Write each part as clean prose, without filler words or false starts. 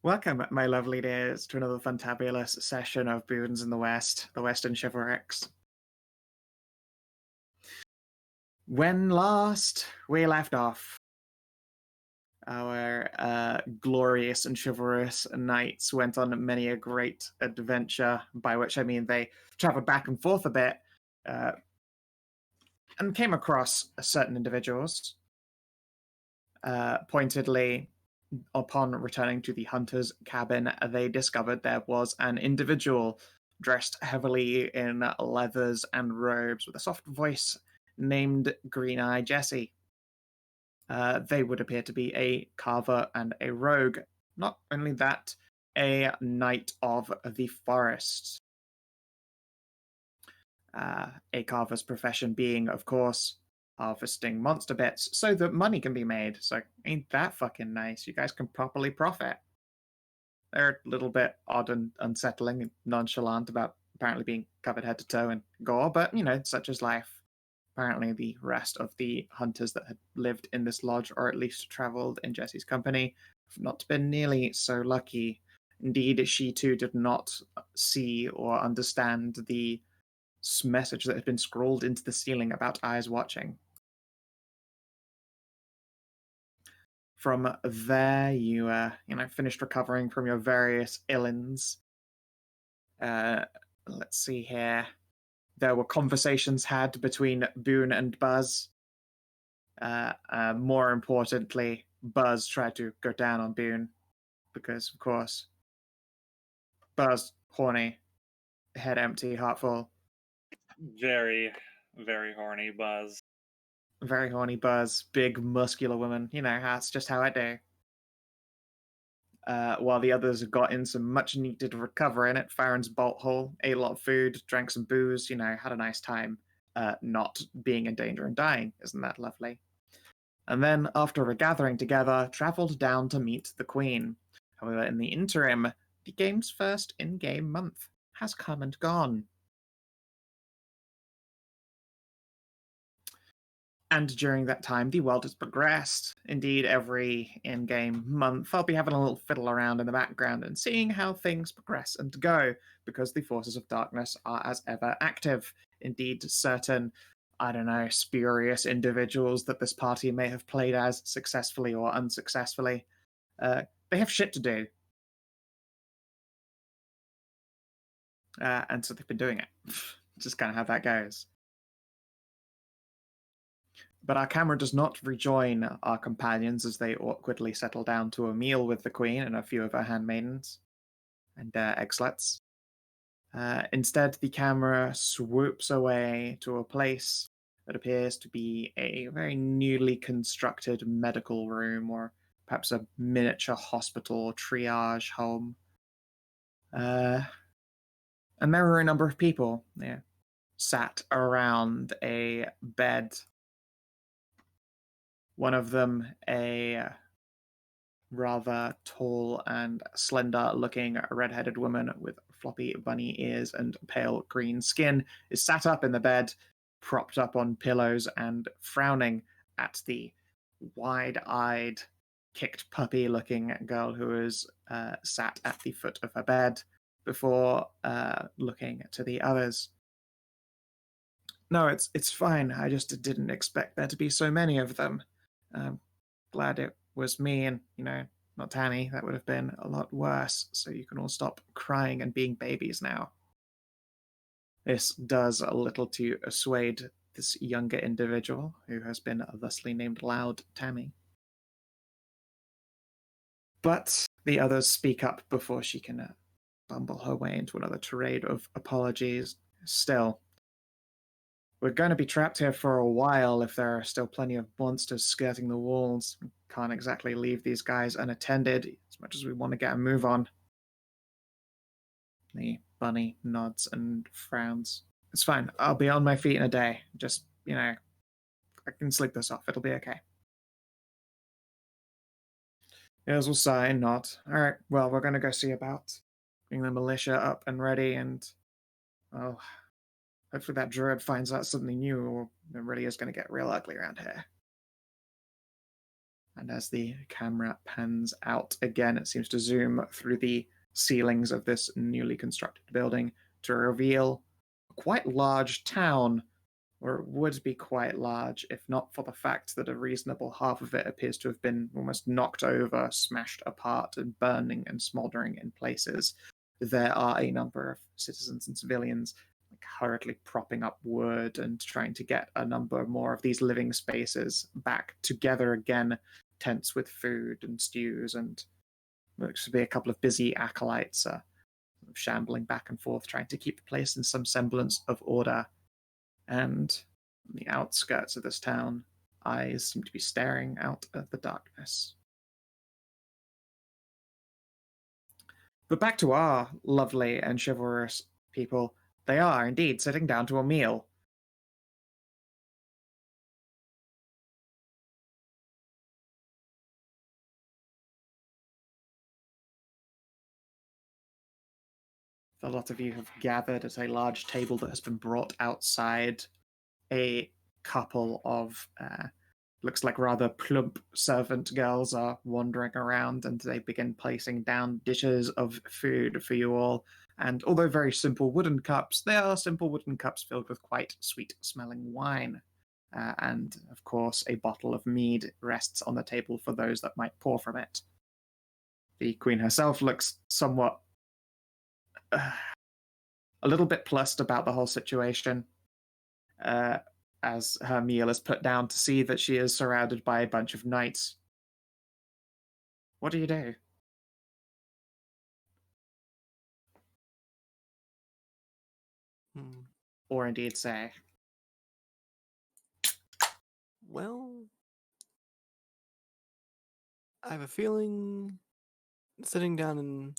Welcome, my lovely dears, to another fantabulous session of Boons in the West, the Western Chivalrics. When last we left off, our glorious and chivalrous knights went on many a great adventure, by which I mean they traveled back and forth a bit, and came across certain individuals. Pointedly, upon returning to the hunter's cabin, they discovered there was an individual dressed heavily in leathers and robes with a soft voice named Green Eye Jesse. They would appear to be a carver and a rogue. Not only that, a knight of the forest. A carver's profession being, of course, harvesting monster bits so that money can be made. So ain't that fucking nice? You guys can properly profit. They're a little bit odd and unsettling and nonchalant about apparently being covered head to toe in gore, but such is life. Apparently the rest of the hunters that had lived in this lodge, or at least traveled in Jesse's company, have not been nearly so lucky. Indeed, she too did not see or understand the message that had been scrawled into the ceiling about eyes watching. From there, you finished recovering from your various illins. Let's see here. There were conversations had between Boone and Buzz. More importantly, Buzz tried to go down on Boone because, of course, Buzz, horny, head empty, heart full. Very, very horny Buzz. Very horny Buzz, big muscular woman. That's just how I do. While the others got in some much needed recovery in it, Farron's bolt hole, ate a lot of food, drank some booze, had a nice time, not being in danger and dying. Isn't that lovely? And then, after regathering together, travelled down to meet the Queen. However, in the interim, the game's first in-game month has come and gone. And during that time, the world has progressed. Indeed, every in-game month, I'll be having a little fiddle around in the background and seeing how things progress and go, because the forces of darkness are as ever active. Indeed, certain, spurious individuals that this party may have played as successfully or unsuccessfully, they have shit to do. And so they've been doing it. Just kind of how that goes. But our camera does not rejoin our companions as they awkwardly settle down to a meal with the Queen and a few of her handmaidens and exlets. Instead, the camera swoops away to a place that appears to be a very newly constructed medical room, or perhaps a miniature hospital or triage home. And there were a number of people sat around a bed. One of them, a rather tall and slender-looking red-headed woman with floppy bunny ears and pale green skin, is sat up in the bed, propped up on pillows and frowning at the wide-eyed, kicked puppy-looking girl who is sat at the foot of her bed before looking to the others. No, it's fine. I just didn't expect there to be so many of them. Glad it was me and, not Tanny. That would have been a lot worse, so you can all stop crying and being babies now. This does a little to assuade this younger individual, who has been thusly named Loud Tammy. But the others speak up before she can bumble her way into another tirade of apologies. Still, we're going to be trapped here for a while if there are still plenty of monsters skirting the walls. We can't exactly leave these guys unattended, as much as we want to get a move on. The bunny nods and frowns. It's fine. I'll be on my feet in a day. Just, I can sleep this off. It'll be okay. Ears will sigh and nod. All right, well, we're going to go see about getting the militia up and ready, and, well, hopefully that Druid finds out something new, or it really is going to get real ugly around here. And as the camera pans out again, it seems to zoom through the ceilings of this newly constructed building to reveal a quite large town, or it would be quite large if not for the fact that a reasonable half of it appears to have been almost knocked over, smashed apart, and burning and smoldering in places. There are a number of citizens and civilians hurriedly propping up wood and trying to get a number more of these living spaces back together again, tents with food and stews, and looks to be a couple of busy acolytes shambling back and forth, trying to keep the place in some semblance of order. And on the outskirts of this town, eyes seem to be staring out at the darkness. But back to our lovely and chivalrous people. They are indeed sitting down to a meal. A lot of you have gathered at a large table that has been brought outside. A couple of looks like rather plump servant girls are wandering around, and they begin placing down dishes of food for you all. And although very simple wooden cups, they are simple wooden cups filled with quite sweet-smelling wine. And, of course, a bottle of mead rests on the table for those that might pour from it. The queen herself looks somewhat a little bit plussed about the whole situation, as her meal is put down to see that she is surrounded by a bunch of knights. What do you do? Or indeed say? Well, I have a feeling sitting down and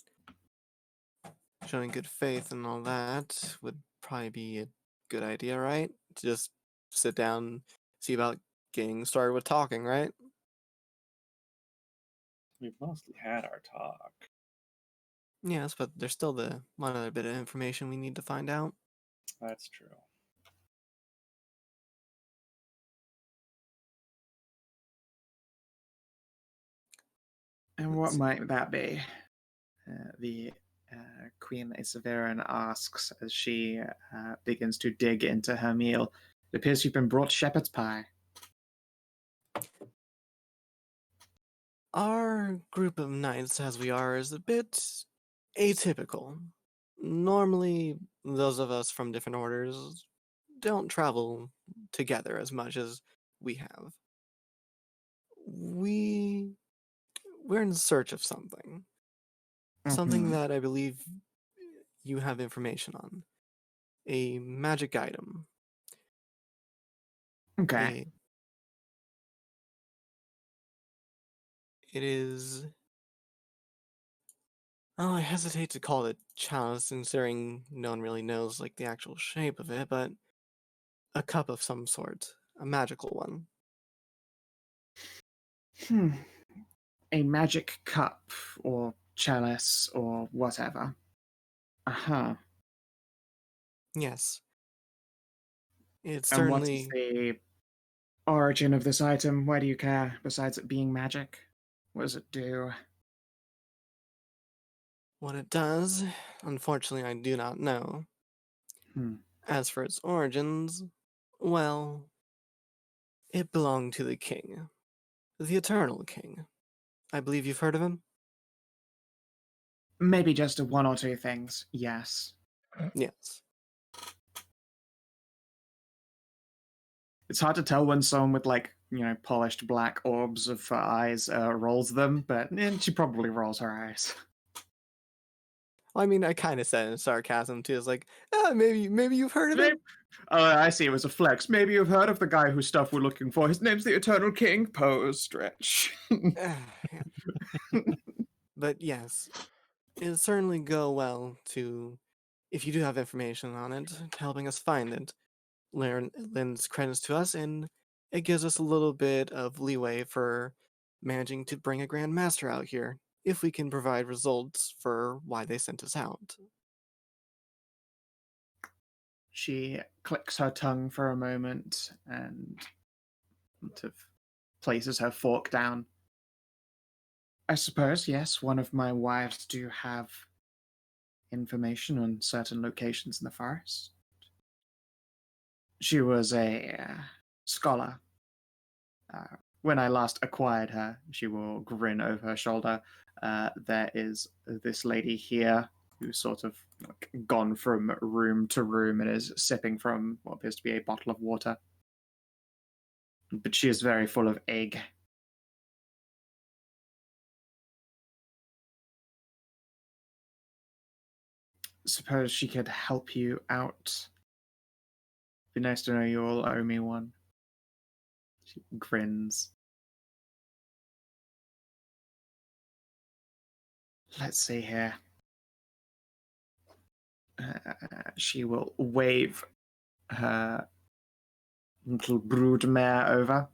showing good faith and all that would probably be a good idea, right? To just sit down, see about getting started with talking, right? We've mostly had our talk. Yes, but there's still one other bit of information we need to find out. That's true. And what might that be? The Queen Isaveran asks as she begins to dig into her meal. It appears you've been brought shepherd's pie. Our group of knights, as we are, is a bit atypical. Normally, those of us from different orders don't travel together as much as we have. We're in search of something. Something that I believe you have information on. A magic item. Okay. It is... Oh, I hesitate to call it chalice, considering no one really knows like the actual shape of it, but a cup of some sort. A magical one. A magic cup, or chalice, or whatever. Uh-huh. Yes. It's And what certainly... is the origin of this item? Why do you care, besides it being magic? What does it do? What it does, unfortunately, I do not know. As for its origins, well, it belonged to the king. The Eternal King. I believe you've heard of him? Maybe just one or two things, yes. Yes. It's hard to tell when someone with, like, polished black orbs of eyes rolls them, but she probably rolls her eyes. I mean, I kind of said in sarcasm too. It's like, maybe you've heard of him. Oh, I see. It was a flex. Maybe you've heard of the guy whose stuff we're looking for. His name's the Eternal King. Pose stretch. But yes, it'd certainly go well to, if you do have information on it, helping us find it. Lends credence to us, and it gives us a little bit of leeway for managing to bring a Grand Master out here, if we can provide results for why they sent us out. She clicks her tongue for a moment and sort of places her fork down. I suppose, yes, one of my wives do have information on certain locations in the forest. She was a scholar. When I last acquired her, she will grin over her shoulder. There is this lady here who's sort of gone from room to room and is sipping from what appears to be a bottle of water. But she is very full of egg. Suppose she could help you out. Be nice to know you all owe me one. She grins. Let's see here. She will wave her little broodmare over.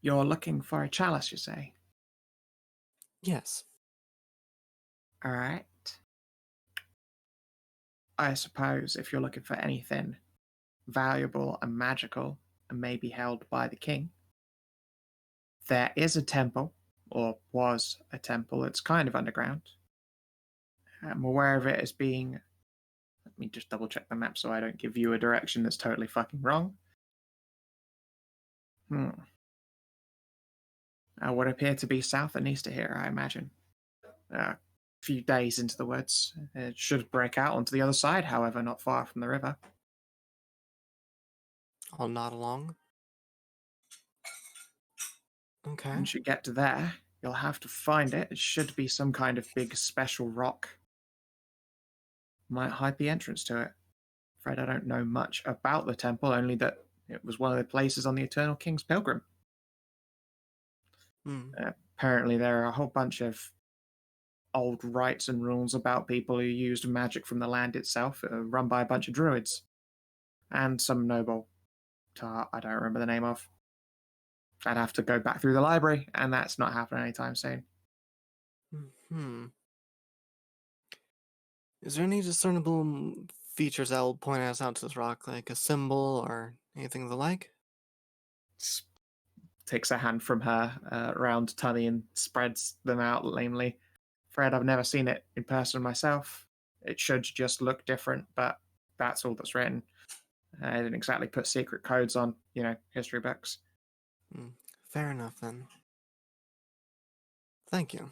You're looking for a chalice, you say? Yes. All right. I suppose if you're looking for anything valuable and magical and maybe held by the king, there is a temple, or was a temple. It's kind of underground. I'm aware of it as being... Let me just double check the map so I don't give you a direction that's totally fucking wrong. Would appear to be south and east of here, I imagine. A few days into the woods. It should break out onto the other side, however, not far from the river. I'll nod along. Okay. Once you get to there, you'll have to find it. It should be some kind of big special rock. Might hide the entrance to it. Afraid I don't know much about the temple, only that it was one of the places on the Eternal King's Pilgrim. Apparently there are a whole bunch of old rites and rules about people who used magic from the land itself, run by a bunch of druids. And some noble tar I don't remember the name of. I'd have to go back through the library, and that's not happening anytime soon. Is there any discernible features that will point us out to this rock, like a symbol or anything of the like? Takes a hand from her round tummy and spreads them out lamely. Fred, I've never seen it in person myself. It should just look different, but that's all that's written. I didn't exactly put secret codes on, history books. Fair enough, then. Thank you.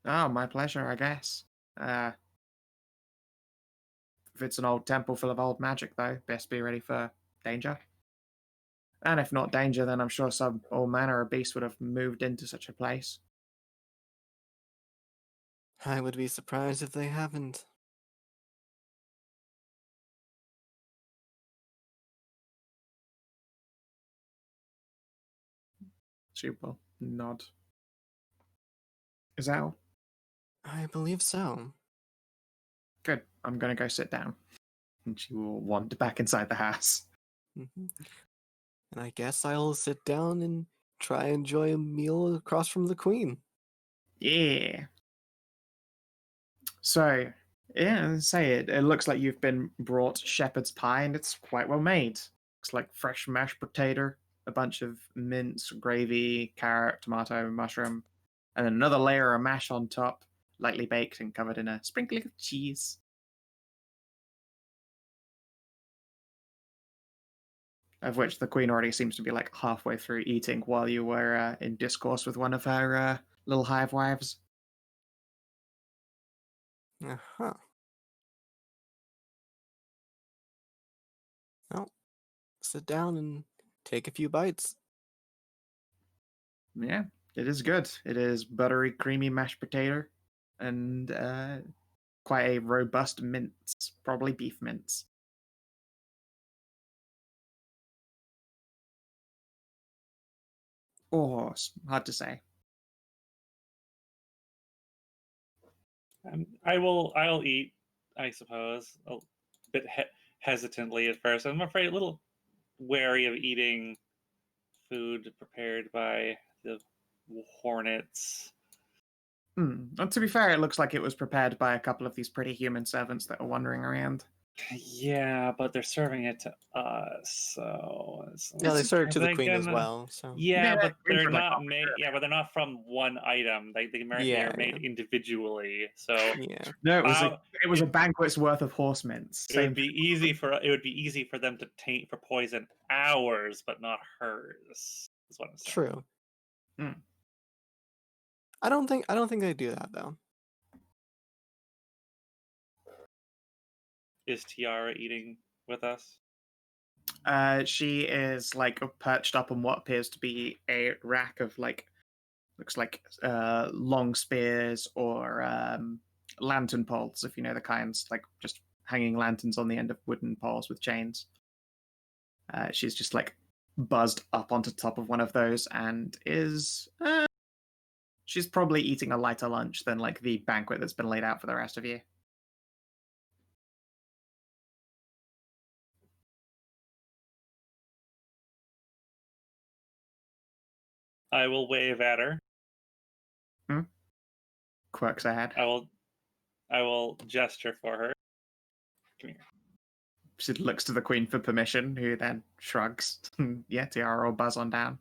Oh, my pleasure, I guess. If it's an old temple full of old magic, though, best be ready for danger. And if not danger, then I'm sure some old manner of beast would have moved into such a place. I would be surprised if they haven't. She will nod. Is that all? I believe so. Good. I'm going to go sit down. And she will wander back inside the house. And I guess I'll sit down and try and enjoy a meal across from the queen. Yeah. So, yeah, say it. It looks like you've been brought shepherd's pie, and it's quite well made. Looks like fresh mashed potato, a bunch of mince, gravy, carrot, tomato, mushroom, and then another layer of mash on top, lightly baked and covered in a sprinkling of cheese. Of which the queen already seems to be like halfway through eating while you were in discourse with one of her little hive wives. Uh-huh. Well, sit down and take a few bites. Yeah, it is good. It is buttery, creamy mashed potato and quite a robust mince, probably beef mince. Or horse, hard to say. I'll eat, I suppose, a bit hesitantly at first. I'm afraid a little wary of eating food prepared by the hornets. And to be fair, it looks like it was prepared by a couple of these pretty human servants that are wandering around. Yeah, but they're serving it to us, so Yeah, they serve are to the they queen as gonna- well. So Yeah, Yeah, but queen they're for, like, not all made. Yeah, but they're not from one item. They yeah, are made individually. So yeah. No, uh, it was a banquet's worth of horse mints. it would be easy for them to taint for poison ours, but not hers. Is what I'm saying. True. Hmm. I don't think they do that though. Is Tiara eating with us? She is like perched up on what appears to be a rack of looks like long spears or lantern poles, if you know the kinds, like just hanging lanterns on the end of wooden poles with chains. She's just like buzzed up onto top of one of those and is she's probably eating a lighter lunch than like the banquet that's been laid out for the rest of you. I will wave at her. Quirks ahead. I will gesture for her. Come here. She looks to the queen for permission, who then shrugs. Yeah, Tiara will buzz on down.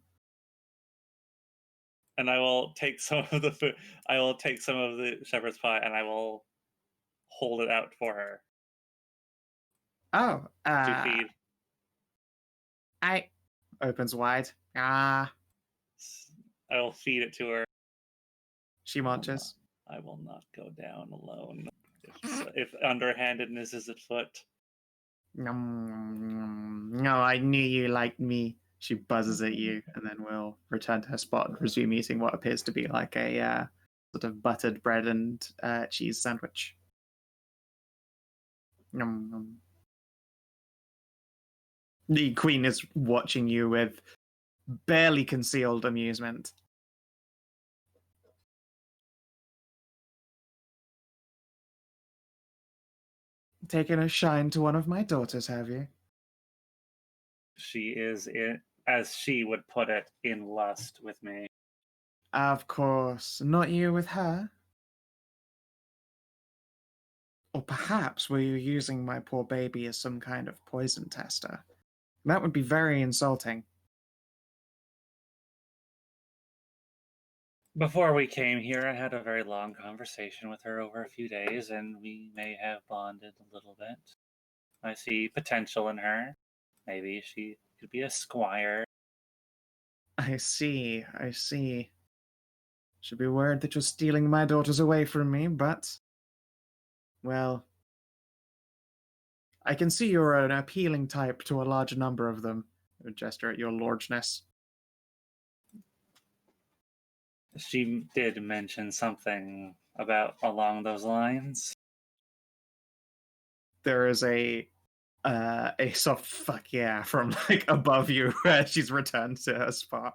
And I will take some of the food. I will take some of the shepherd's pie, and I will hold it out for her Oh, to feed. I opens wide. Ah, I will feed it to her. she munches. I will not go down alone. If underhandedness is afoot. No, I knew you liked me. She buzzes at you and then will return to her spot and resume eating what appears to be like a sort of buttered bread and cheese sandwich. The queen is watching you with barely concealed amusement. Taken a shine to one of my daughters, have you? She is, as she would put it, in lust with me. Of course. Not you with her? Or perhaps were you using my poor baby as some kind of poison tester? That would be very insulting. Before we came here, I had a very long conversation with her over a few days, and we may have bonded a little bit. I see potential in her. Maybe she could be a squire. I see. Should be worried that you're stealing my daughters away from me, but... well... I can see you're an appealing type to a large number of them. A gesture at your largeness. She did mention something about along those lines. There is a soft fuck yeah from like above you where she's returned to her spot.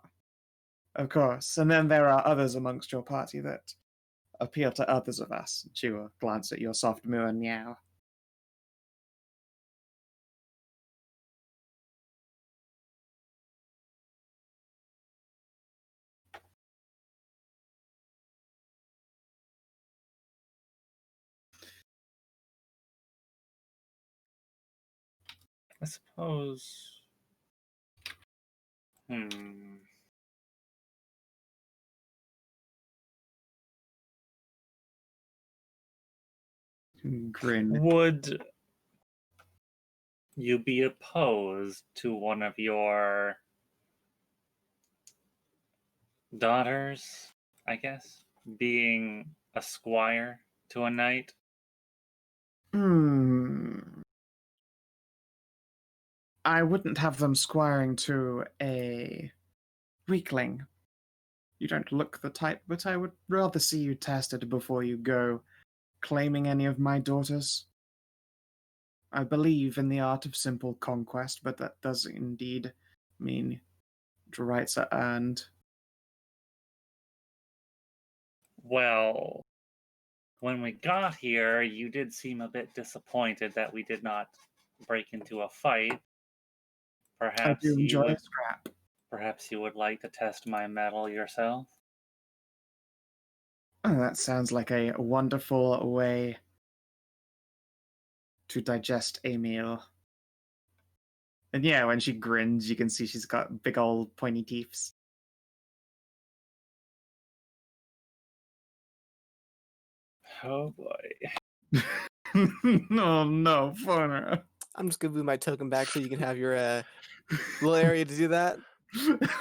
Of course. And then there are others amongst your party that appeal to others of us. She will glance at your soft moo and meow. I suppose. Grin. Would you be opposed to one of your daughters, I guess, being a squire to a knight? I wouldn't have them squiring to a weakling. You don't look the type, but I would rather see you tested before you go claiming any of my daughters. I believe in the art of simple conquest, but that does indeed mean rights are earned. Well, when we got here, you did seem a bit disappointed that we did not break into a fight. I do enjoy a scrap. Perhaps you would like to test my mettle yourself? Oh, that sounds like a wonderful way to digest a meal. And yeah, when she grins, you can see she's got big old pointy teeth. Oh boy. Oh no, Faunra. I'm just gonna move my token back so you can have your little area to do that.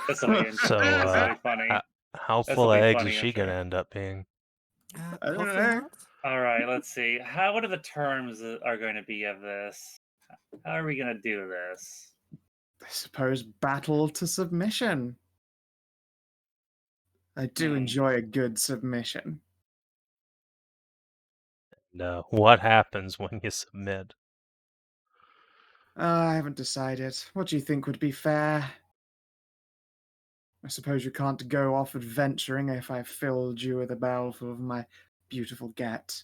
That's gonna be interesting. So, That's gonna be funny. how This full will of be eggs funny, is I'm she gonna sure. end up being? I don't Hopefully know. not. All right, let's see. What are the terms that are going to be of this? How are we going to do this? I suppose battle to submission. I do enjoy a good submission. No. What happens when you submit? I haven't decided. What do you think would be fair? I suppose you can't go off adventuring if I filled you with a barrelful of my beautiful get.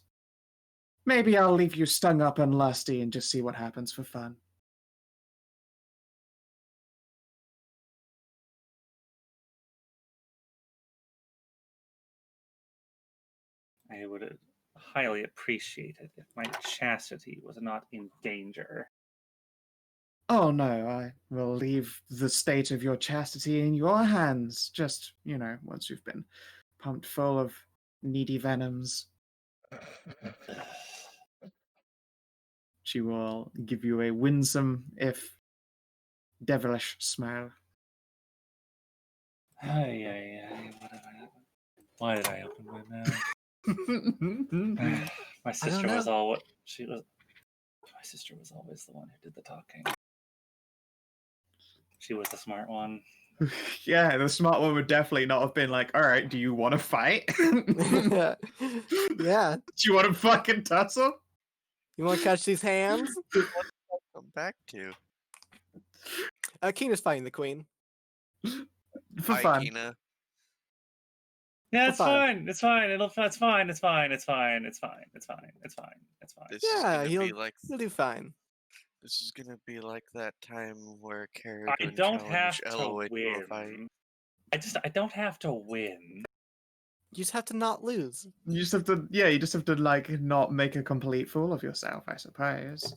Maybe I'll leave you stung up and lusty and just see what happens for fun. I would highly appreciate it if my chastity was not in danger. Oh no, I will leave the state of your chastity in your hands. Just, once you've been pumped full of needy venoms. She will give you a winsome, if devilish smile. Why did I open my mouth? My sister was all what she was. My sister was always the one who did the talking. She was the smart one. Yeah, the smart one would definitely not have been like, all right, do you want to fight? Yeah. Do you want to fucking tussle? You want to catch these hands? Come back to. Kina's fighting the queen. For Hi, fun. Kina. Yeah, it's fine. fine. It's fine. It's fine. It's fine. It's fine. It's fine. It's fine. It's fine. It's fine. This Yeah, is gonna be like he'll do fine. this is gonna be like that time where Carrie I don't have to LOA to a fight. win. I don't have to win. You just have to not lose. You just have to, like, not make a complete fool of yourself, I suppose.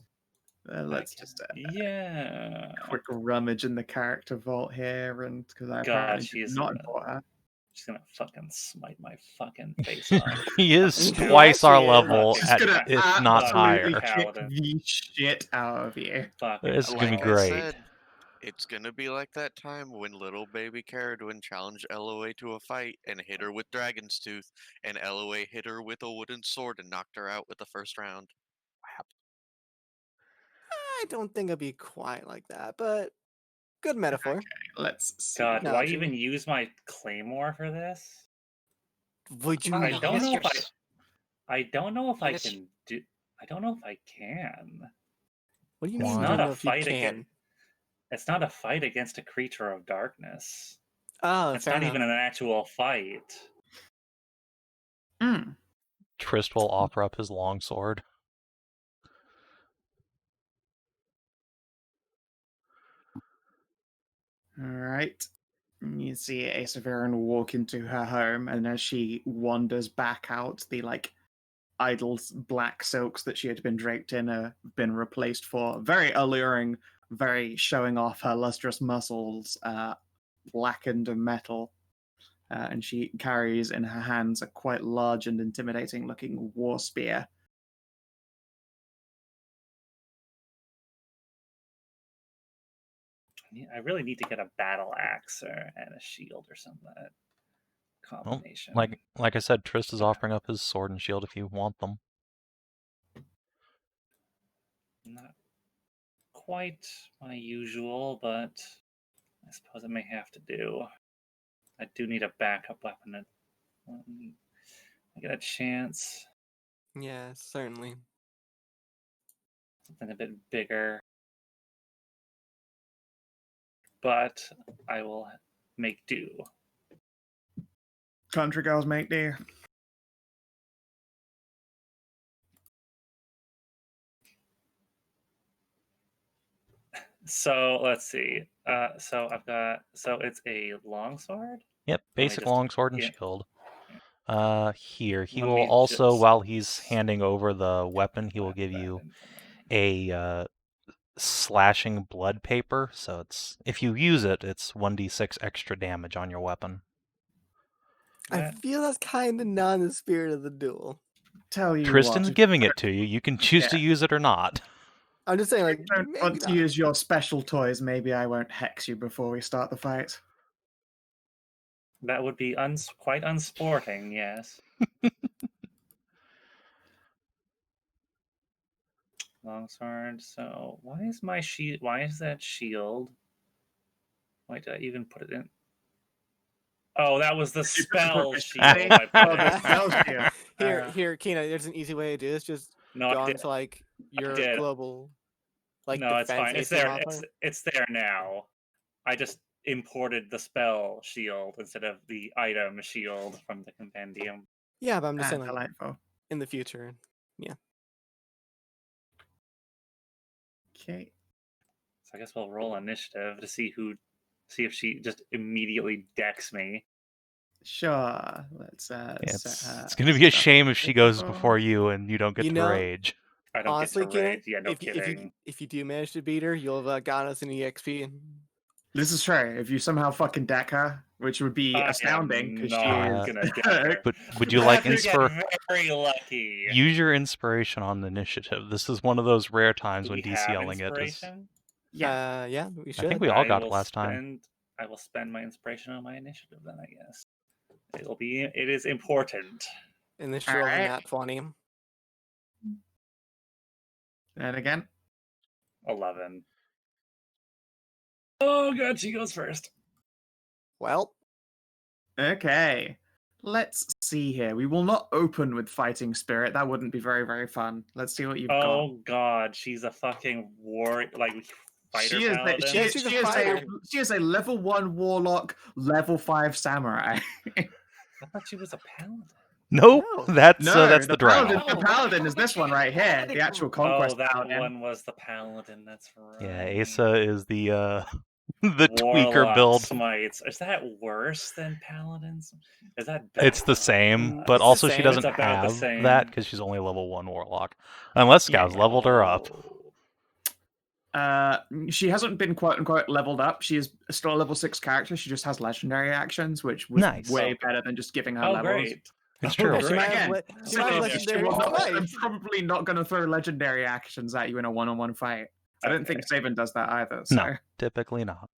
Let's just yeah. quick rummage in the character vault here, and because I apparently did not import her. She's gonna fucking smite my fucking face off. He is Yeah, twice our she is. level, She's at, gonna if not absolutely higher. kick Paladin. the shit out of you. Fucking This is gonna be Like I great. said, it's gonna be like that time when little baby Caradwin challenged LOA to a fight and hit her with Dragon's Tooth, and LOA hit her with a wooden sword and knocked her out with the first round. I don't think it'd be quite like that, but good metaphor. Let's see. God, do I Analogy. even use my claymore for this? Would you I not? don't know if Yes, I don't know if I yes. can do. I don't know if I can. What do you It's mean? You not don't a know if you fight can? again. It's not a fight against a creature of darkness. Oh, It's fair not enough. even an actual fight. Mm. Trist will offer up his longsword. All right. You see Asaverin walk into her home, and as she wanders back out, the idle black silks that she had been draped in have been replaced for very alluring, very showing off her lustrous muscles, blackened metal. And she carries in her hands a quite large and intimidating looking war spear. I really need to get a battle axe and a shield or something. That combination. Like I said, Trist is offering up his sword and shield if you want them. Not quite my usual, but I suppose it may have to do. I do need a backup weapon. I get a chance. Yeah, certainly. Something a bit bigger. But I will make do. Country girls make do. So let's see. So it's a longsword. Yep, Let me basic just longsword and get- shield. Here, he Let will me also, just- while he's handing over the weapon, he will give you a slashing blood paper, so it's if you use it, it's 1d6 extra damage on your weapon. I That- feel that's kind of not in the spirit of the duel. Tell you Tristan's what, giving it to you. You can choose to Yeah. use it or not. I'm just saying, if like, you don't maybe want to not. use your special toys, maybe I won't hex you before we start the fight. That would be quite unsporting, yes. Longsword. So why is my shield? Why is that shield? Why did I even put it in? Oh, that was the You put spell it- shield. I put Oh, in. the spell shield. Here, Kina, there's an easy way to do this. Just No, go I did. onto like your did. global, like No, it's defense fine. It's AC there. modifier. It's there now. I just imported the spell shield instead of the item shield from the compendium. Yeah, but I'm just saying, like, Delightful. in the future. Yeah. Okay. So I guess we'll roll initiative to see if she just immediately decks me. Sure. Let's set It's going to be a shame if she goes before you and you don't get You to know- rage. I don't Honestly, get to Kina, raid. Yeah, no kidding. if you do manage to beat her, you'll have gotten us an EXP. This is true. If you somehow fucking deck her, which would be I am astounding because she not is. gonna deck her. But would I you like have to get very lucky. Use your inspiration on the initiative. This is one of those rare times Do when we have DCLing it is. inspiration? Yeah. Yeah, we I should. think we all got it will last time. I will spend my inspiration on my initiative then, I guess. It is important. And this roll Alright. nat 20. And again. 11. Oh god, she goes first. Well, Okay. Let's see here. We will not open with Fighting Spirit. That wouldn't be very, very fun. Let's see what you've got. Oh god, she's a fucking fighter She is, paladin. Yeah, she's a she is fighter. she is a level 1 warlock, level 5 samurai. I thought she was a paladin. Nope, No. that's No, the drow. the paladin is this one right here. The actual conquest Oh, that paladin. one was the paladin. That's right. Yeah, Asa is the the tweaker Warlock build. smites. Is that worse than paladins? Is that better? It's the same, Mm, but it's the also she same. doesn't It's about the have same. that because she's only level 1 warlock. Unless Skow's leveled her up. She hasn't been quote unquote leveled up. She is still a level 6 character. She just has legendary actions, which was Nice. way Okay. better than just giving her Oh, levels. great. It's Oh, true. Yeah, she might have great. she might have Yeah, legendary Well, Oh, I'm twice. probably not going to throw legendary actions at you in a one-on-one fight. I don't think Savin does that either. So, No, typically not.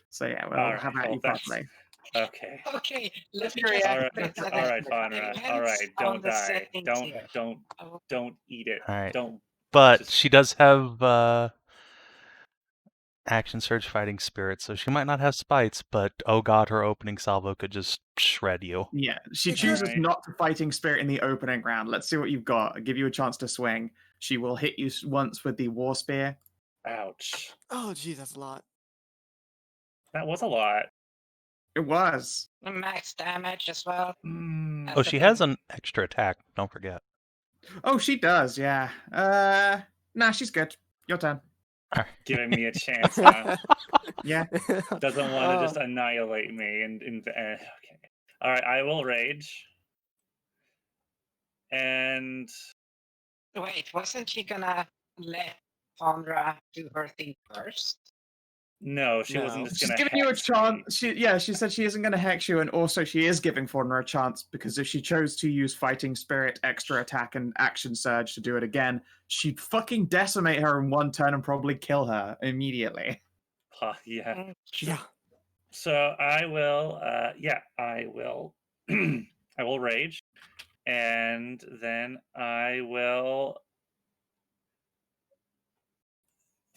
so yeah, we'll Alright, have at well, you that's- properly. Okay. Okay, let me All just right, put that all in right, Faunra. advance All right, on don't the die. settings here. Don't eat it. All right. Don't. But Just- she does have action surge fighting spirit, so she might not have spites, but oh god, her opening salvo could just shred you. Yeah, she Okay. chooses Alright. not to fighting spirit in the opening round. Let's see what you've got. I'll give you a chance to swing. She will hit you once with the war spear. Ouch. Oh, geez, that's a lot. That was a lot. It was. Max damage as well. Mm. Oh, she has an extra attack, don't forget. Oh, she does. Yeah. Nah, she's good. Your turn. Giving me a chance, huh? Yeah. Doesn't want to Oh, just annihilate me. Okay. All right, I will rage. And Wait, wasn't she gonna let Faunra do her thing first? no, she wasn't No. just She's gonna. giving you a hex me. chance. She said she isn't going to hex you, and also she is giving Faunra a chance because if she chose to use Fighting Spirit, extra attack, and action surge to do it again, she'd fucking decimate her in one turn and probably kill her immediately. Yeah. yeah. So I will. I will. I will rage, and then I will.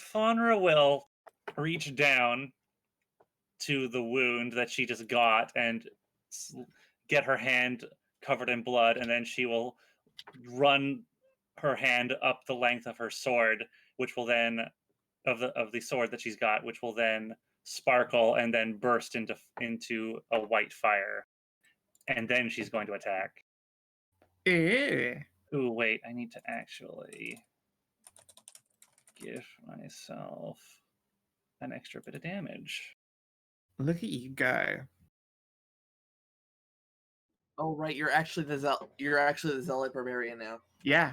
Faunra will reach down to the wound that she just got and get her hand covered in blood, and then she will run her hand up the length of her sword, which will then of the sword that she's got, which will then sparkle and then burst into a white fire, and then she's going to attack. Ew. Ooh, wait, I need to actually give myself an extra bit of damage. Look at you go. Oh right, you're actually the zealot barbarian now. Yeah,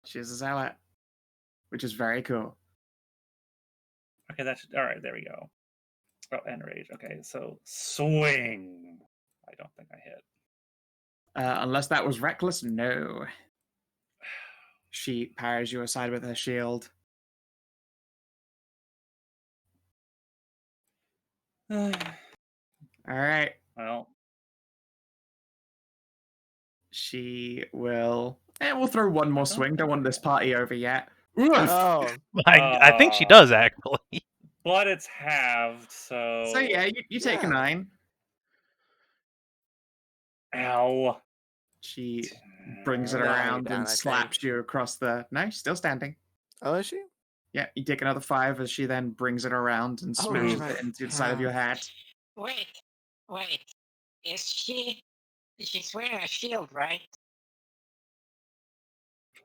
she's a zealot. which is very cool. Okay, that's all right. There we go. Oh, and rage. Okay, so swing. I don't think I hit. Unless that was reckless, no. She parries you aside with her shield. All right. Well, She will. We'll throw one more don't swing. Don't think want I this hit. party over yet. Oof! Oh, I think she does actually. but it's halved, so. So yeah, you take a Yeah. 9. Ow. She brings it Now you're around down, and I slaps you across the. No, she's still standing. oh, is she? Yeah, you take another 5 as she then brings it around and Oh, smashes right. it into the side of your head. Wait. Is she's wearing a shield, right?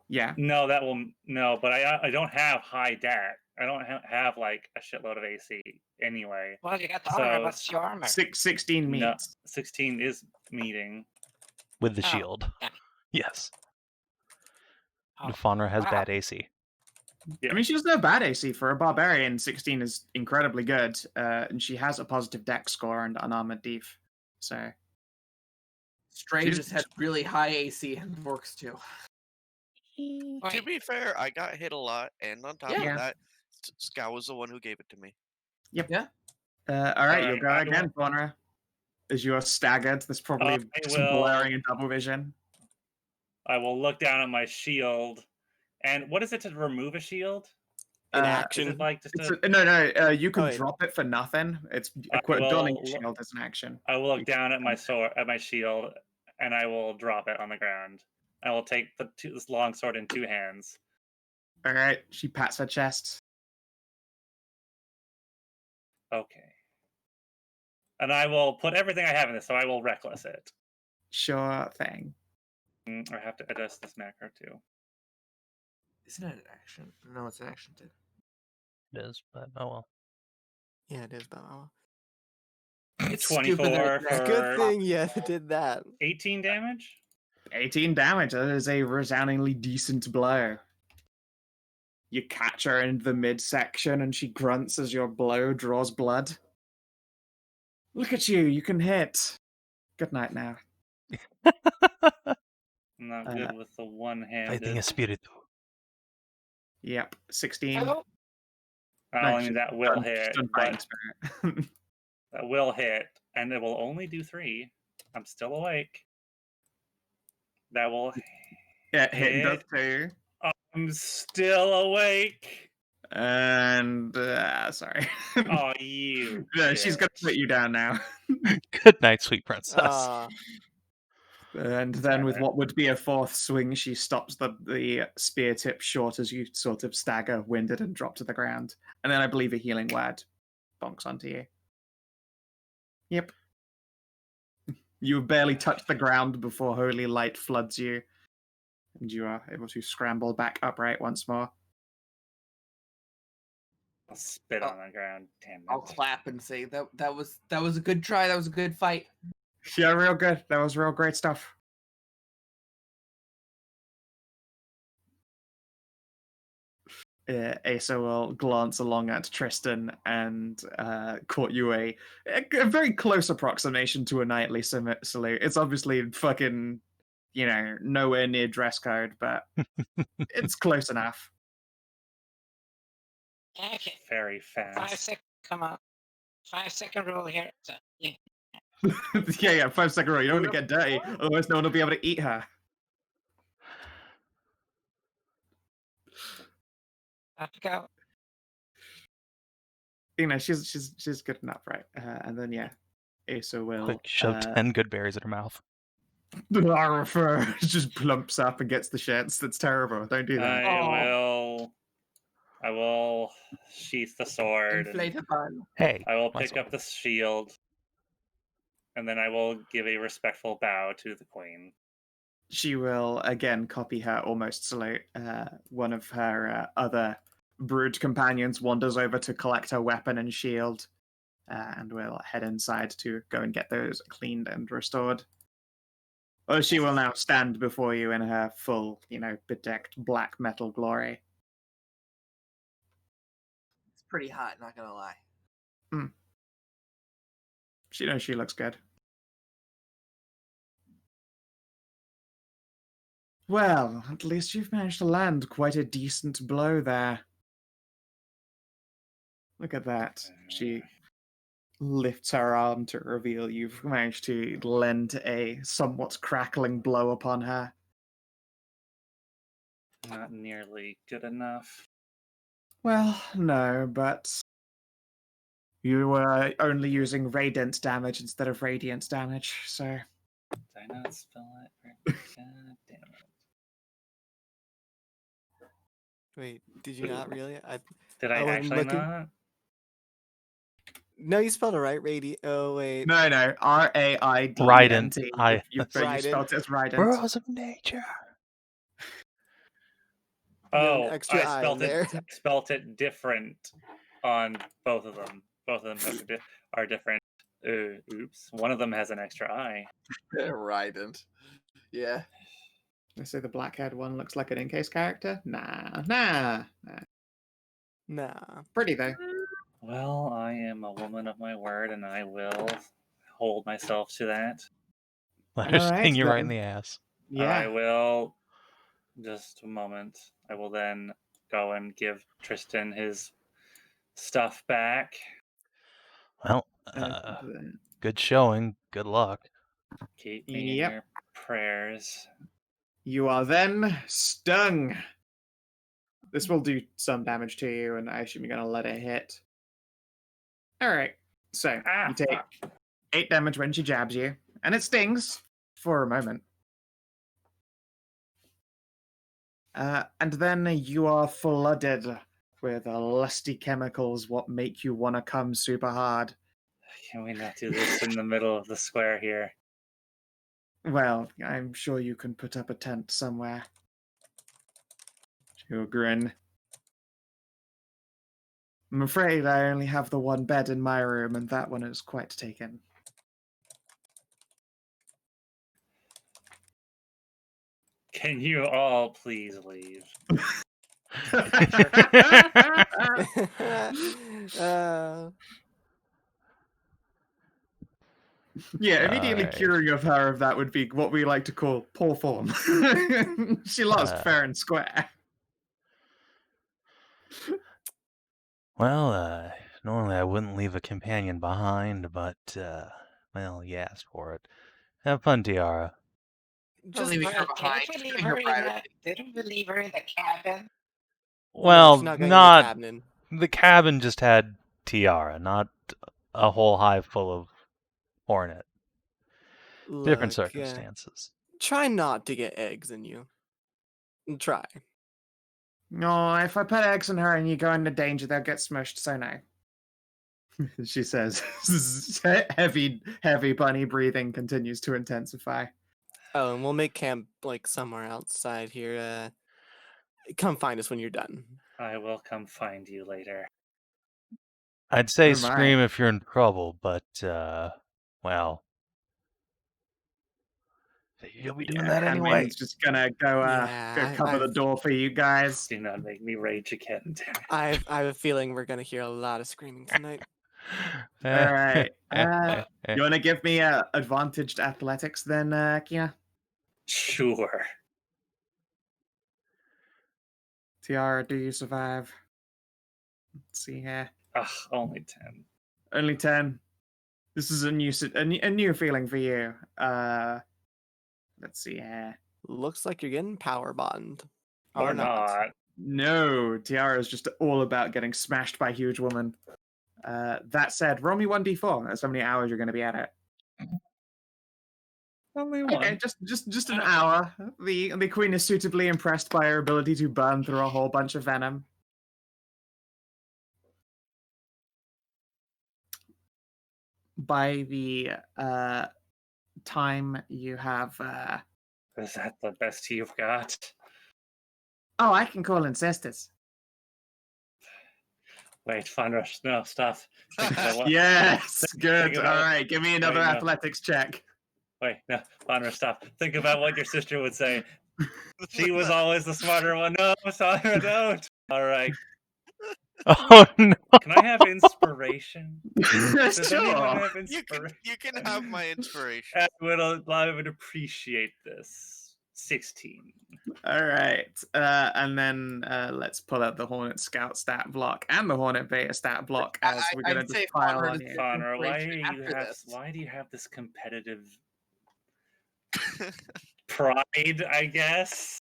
Yeah. No, that will no. But I don't have high DAC. I don't have like a shitload of AC anyway. Well, you got the So, armor. What's your armor? 16 No, meets. 16 is meeting. With the Oh, shield. yeah. Yes. Oh, Faunra has wow. bad AC. Yeah. I mean, she doesn't have bad AC. For a barbarian, 16 is incredibly good. And she has a positive dex score and unarmored def. So. Stray She's- just had really high AC and works too. To Wait. be fair, I got hit a lot, and on top Yeah. of that, Skow was the one who gave it to me. All right, Alright, you'll go I again, Faunra. As you are staggered, there's probably I some will- blaring and double vision. I will look down at my shield. And what is it to remove a shield? In Uh, Is action. it like just It's a, no. You can Oh, wait. drop it for nothing. It's I donning will shield as an action. I will look down at my shield, and I will drop it on the ground. I will take this long sword in 2 hands. All right, she pats her chest. Okay. And I will put everything I have in this, so I will reckless it. Sure thing. I have to adjust this macro too. Isn't it an action? No, it's an action too. It is, but oh well. Yeah, it is, but oh. It's stupid that 24 it's an It's a for good thing, yeah, it did that. 18 damage. 18 damage. That is a resoundingly decent blow. You catch her in the midsection, and she grunts as your blow draws blood. Look at you. You can hit. Good night now. I'm not good with the one-handed. Fighting espiritu. Yep, 16. Hello? I mean, that will hit, Done but fighting spirit. that will hit, and it will only do 3. I'm still awake. That will Yeah, hitting does hit. too. I'm still awake. And sorry. Oh, you. Yeah, she's gonna put bitch. you down now. Good night, sweet princess. And then with Damn it. what would be a 4th swing, she stops the spear tip short as you sort of stagger, winded, and drop to the ground. And then I believe a healing word bonks onto you. Yep. You barely touch the ground before holy light floods you. And you are able to scramble back upright once more. I'll spit Oh. on the ground. Damn it. I'll clap and say that was a good try. That was a good fight. Yeah, real good. That was real great stuff. Asa will glance along at Tristan and caught you a very close approximation to a knightly salute. It's obviously fucking, nowhere near dress code, but it's close enough. Okay. Very 5 fast. seconds. Come on. 5-second rule here. So, yeah. yeah, 5-second rule. You don't want to get dirty, otherwise no one will be able to eat her. Have to go. She's good enough, right? And then Asa will Quick, shove 10 good berries in her mouth. just plumps up and gets the shits. That's terrible. Don't do that. I will sheath the sword. Inflate a bun. Hey, I will my pick sword. up the shield. And then I will give a respectful bow to the queen. She will again copy her almost salute. One of her other brood companions wanders over to collect her weapon and shield, and will head inside to go and get those cleaned and restored. Or she will now stand before you in her full, bedecked black metal glory. pretty hot, not gonna lie. She knows she looks good. Well, at least you've managed to land quite a decent blow there. Look at that. She lifts her arm to reveal you've managed to lend a somewhat crackling blow upon her. Not nearly good enough. Well, no, but you were only using radiant damage instead of radiant damage, so... Did I not spell it? God damn it. Wait, did you not really? Did I I wasn't actually looking. not? No, you spelled it right. Oh wait. No, Raident. Rident. You spelled it as Rident. Burrows of nature. You got an Oh, extra I I spelt in there. it. Spelt it different on both of them. Both of them are different. Oops. One of them has an extra I. Rident. Yeah. I say the black-haired one looks like an in-case character? Nah. Nah. Pretty, though. Well, I am a woman of my word, and I will hold myself to that. Let her Alright, sting you right in then. the ass. I Yeah. will. Just a moment. I will then go and give Tristan his stuff back. Well, good showing. Good luck. Keep me in Yep. your prayers. You are then stung. This will do some damage to you, and I assume you're going to let it hit. Alright, so you take 8 damage when she jabs you, and it stings for a moment. And then you are flooded with lusty chemicals, what make you want to come super hard. Can we not do this in the middle of the square here? Well, I'm sure you can put up a tent somewhere. She'll grin. I'm afraid I only have the one bed in my room, and that one is quite taken. Can you all please leave? Yeah, immediately Alright. curing of her of that would be what we like to call poor form. She lost fair and square. Well, normally I wouldn't leave a companion behind, but, well, you asked for it. Have fun, Tiara. Just leaving her behind. Didn't we Just leave leaving her her in privately. didn't we leave her in the cabin? Well, she's not going not- in the cabin. The cabin just had Tiara, not a whole hive full of Hornet. Different Look, circumstances. try not to get eggs in you. Try. No, if I put eggs in her and you go into danger, they'll get smushed, so no. She says. Heavy bunny breathing continues to intensify. Oh, and we'll make camp like somewhere outside here. Come find us when you're done. I will come find you later. I'd say Oh my. scream if you're in trouble, but, well. You'll be doing that anyway. Handmaid's just gonna go cover the door for you guys. Do not make me rage again, damn it. I have a feeling we're gonna hear a lot of screaming tonight. Alright. You wanna give me advantaged athletics then, Kina? Sure. Tiara, do you survive? Let's see here. Ugh, only 10. Only 10. This is a new feeling for you. Let's see here. Looks like you're getting power bond. Or not. No, Tiara is just all about getting smashed by a huge woman. That said, roll me 1d4. That's how many hours you're going to be at it. Only one. Okay, just an hour. The queen is suitably impressed by her ability to burn through a whole bunch of venom. By the time you have... Is that the best you've got? Oh, I can call in sisters. Wait, Faunra, no, stop. Think about what- Yes, good. think All about- right, give me another Wait, no. athletics check. Wait, no, Faunra, stop. Think about what your sister would say. She was always the smarter one. No, Faunra, don't. All right. Oh no! Can I have inspiration? Does anyone Sure. have You inspiration? can have my inspiration. I would appreciate this. 16. All right. And then let's pull out the Hornet Scout stat block and the Hornet Beta stat block as we're I'd going to say just pile Faunra on does here. get Faunra, inspiration after this. why do you have this competitive pride, I guess?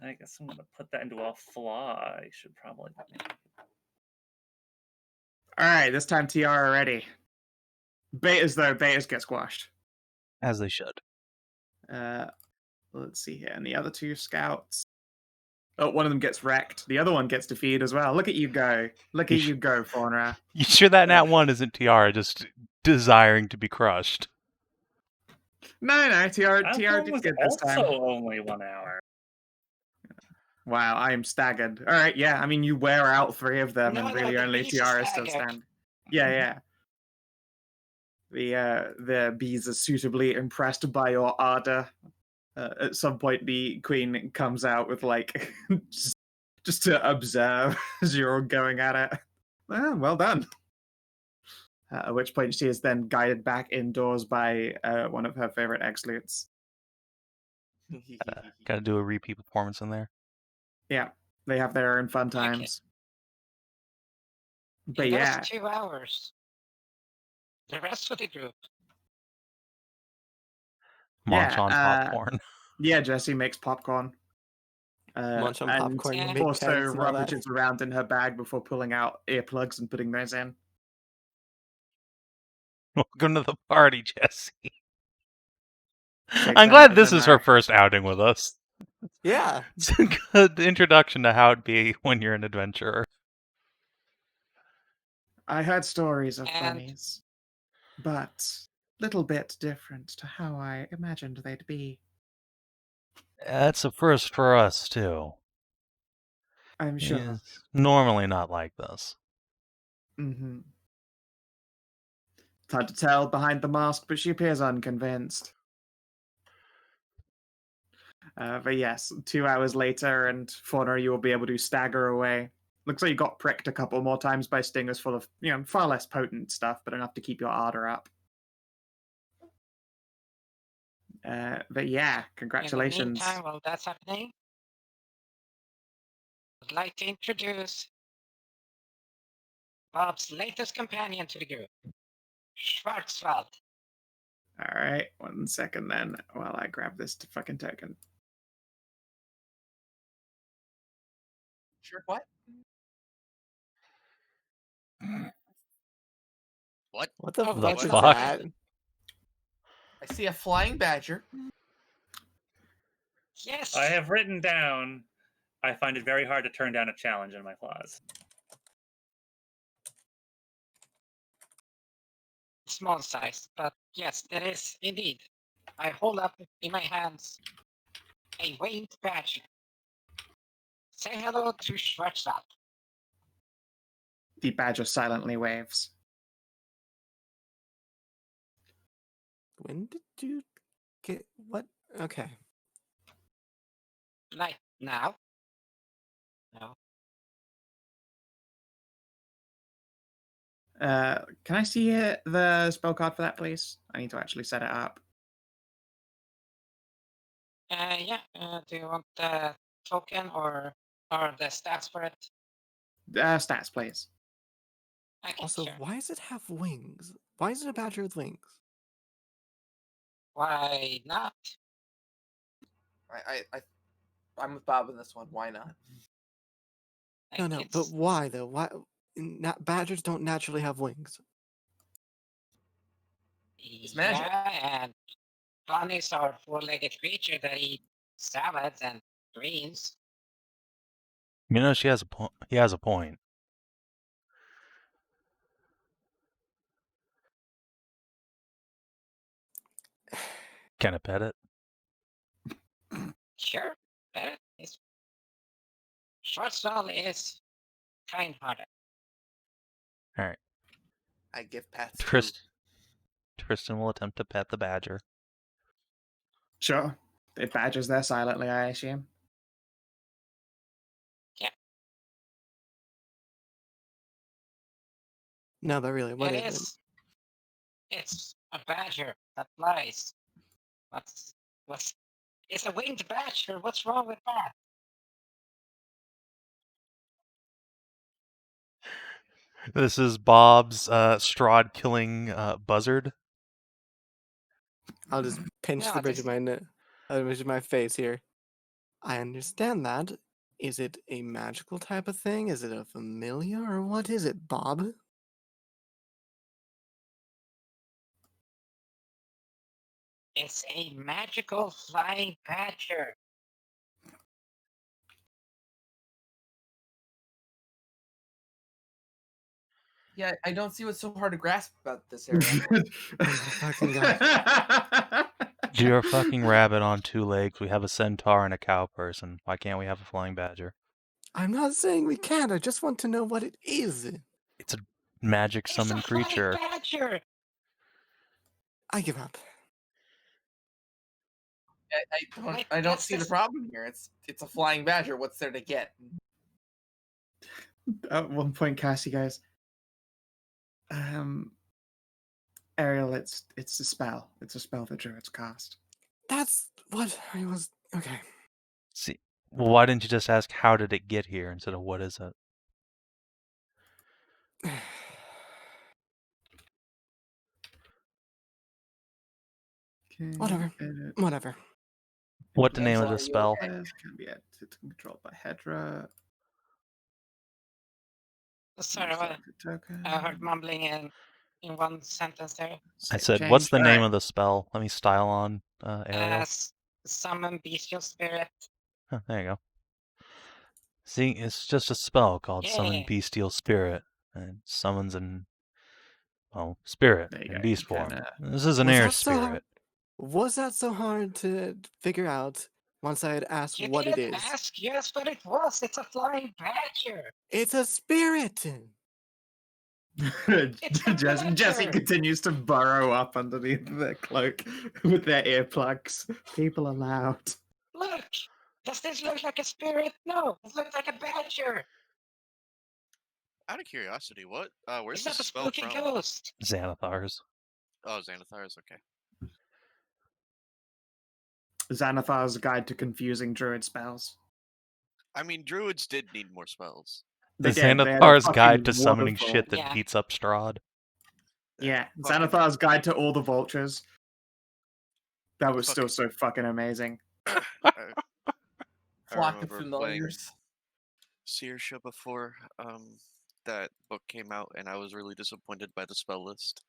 I guess I'm gonna put that into a flaw. I should probably make. All right, this time Tiara ready. Betas get squashed. As they should. Let's see here. And the other two scouts. Oh, one of them gets wrecked. The other one gets defeated as well. Look at you go. Look at you go, Faunra. You sure that nat 1 isn't Tiara just desiring to be crushed? No, Tiara That did one was good this also time. only 1 hour. Wow, I am staggered. All right, yeah. I mean, you wear out 3 of them, No, and no, really the only bees are Tiara still staggered. stand. Yeah. The bees are suitably impressed by your ardor. At some point, the queen comes out with like just to observe as you're all going at it. Well done. At which point, she is then guided back indoors by one of her favorite ex-lutes. Gotta do a repeat performance in there. Yeah, they have their own fun Okay. times. But In yeah, those 2 hours, the rest of the group. Munch Yeah, on popcorn. yeah, Jessie makes popcorn. Munch on and popcorn, Yeah. big also pens and all that. rummages around in her bag before pulling out earplugs and putting those in. Welcome to the party, Jesse. Shakes I'm her glad head this and is her first outing with us. Yeah. It's a good introduction to how it'd be when you're an adventurer. I heard stories of And- bunnies, but little bit different to how I imagined they'd be. That's a first for us, too. I'm sure. It's normally not like this. Mm-hmm. It's hard to tell behind the mask, but she appears unconvinced. But yes, 2 hours later, and Faunra, you will be able to stagger away. Looks like you got pricked a couple more times by stingers full of, far less potent stuff, but enough to keep your ardor up. But yeah, In the congratulations. meantime, while that's happening, I'd like to introduce Bob's latest companion to the group, Schwarzwald. All right, 1 second then, while I grab this fucking token. Sure. What? What? What the Oh, fuck that's is fuck? that? I see a flying badger. Yes. I have written down. I find it very hard to turn down a challenge in my clause. Small size, but yes, that is indeed. I hold up in my hands a winged badger. Say hello to Schwarzwald. The badger silently waves. When did you get what? Okay. Like now? No. Can I see the spell card for that, please? I need to actually set it up. Yeah. Do you want the token or the stats for it? Stats, please. Okay, Also, sure. why does it have wings? Why is it a badger with wings? Why not? I'm with Bob on this one. Why not? No, Like, no, it's- but why though? Why? Badgers don't naturally have wings. It's magic. Yeah, and bunnies are four-legged creatures that eat salads and greens. You know, he has a point. Can I pet it? Sure, that is. Schwarzwald is kind-hearted. All right. I give pats. too. Tristan will attempt to pet the badger. Sure. The badger's there silently, I assume. No, but really, what It is it? is. It's a badger that flies. What's? It's a winged badger. What's wrong with that? This is Bob's Strahd killing buzzard. I'll just pinch No, the bridge this- of my face here. I understand that. Is it a magical type of thing? Is it a familiar, or what is it, Bob? It's a magical flying badger. Yeah, I don't see what's so hard to grasp about this, Ariel. Fucking God. You're a fucking rabbit on 2 legs. We have a centaur and a cow person. Why can't we have a flying badger? I'm not saying we can't. I just want to know what it is. It's a magic It's summon a flying creature. badger. I give up. I don't That's see the just- problem here. It's a flying badger. What's there to get? At one point, Cassie goes, Ariel, it's a spell. It's a spell that Druids cast. That's what I was. Okay. See, well, why didn't you just ask how did it get here instead of what is it? Okay, Whatever. edit. Whatever. What the name of Amxal, the are you spell? okay? Can be edited and controlled by Hedrah. Sorry, what? Select a token. I heard mumbling in one sentence there. I Save said, what's change. the name Alright. of the spell? Let me style on Ariel. Summon bestial spirit. Huh, there you go. See, it's just a spell called Summon Yeah. Bestial Spirit. And it summons spirit There you in go, beast you form. can, This is an Was air that so hard? spirit. Was that so hard to figure out once I had asked You what it did is? ask, yes, but it was. It's a flying badger. It's a spirit! It's a Jesse badger. continues to burrow up underneath their cloak with their earplugs. People are loud. Look, does this look like a spirit? No, it looks like a badger. Out of curiosity, where's It's the not a spell spooky from? ghost. Xanathars. Oh, Xanathar's okay. Zanathar's Guide to Confusing Druid Spells. I mean, druids did need more spells. They The did. They had a Xanathar's fucking Guide to Summoning waterfall. Shit that Yeah. beats up Strahd. Yeah, Fucking- Zanathar's Guide to All the Vultures. That was still Fucking- so fucking amazing. I Flock of remember playing familiars. Searsha before that book came out, and I was really disappointed by the spell list.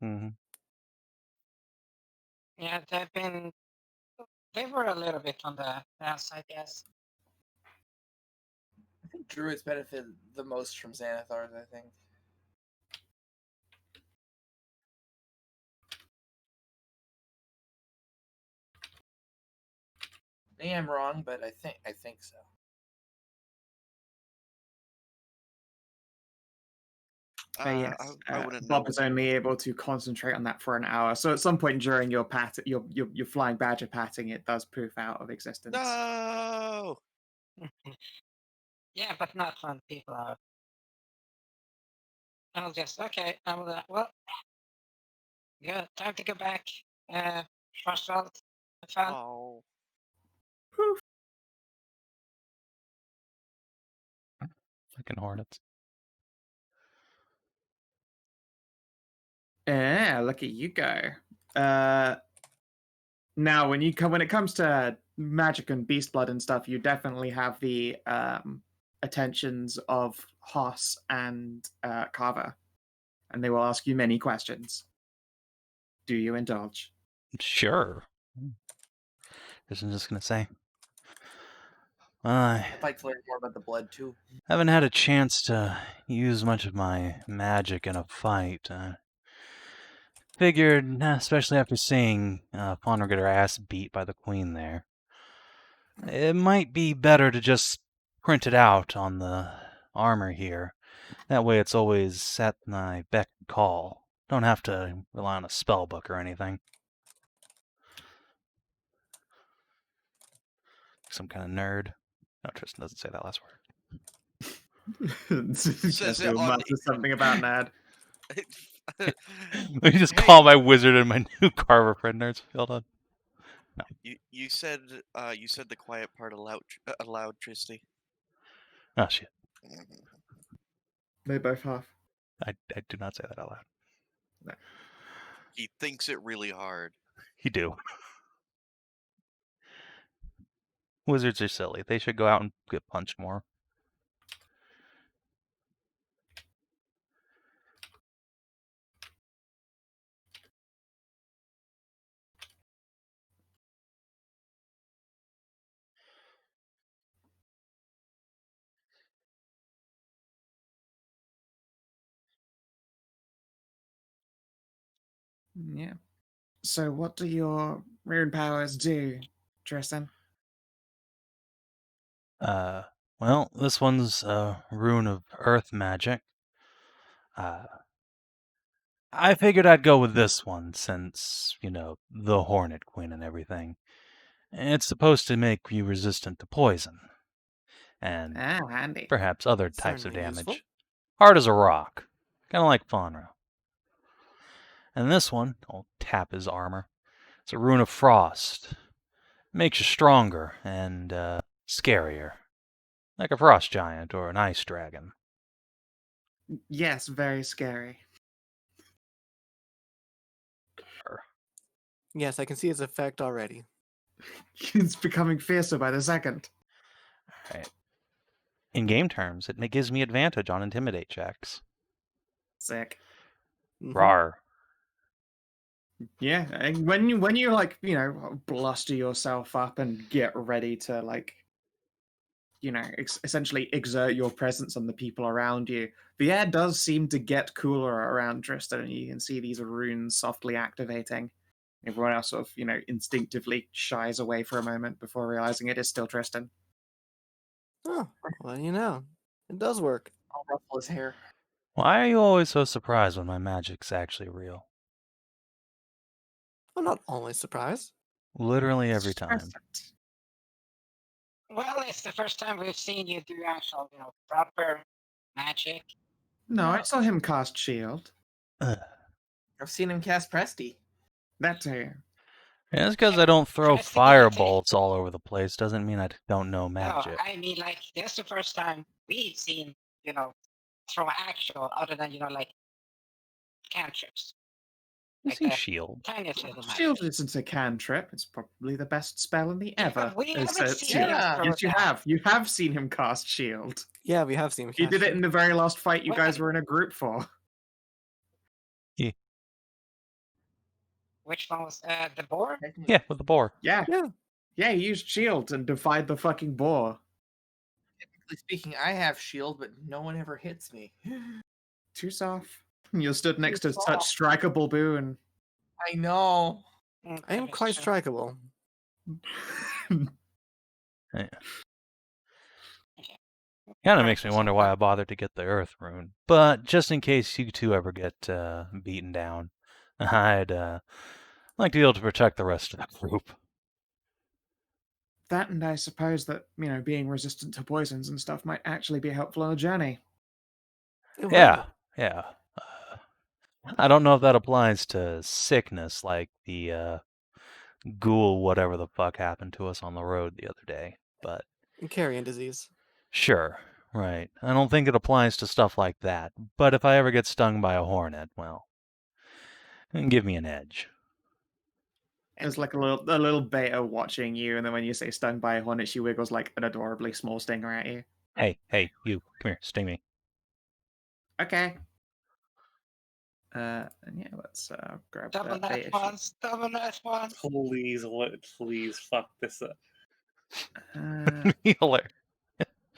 Mm-hmm. Yeah, they were a little bit on the downside, yes. I think druids benefit the most from Xanathars, I think. Maybe I'm wrong, but I think so. Yes, I wouldn't Bob know. is only able to concentrate on that for an hour. So at some point during your your flying badger patting, it does poof out of existence. No! Yeah, but not when people are. I'll just, okay, well, good, time to go back. Schwarzwald, have fun. Oh. Fucking hornets. Yeah, look at you go. Now, when it comes to magic and beast blood and stuff, you definitely have the attentions of Hoss and Carver, and they will ask you many questions. Do you indulge? Sure. I'm just gonna say. I I'd like to learn more about the blood too. haven't had a chance to use much of my magic in a fight. Figured, especially after seeing Faunra get her ass beat by the queen there, it might be better to just print it out on the armor here. That way it's always at my beck and call. Don't have to rely on a spell book or anything. Some kind of nerd. No, Tristan doesn't say that last word. Jesse it will on- mutter something about Nad. Let me just Hey. call my wizard and my new Carver friend, nerds. Hold on. You said the quiet part aloud, Tristy. Oh, shit. They both have. I do not say that out loud. He thinks it really hard. You do. Wizards are silly. They should go out and get punched more. Yeah. So what do your rune powers do, Tristan? Well, this one's a rune of earth magic. I figured I'd go with this one since, the Hornet Queen and everything. It's supposed to make you resistant to poison. And Handy. perhaps other types of Certainly damage. useful. Hard as a rock. Kind of like Faunra. And this one, I'll tap his armor. It's a rune of frost. Makes you stronger and scarier. Like a frost giant or an ice dragon. Yes, very scary. Yes, I can see its effect already. It's becoming fiercer by the second. Right. In game terms, it gives me advantage on intimidate checks. Sick. Mhm. Rar. Yeah, and when you like, bluster yourself up and get ready to like, essentially exert your presence on the people around you, the air does seem to get cooler around Tristan, and you can see these runes softly activating. Everyone else sort of, instinctively shies away for a moment before realizing it is still Tristan. Oh, well, it does work. I'll ruffle his hair. Why are you always so surprised when my magic's actually real? I'm not always surprised. Literally every time. Perfect. Well, it's the first time we've seen you do actual, proper magic. No, I No. saw him cast shield. Ugh. I've seen him cast Presty. That too. Just because I don't throw Pressing the button. firebolts all over the place doesn't mean I don't know No, magic. I mean, like, that's the first time we've seen, throw actual, other than, like, cantrips. You Like see that shield. tiniest little magic. Shield isn't a cantrip. It's probably the best spell in the Yeah, ever. but we as haven't a seen shield. him Yeah. throw Yes, you that. have. You have seen him cast shield. Yeah, we have seen him. He cast did it shield. in the very last fight you guys When? were in a group for. Which one was the boar? Yeah, with the boar. Yeah. Yeah. Yeah, he used shield and defied the fucking boar. Technically speaking, I have shield, but no one ever hits me. Too soft. You stood next to Too such soft. strikeable boon. I know. I am That is quite true. strikeable. Kind of makes me wonder why I bothered to get the earth rune. But just in case you two ever get beaten down, I'd like to be able to protect the rest of the group. That, and I suppose that, being resistant to poisons and stuff might actually be helpful on a journey. It would. Yeah. I don't know if that applies to sickness, like the ghoul whatever the fuck happened to us on the road the other day, but Carrion disease. sure, right. I don't think it applies to stuff like that, but if I ever get stung by a hornet, well, give me an edge. There's like a little beta watching you, and then when you say stung by a hornet, she wiggles like an adorably small stinger at you. Hey, you, come here, sting me. Okay. And yeah, let's grab Double that beta that once, double that once. Please fuck this up. sheet. Hilarious.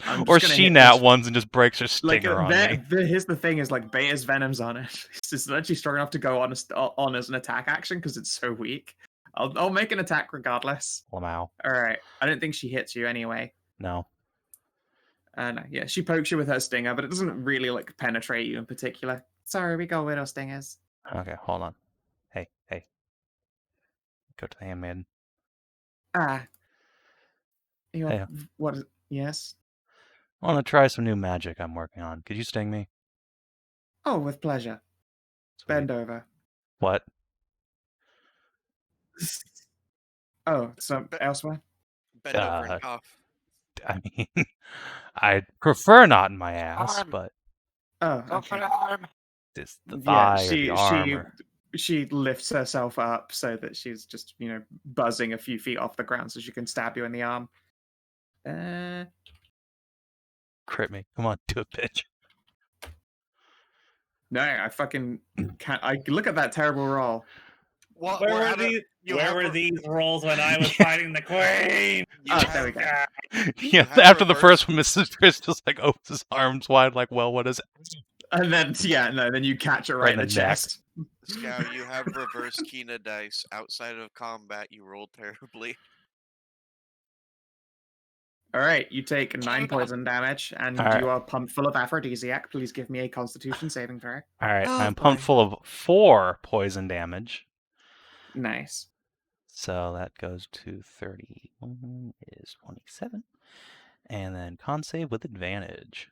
I'm just Or gonna she hit nat this- ones and just breaks her Like, stinger on me. here's the thing: is like beta's venom's on it. It's actually strong enough to go on as an attack action because it's so weak. I'll make an attack regardless. Lamau. All right. I don't think she hits you anyway. No. No, yeah, she pokes you with her stinger, but it doesn't really like penetrate you in particular. Sorry, we got widow stingers. Okay, hold on. Hey. Go to the handmaiden. Ah. Hey. What is... Yes? I want to try some new magic I'm working on. Could you sting me? Oh, with pleasure. Bend over. What? Oh, so Be- elsewhere? Bend over and Uh, cough. I mean, I'd prefer not in my ass, Arm. but Oh, Go for okay. the arm. it's the Yeah, thigh or the arm. she lifts herself up so that she's just, buzzing a few feet off the ground so she can stab you in the arm. Crit me. Come on, do it, bitch. No, I fucking can't. I look at that terrible roll. What? Where we're were out of- these? you Where have were re- these rolls when I was fighting the queen? You Oh, have, there we go. Yeah, have after the reverse- first one, Mrs. Chris just like opens his arms wide, like, well, what is it? And then, then you catch it right in the neck. chest. Skow, you have reverse Kina dice. Outside of combat, you rolled terribly. All right, you take 9 poison damage, and All right. you are pumped full of aphrodisiac. Please give me a Constitution saving throw. All right, Oh, I'm pumped boy. full of 4 poison damage. Nice. So that goes to 31 is 27. And then con save with advantage.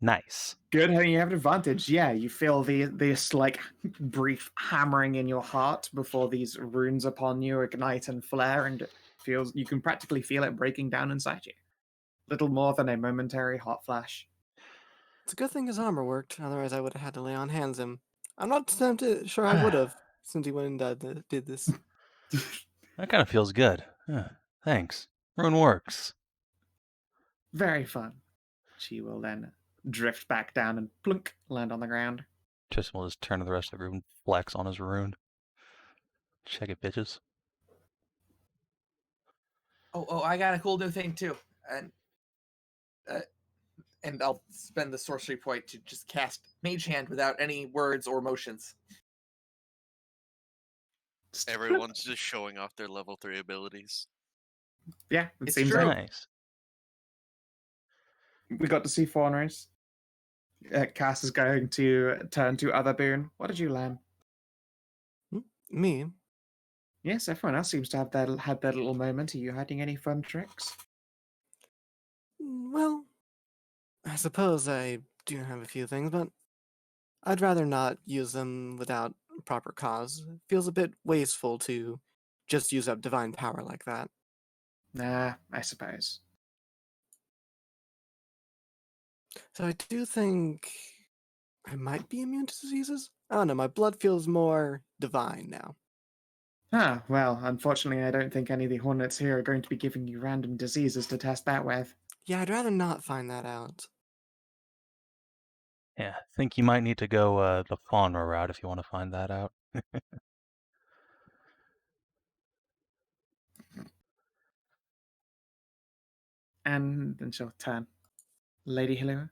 Nice. Good, and you have advantage. Yeah, you feel this like brief hammering in your heart before these runes upon you ignite and flare, and you can practically feel it breaking down inside you. Little more than a momentary hot flash. It's a good thing his armor worked, otherwise I would have had to lay on hands him. I'm not sure I would have, since he went and did this. That kind of feels good. Thanks. Rune works. Very fun. She will then drift back down and plunk, land on the ground. Tristan will just turn to the rest of the room, flex on his rune. Check it, bitches. Oh, I got a cool new thing too, and I'll spend the sorcery point to just cast Mage Hand without any words or motions. Everyone's just showing off their level 3 abilities. Yeah, it It's seems true. like Nice. we got to see Faunra's. Cass is going to turn to other boon. What did you learn? Me? Yes, everyone else seems to have had their little moment. Are you hiding any fun tricks? Well, I suppose I do have a few things, but I'd rather not use them without proper cause. It feels a bit wasteful to just use up divine power like that. Nah, I suppose. So I do think I might be immune to diseases. I don't know, my blood feels more divine now. Ah, well, unfortunately, I don't think any of the Hornets here are going to be giving you random diseases to test that with. Yeah, I'd rather not find that out. Yeah, I think you might need to go the Faunra route if you want to find that out. And then she'll turn. Lady Halua?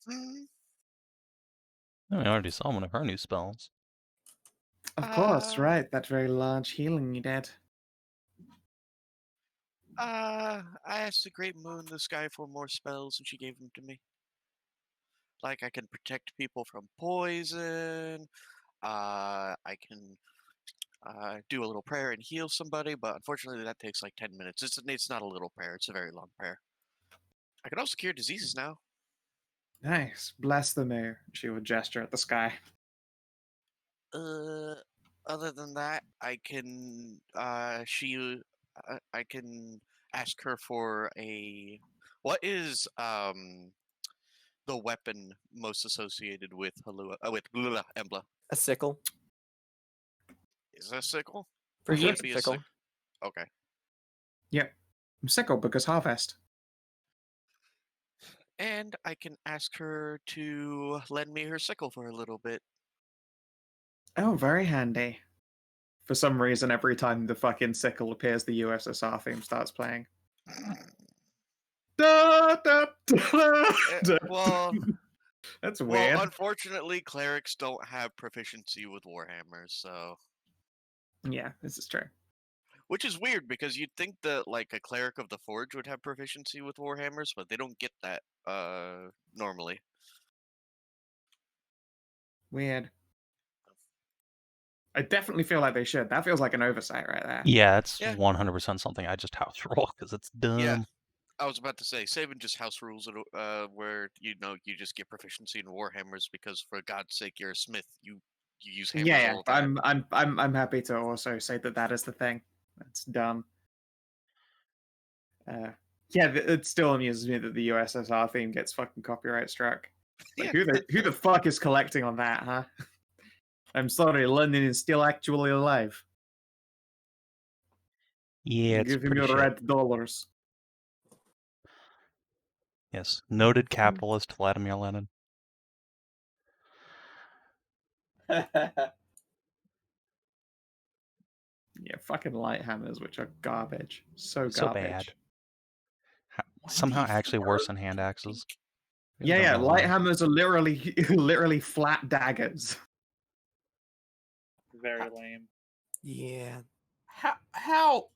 I already saw one of her new spells. Of course, right. That very large healing you did. I asked the Great Moon in the sky for more spells, and she gave them to me. Like, I can protect people from poison. I can do a little prayer and heal somebody, but unfortunately that takes like 10 minutes. It's not a little prayer, it's a very long prayer. I can also cure diseases now. Nice. Bless the mayor. She would gesture at the sky. Other than that, I can I can ask her for a what is the weapon most associated with Halua with Embla? A sickle. Is that a sickle? For It sure, would it's a be sickle. Okay. Yep. Sickle because harvest. And I can ask her to lend me her sickle for a little bit. Oh, very handy. For some reason, every time the fucking sickle appears, the USSR theme starts playing. Da, da, da, da. Well, That's weird. well, unfortunately, clerics don't have proficiency with warhammers, so Yeah, this is true. which is weird because you'd think that like a cleric of the forge would have proficiency with warhammers, but they don't get that normally. Weird. I definitely feel like they should. That feels like an oversight right there. Yeah, it's Yeah. 100% something I just house roll because it's dumb. Yeah. I was about to say, Savin just house rules it, where you just get proficiency in warhammers because for God's sake you're a smith. You use hammers Yeah, all the time. I'm happy to also say that is the thing. That's dumb. Yeah, it still amuses me that the USSR theme gets fucking copyright struck. Like, Yeah, who the fuck is collecting on that, huh? I'm sorry, London is still actually alive. Yeah, it's Give him pretty your shit. red dollars. Yes, noted capitalist Vladimir Lenin. Yeah, fucking light hammers, which are garbage. So So garbage. bad. Why Somehow do actually you worse burn than hand pink axes. ink? I Yeah, don't yeah, know light why. hammers are literally flat daggers. Very lame. Yeah. How?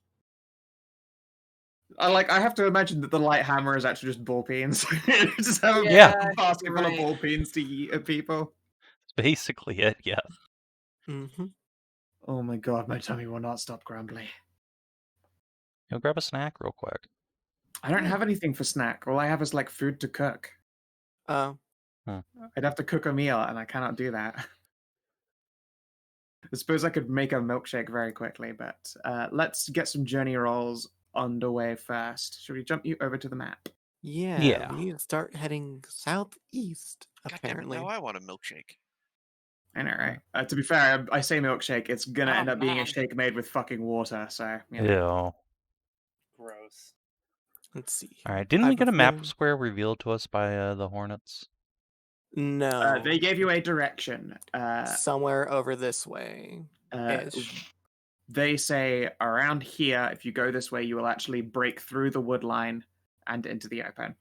I have to imagine that the light hammer is actually just ball peens. Just have Yeah. a basket full of right. ball peens to yeet at people. That's basically it, yeah. Mm-hmm. Oh my god, my tummy will not stop grumbling. Go grab a snack real quick. I don't have anything for snack. All I have is like food to cook. Oh. I'd have to cook a meal, and I cannot do that. I suppose I could make a milkshake very quickly, but let's get some journey rolls underway first. Should we jump you over to the map? Yeah. Yeah. We need to start heading southeast, God damn it! apparently. Now I want a milkshake. I know, right? To be fair, I say milkshake. It's gonna Oh, end up being a man. shake made with fucking water. So you know. Ew. Gross. Let's see. Alright, didn't I we get a map prefer- square revealed to us by the Hornets? No. They gave you a direction. Somewhere over this way. Ish. They say around here, if you go this way, you will actually break through the wood line and into the open.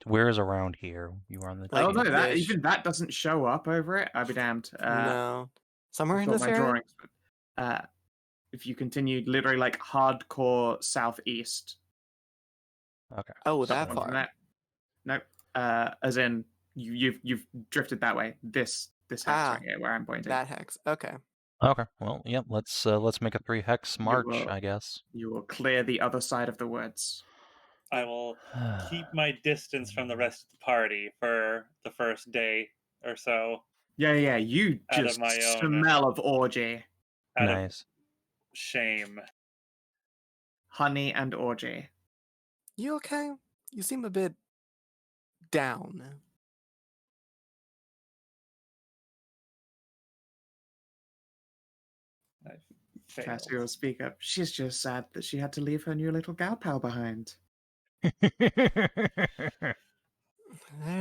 Where is around here? You were on the Like Oh no, that this. even that doesn't show up over it. I'll be damned. No. Somewhere I've in got this my area? drawings. But, if you continue literally like hardcore southeast. Okay. Oh, So that on far. from that. Nope. As in you've drifted that way. This hex right here where I'm pointing. That hex. Okay. Okay. Well, yep, let's make a 3 hex march, will- I guess. You will clear the other side of the woods. I will keep my distance from the rest of the party for the first day or so. Yeah, you Out of just my own- smell of orgy. Out of Nice. shame. Honey and orgy. You okay? You seem a bit down. I failed. Cassie will speak up. She's just sad that she had to leave her new little gal pal behind.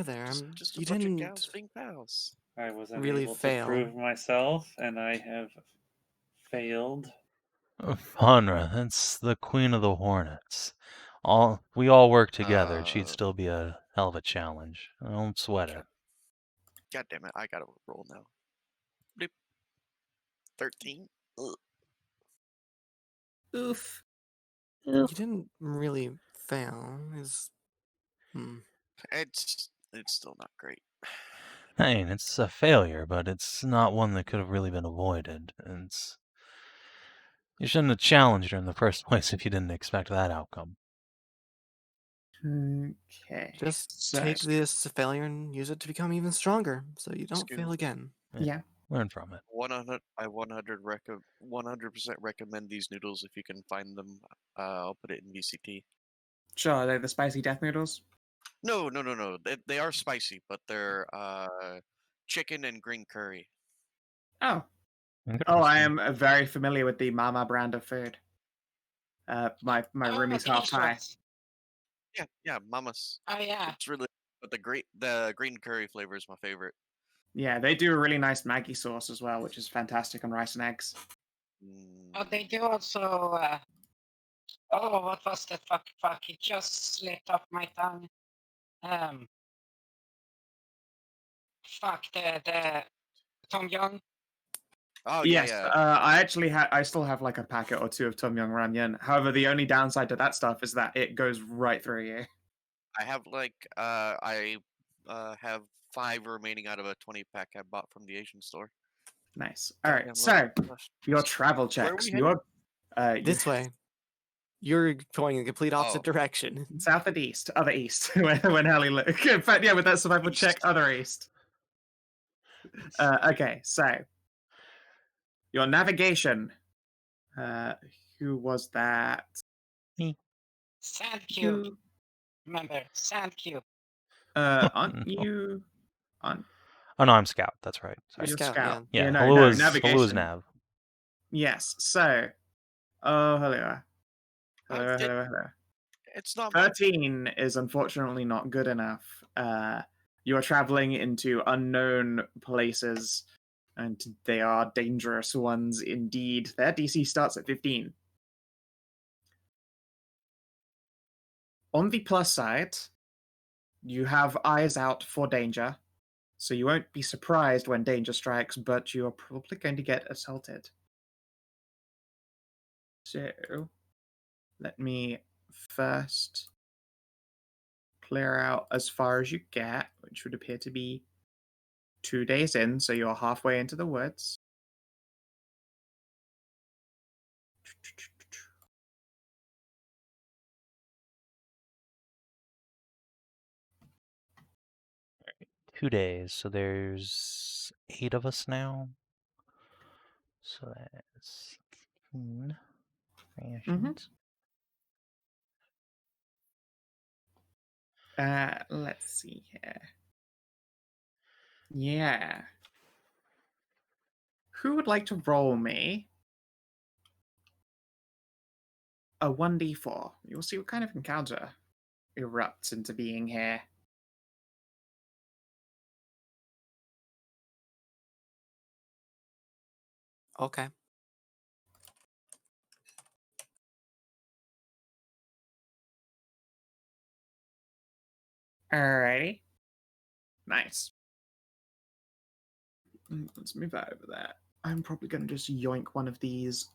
There. Just a You bunch of didn't gals being pals. I was really unable fail. to prove myself, and I have failed. Faunra, that's the queen of the Hornets. We all work together. She'd Uh, still be a hell of a challenge. Don't sweat it. God damn it! I gotta roll now. Bloop. 13. Ugh. Oof. You didn't really fail. It's still not great. I mean, it's a failure, but it's not one that could have really been avoided. You shouldn't have challenged her in the first place if you didn't expect that outcome. Okay. Just So, take this failure and use it to become even stronger, so you don't Excuse fail me. again. Yeah. Learn from it. 100% recommend these noodles if you can find them. I'll put it in VCT. Sure, are they the spicy death noodles? No. They are spicy, but they're chicken and green curry. Oh. I Interesting. am very familiar with the Mama brand of food. My room is half high. delicious. Yeah, Mama's. Oh, yeah. It's really, but the green curry flavor is my favorite. Yeah, they do a really nice Maggi sauce as well, which is fantastic on rice and eggs. Oh, they do also. Oh, what was that? Fuck! It just slipped off my tongue. Fuck the Tom Young. Oh Yes, yeah. I still have like a packet or two of Tom Yum Ramyun. However, the only downside to that stuff is that it goes right through you. I have I have 5 remaining out of a 20-pack I bought from the Asian store. Nice. All right, Goddamn so love. your travel Where are checks. we You are This way. You're going in the complete opposite Oh. direction. South and east, other east. when Hallie look. In fact, yeah, with that survival check, other east. Okay, so your navigation. Who was that? Sand cube. Remember, sand cube. Aren't you? On Oh no, I'm Scout. That's right. Sorry. your Scout, scout? yeah. Yeah, no, Halua's navigation. Nav. Yes. So, hello. Hello. It's not my 13 is unfortunately not good enough. You are traveling into unknown places, and they are dangerous ones indeed. Their DC starts at 15. On the plus side, you have eyes out for danger, so you won't be surprised when danger strikes, but you are probably going to get assaulted. So, let me first clear out as far as you get, which would appear to be 2 days in, so you're halfway into the woods. Right. 2 days. So there's 8 of us now. So that's 16 rations. Let's see here. Yeah. Who would like to roll me a 1d4? You'll see what kind of encounter erupts into being here. Okay. Alrighty. Nice. Let's move that over there. I'm probably going to just yoink one of these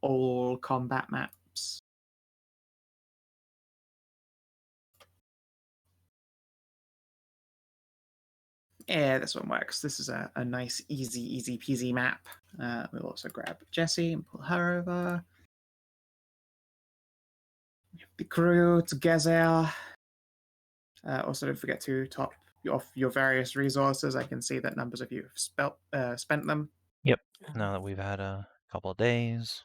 all combat maps. Yeah, this one works. This is a nice, easy peasy map. We'll also grab Jessie and pull her over. The crew together. Also, don't forget to top off your various resources. I can see that numbers of you have spent them. Yep. Now that we've had a couple of days.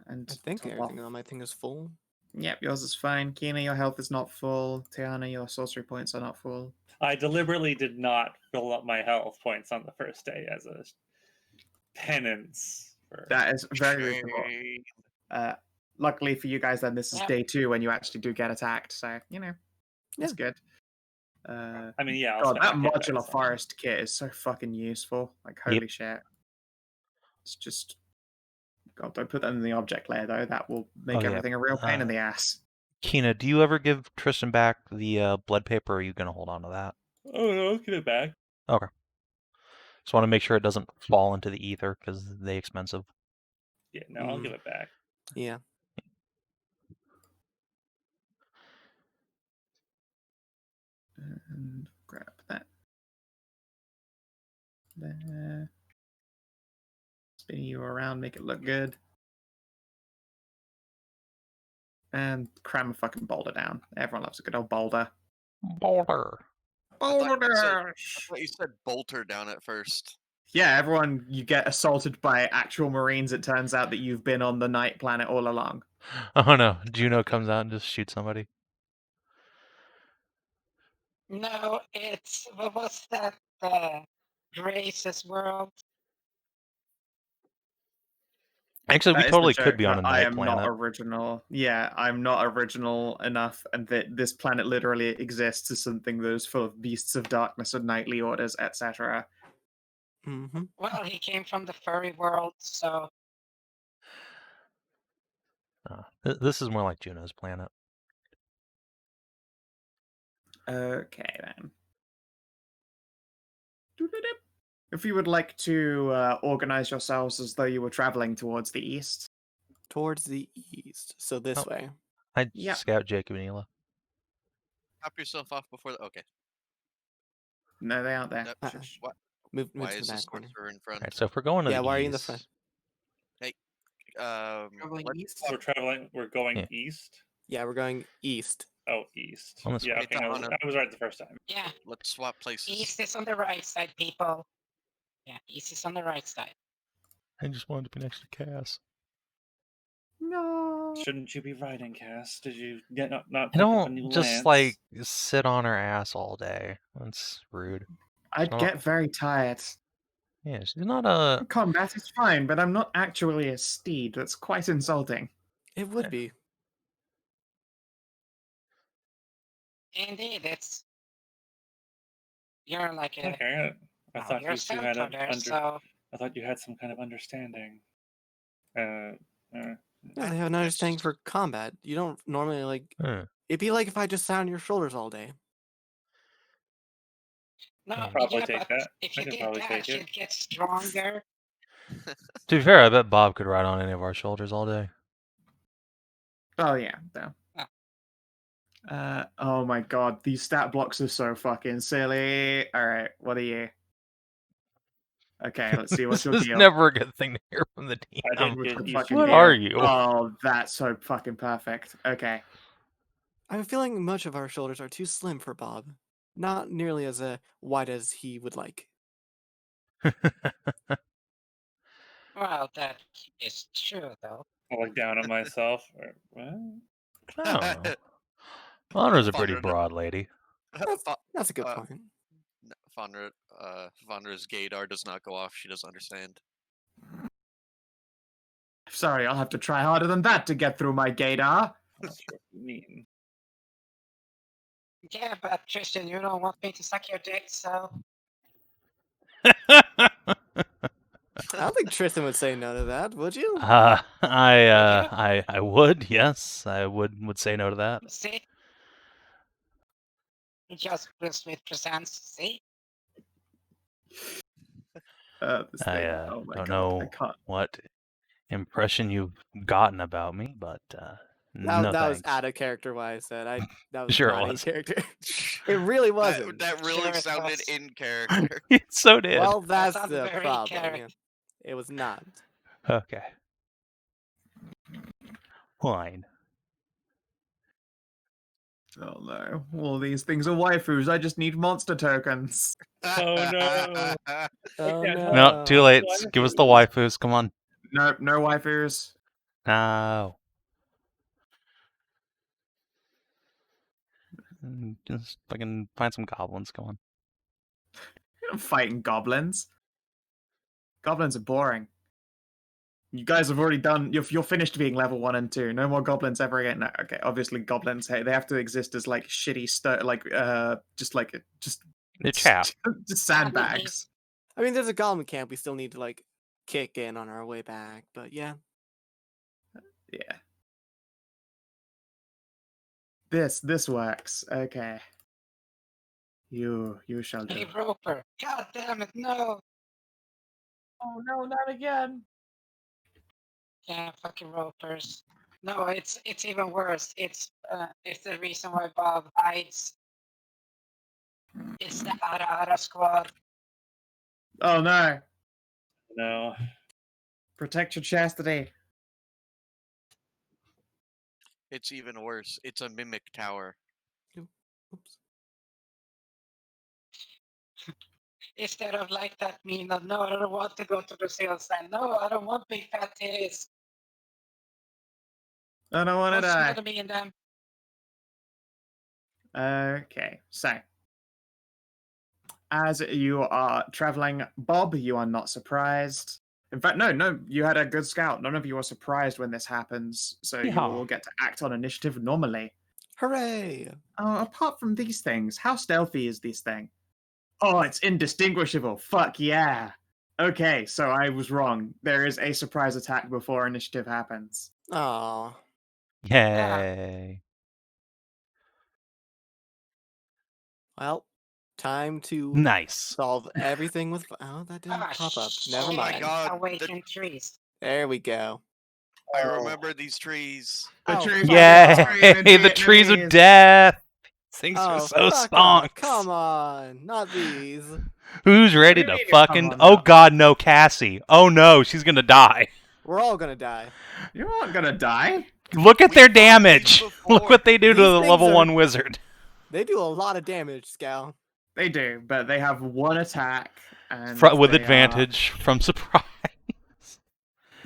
And I think top everything off. on my thing is full. Yep, yours is fine. Kina, your health is not full. Tajana, your sorcery points are not full. I deliberately did not fill up my health points on the first day as a penance. That is very reasonable. shame. Luckily for you guys, then this is Yep. day 2 when you actually do get attacked. So it's good. I mean, yeah. I'll God, spend that my hit modular dice on it. forest kit is so fucking useful. Like, holy shit. It's just... God, don't put that in the object layer, though. That will make Oh, yeah. everything a real pain in the ass. Kina, do you ever give Tristan back the blood paper, or are you going to hold on to that? Oh no, I'll give it back. Okay. Just want to make sure it doesn't fall into the ether, because they're expensive. Yeah, no, I'll give it back. Yeah. And grab that. There. Spin you around, make it look good. And cram a fucking boulder down. Everyone loves a good old boulder. Boulder. Boulder! I thought you said bolter down at first. Yeah, everyone, you get assaulted by actual Marines. It turns out that you've been on the night planet all along. Oh no, Juno comes out and just shoots somebody. No, it's what was that? Grace's world. Actually, we That is the totally joke, could be on a that I night am planet. not original. Yeah, I'm not original enough, and that this planet literally exists as something that is full of beasts of darkness and nightly orders, etc. Mm-hmm. Well, he came from the furry world, so This is more like Juno's planet. Okay, then. If you would like to organize yourselves as though you were traveling towards the east. Towards the east. So this Oh. way. I'd Yep. scout Jacob and Hila. Top yourself off before the. Okay. No, they aren't there. Nope. What? Move Why to is the the back corner. sorcerer in front? Alright, so if we're going to Yeah, the why are you in the east, front? Traveling what- east. We're going Yeah. east. Yeah, we're going east. Oh, east. On this Yeah, way. okay, I was right the first time. Yeah, Let's swap places. east is on the right side, people. Yeah, east is on the right side. I just wanted to be next to Cass. No. Shouldn't you be riding, Cass? Did you get not I pick up a new don't just lance? like sit on her ass all day. That's rude. I'd not- get very tired. Yeah, she's not a. Combat is fine, but I'm not actually a steed. That's quite insulting. It would be. Indeed, it's you're like a Okay, I thought you're a you two had centaur there, so I thought you had some kind of understanding. Yeah, they have an understanding for combat. You don't normally like. Huh. It'd be like if I just sat on your shoulders all day. no, Probably yeah, take but that. if I you could did probably that, take it. you'd get stronger. To be fair, I bet Bob could ride on any of our shoulders all day. Oh yeah, no. Ah. Oh my god, these stat blocks are so fucking silly. Alright, what are you? Okay, let's see what's This your is deal. never a good thing to hear from the I DM. did What's get the used fucking to What it. deal? are you? Oh, that's so fucking perfect. Okay. I'm feeling much of our shoulders are too slim for Bob. Not nearly as wide as he would like. Well, that is true, though. I look down at myself. Or, what? I don't know. Faunra's a pretty Faunra, broad lady. That's a good Uh, point. Faunra's gaydar does not go off. She doesn't understand. Sorry, I'll have to try harder than that to get through my gaydar. I'm not sure what you mean. Yeah, but Tristan, you don't want me to suck your dick, so I don't think Tristan would say no to that, would you? I would, yes, I would say no to that. see? Just real sweet presents, see? This I thing. Oh my don't god, know I can't. what impression you've gotten about me, but no That was thanks. out of character why I said that was Sure it not in was. character. It really wasn't. That really Sure it sounded was. in character. So did. Well, that's sounds the very problem. character. Yeah. It was not. Okay. Fine. Oh no, all these things are waifus. I just need monster tokens. Oh no! Oh can't no. No, too late. Give us the waifus. Come on. Nope, no waifus. No. Just fucking find some goblins. Come on. I'm fighting goblins. Goblins are boring. You guys have already done. You're finished being level 1 and 2. No more goblins ever again. No, okay. Obviously, goblins. Hey, they have to exist as like shitty just They're chap. just sandbags. I mean, there's a goblin camp we still need to like kick in on our way back, but yeah. Yeah. This works. Okay. You shall do. Hey, Roper. God damn it, no. Oh no, not again. Yeah, fucking Ropers. No, it's even worse. It's the reason why Bob hides. It's the Ara squad. Oh no! No. Protect your chastity. It's even worse. It's a mimic tower. Oops. Instead of like that meme of, no, I don't want to go to the sales stand. No, I don't want big fat titties. I don't want to Don't die. smother me in them. Okay, so as you are traveling, Bob, you are not surprised. In fact, no, you had a good scout. None of you are surprised when this happens, so you will Yeehaw. all get to act on initiative normally. Hooray! Apart from these things, how stealthy is this thing? Oh, it's indistinguishable. Fuck yeah. Okay, so I was wrong. There is a surprise attack before initiative happens. Aw. Yay. Well, time to Nice. solve everything with. Oh, that didn't Ah, pop up. shit. Never Oh my mind. God, Awaken trees. There we go. I remember these trees. The Oh, tree fuck fucking Yay! screaming The trees of Vietnamese. death. Things Oh, are so fuck off. stonks. Come on, not these. Who's ready do you to mean, come fucking? on Oh now? God, no, Cassie. Oh no, she's gonna die. We're all gonna die. You aren't gonna die. Look at We their fought these damage. Look before. what they do to These the things level are- 1 wizard. They do a lot of damage, Skow. They do, but they have one attack and With they advantage from surprise.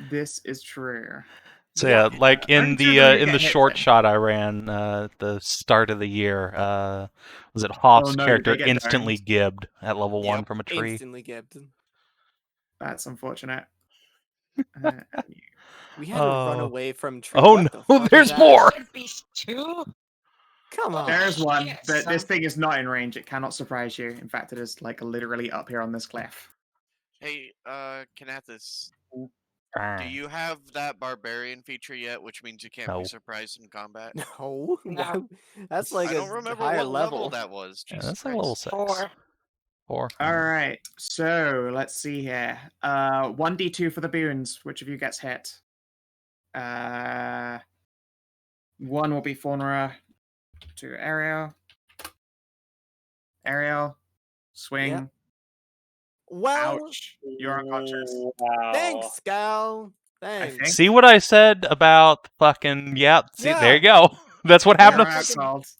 This is true. So yeah, like in I'm the sure they're gonna in the get hit short then. shot I ran at the start of the year, was it Hoff's no, character they get instantly domed. gibbed at level 1 Yep, from a tree? Instantly gibbed. That's unfortunate. We had to run Oh. away from tree. Oh What the no, fuck is there's that? more! Should be 2. Come on. There's one, Yes, but this son. thing is not in range. It cannot surprise you. In fact, it is like literally up here on this cliff. Hey, Kinathis, do you have that Barbarian feature yet, which means you can't No. be surprised in combat? No, No. that's like I don't a remember higher what level level. that was. Yeah, Jesus that's like Christ. level 6. 4. 4. All right, so let's see here. 1d2 for the boons. Which of you gets hit? 1 will be Faunra to Ariel. Ariel, swing. Yep. Well, Ouch. You're unconscious. Wow. thanks, Skow. Thanks. think. See what I said about fucking... Yep, see, Yeah. there you go. That's what Yeah, happened You're to... fucking- Amxal.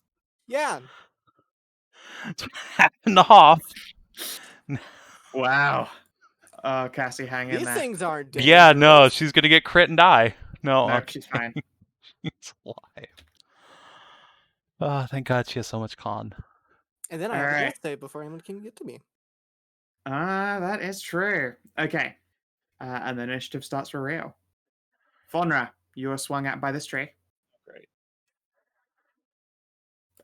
Yeah. That's what happened to Hoff. Wow. Cassie, hang in These there. things aren't dangerous. Yeah, no, she's gonna get crit and die. No, No, okay. she's fine. She's alive. Oh, thank God she has so much con. And then I have a Alright. death save before anyone can get to me. That is true. Okay. And the initiative starts for real. Faunra, you are swung at by this tree. Great.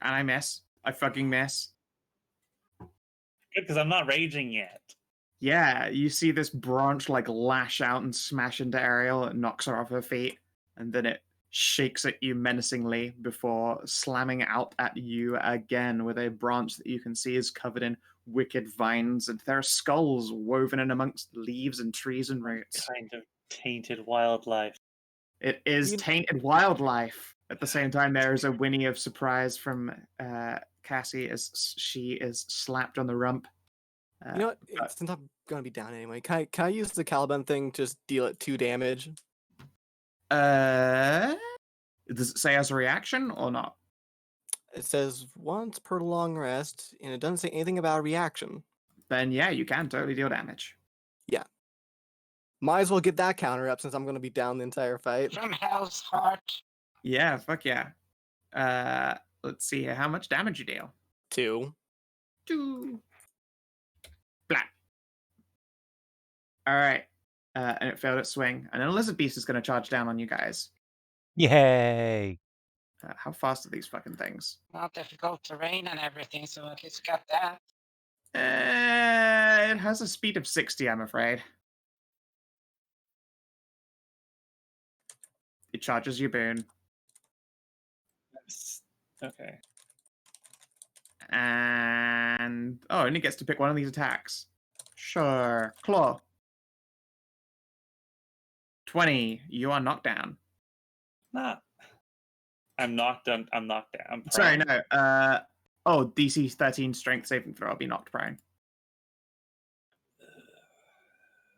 And I miss. I fucking miss. Good, because I'm not raging yet. Yeah, you see this branch like lash out and smash into Ariel. It knocks her off her feet. And then it shakes at you menacingly before slamming out at you again with a branch that you can see is covered in wicked vines. And there are skulls woven in amongst leaves and trees and roots. Kind of tainted wildlife. It is You- tainted wildlife. At the same time, there is a whinny of surprise from Cassie as she is slapped on the rump. You know what? Since I'm gonna be down anyway, can I use the Caliban thing to just deal it 2 damage? Does it say as a reaction or not? It says once per long rest, and it doesn't say anything about a reaction. Then yeah, you can totally deal damage. Might as well get that counter up since I'm gonna be down the entire fight. From Hell's Heart. Yeah, fuck yeah. Let's see here. How much damage you deal? 2. 2. Blah. All right. And it failed its swing. And then a lizard beast is going to charge down on you guys. Yay! How fast are these fucking things? Not difficult terrain and everything, so at least you got that. It has a speed of 60, I'm afraid. It charges your boon. Okay. And oh, only gets to pick one of these attacks. Sure. Claw. 20. You are knocked down. Not. I'm knocked down. I'm knocked down. I'm Sorry, prone. no. DC 13 strength saving throw. I'll be knocked prone.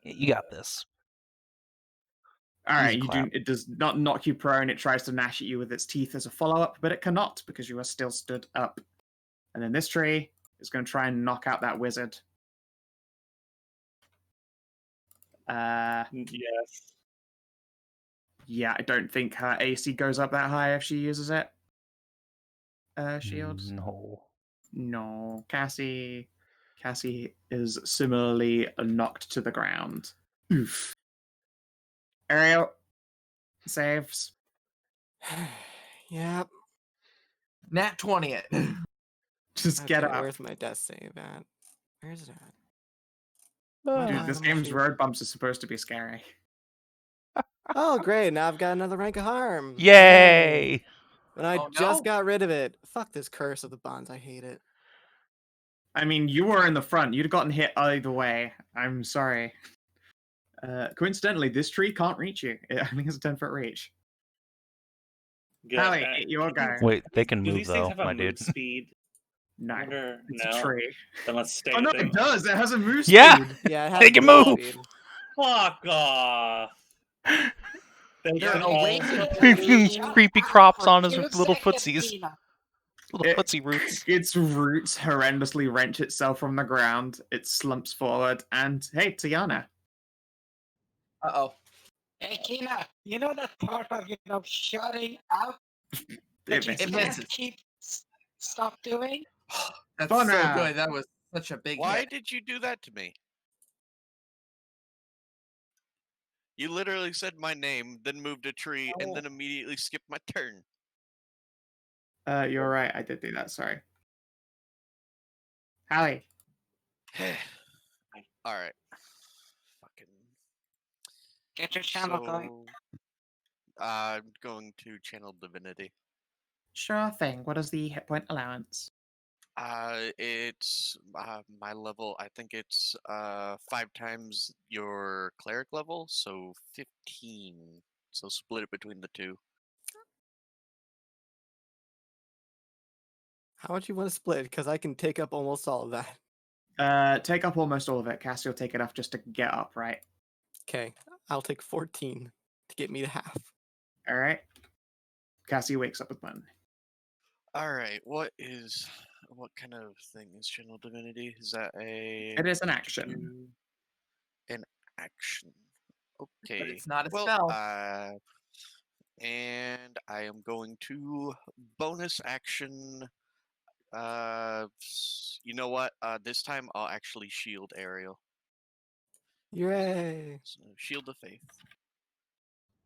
You got this. All right, Easy clap. it does not knock you prone. It tries to gnash at you with its teeth as a follow-up, but it cannot because you are still stood up. And then this tree is going to try and knock out that wizard. Yes. Yeah, I don't think her AC goes up that high if she uses it. Shields? No. No. Cassie is similarly knocked to the ground. Oof. Ariel saves. Yep. Nat 20 it. Just get Okay, up. Where's my death save at? Where's it at? Dude, this game's road bumps are supposed to be scary. Oh, great. Now I've got another rank of harm. Yay! And I Oh, just no. got rid of it. Fuck this curse of the bonds. I hate it. I mean, you were in the front. You'd gotten hit either way. I'm sorry. Coincidentally, this tree can't reach you. I think it's a 10-foot reach. Good. Hallie, your go. Wait, they can Do move these things though, have a my move dude. speed? No, Or it's no? a tree. Then let's stay. Oh no, there. it does. It has a move Yeah. speed. Yeah, it has They can movement move. speed. Fuck off. They You're can awake all- and Creepy crops on his You little say it, footsies. Tina. Little It- footsie roots. Its roots horrendously wrench itself from the ground. It slumps forward, and hey, Tajana. Uh-oh. Hey, Tina, you know that part of, shutting up that you It It can't misses. stop doing? That's Faunra. so good. That was such a big Why hit. did you do that to me? You literally said my name, then moved a tree, and then immediately skipped my turn. You're right. I did do that. Sorry. Hallie. All right. Fucking. Get your channel going. I'm going to channel divinity. Sure thing. What is the hit point allowance? It's my level. I think it's 5 times your cleric level, so 15. So split it between the two. How much you want to split? Because I can take up almost all of that. Take up almost all of it. Cassie will take enough just to get up, right? Okay, I'll take 14 to get me to half. All right. Cassie wakes up with one. All right. What kind of thing is channel divinity? Is that a? It is an action. An action. But Okay. it's not a well, spell. And I am going to bonus action. You know what? This time I'll actually shield Ariel. Yay! So, shield of faith.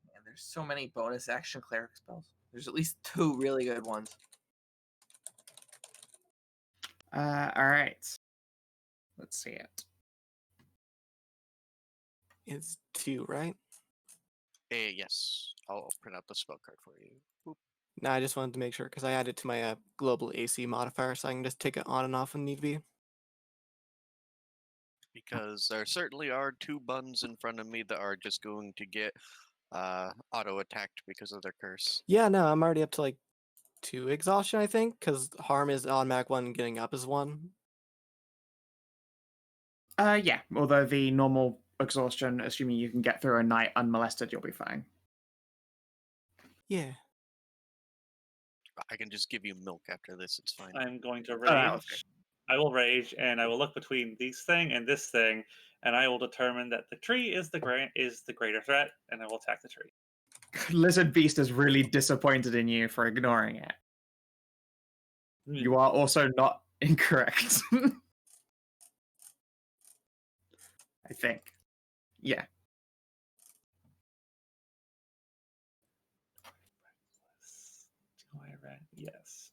Man, there's so many bonus action cleric spells. There's at least 2 really good ones. All right. Let's see it. It's 2, right? Yes. I'll print out the spell card for you. Boop. No, I just wanted to make sure because I added to my global AC modifier, so I can just take it on and off when need be. Because there certainly are 2 buns in front of me that are just going to get auto attacked because of their curse. Yeah, no, I'm already up to like 2 exhaustion, I think, because harm is automatic 1, getting up is 1. Yeah. Although the normal exhaustion, assuming you can get through a night unmolested, you'll be fine. Yeah. I can just give you milk after this. It's fine. I'm going to Oh, that was rage. I will rage, and I will look between this thing and this thing, and I will determine that the tree is the greater threat, and I will attack the tree. Lizard Beast is really disappointed in you for ignoring it. You are also not incorrect. I think. Yeah. Do I read? Yes.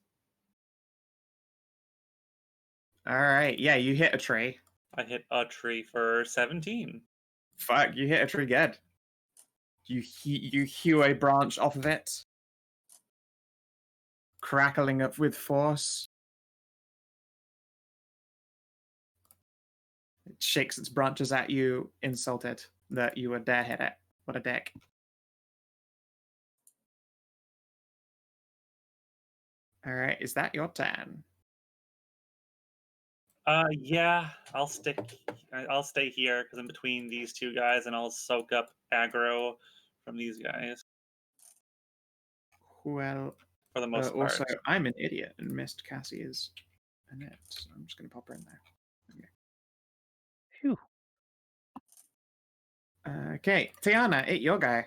All right. Yeah, you hit a tree. I hit a tree for 17. Fuck, you hit a tree good. You hew a branch off of it, crackling up with force. It shakes its branches at you, insulted that you would dare hit it. What a dick. All right, is that your turn? Yeah, I'll stay here because I'm between these two guys, and I'll soak up aggro from these guys Well, for the most also, part. I'm an idiot and missed Cassie's in it, so I'm just going to pop her in there. Phew. Okay, Tiana, it your guy.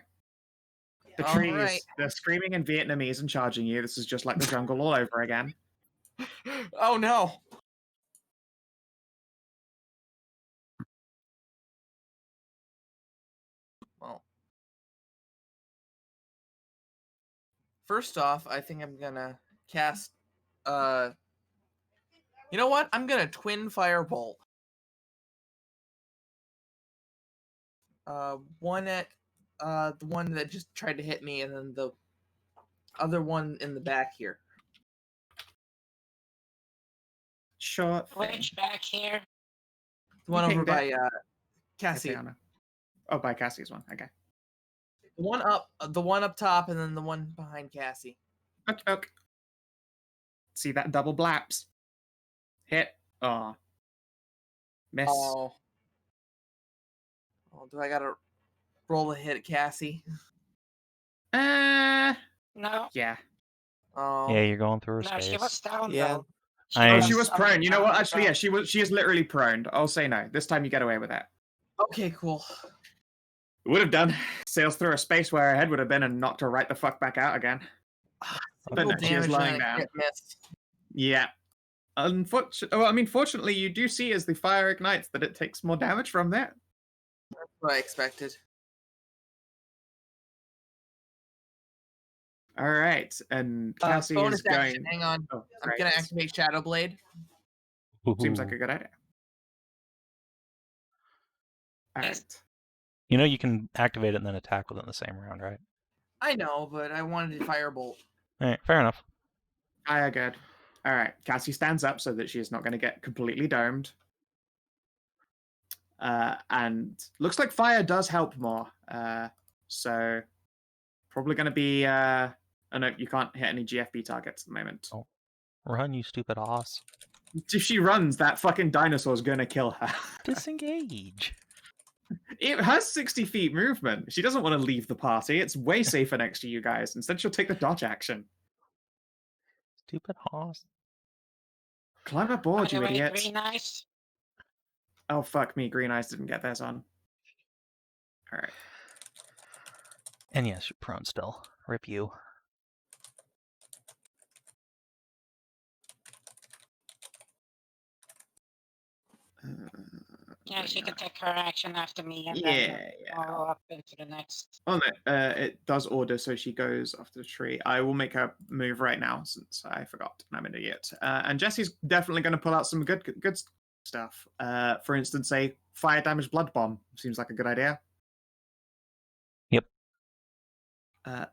The All trees, right. they're screaming in Vietnamese and charging you. This is just like the jungle all over again. Oh no. Well. First off, I think I'm gonna cast you know what? I'm gonna twin firebolt. One at the one that just tried to hit me, and then the other one in the back here. Sure thing. Which back here? The one You over pinged by it. Cassie. Tiana. Oh, by Cassie's one. Okay. The one up top, and then the one behind Cassie. Okay. See that double blaps? Hit. Oh. Miss. Oh, do I gotta roll a hit at Cassie? No, Yeah. Oh. Yeah, you're going through her no, space. she was down Yeah. though. I- Oh, she was on prone. the You know what? ground. Actually, yeah, she is literally prone. I'll say no. This time you get away with it. Okay, cool. It would have done. Sails through a space where her head would have been and knocked her right the fuck back out again. But Single no, she is damage lying and a down. crit miss. Yeah. Unfortunately, well, I mean, fortunately, you do see as the fire ignites that it takes more damage from that. That's what I expected. All right, and Cassie Bonus is action. going. Hang on. Oh, I'm right. gonna activate Shadow Blade. Seems like a good idea. All Yes. right. You know you can activate it and then attack within the same round, right? I know, but I wanted to Firebolt. All right, fair enough. Fire good. All right. Cassie stands up so that she is not going to get completely domed. And looks like fire does help more. So probably going to be. Oh no, you can't hit any GFB targets at the moment. Oh. Run, you stupid ass. If she runs, that fucking dinosaur's going to kill her. Disengage. It has 60 feet movement. She doesn't want to leave the party. It's way safer next to you guys. Instead, she'll take the dodge action. Stupid horse. Climb aboard, you By the way, idiot. Green Eyes, Oh, fuck me. Green Eyes didn't get theirs on. All right. And yes, you're prone still. Rip you. yeah, she can take her action after me and Yeah, then follow up into the next. Oh no, it does order, so she goes after the tree. I will make her move right now since I forgot and I'm an idiot. And Jesse's definitely going to pull out some good stuff. For instance, a fire damage blood bomb seems like a good idea. Yep.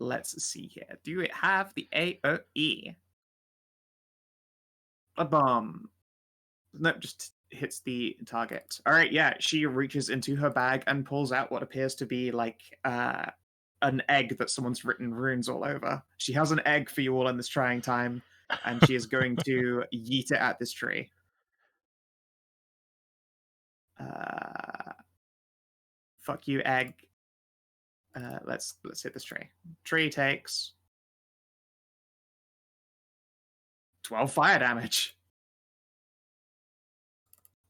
Let's see here. Do it have the AOE? Blood bomb. Nope, just hits the target. All right, yeah, she reaches into her bag and pulls out what appears to be like an egg that someone's written runes all over. She has an egg for you all in this trying time, and she is going to yeet it at this tree. Fuck you, egg. Let's hit this tree. Tree takes 12 fire damage.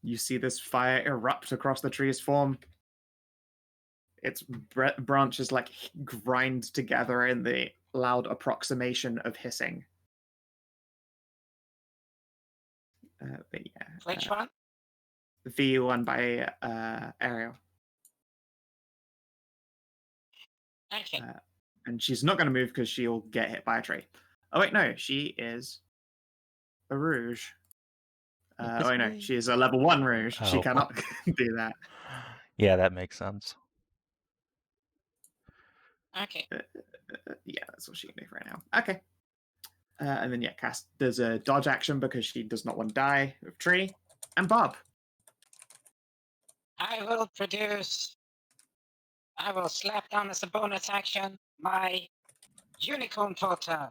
You see this fire erupt across the tree's form. Its branches like grind together in the loud approximation of hissing. But yeah, Which one? the one by Ariel. Okay. And she's not going to move because she'll get hit by a tree. Oh wait, no, she is a rouge. Oh wait, no, she is a level 1 rouge. She Oh. cannot do that. Yeah, that makes sense. Okay. Yeah, that's what she can do right now. Okay. And then, yeah, Cass does a dodge action because she does not want to die with tree. And Bob. I will slap down as a bonus action my unicorn totem.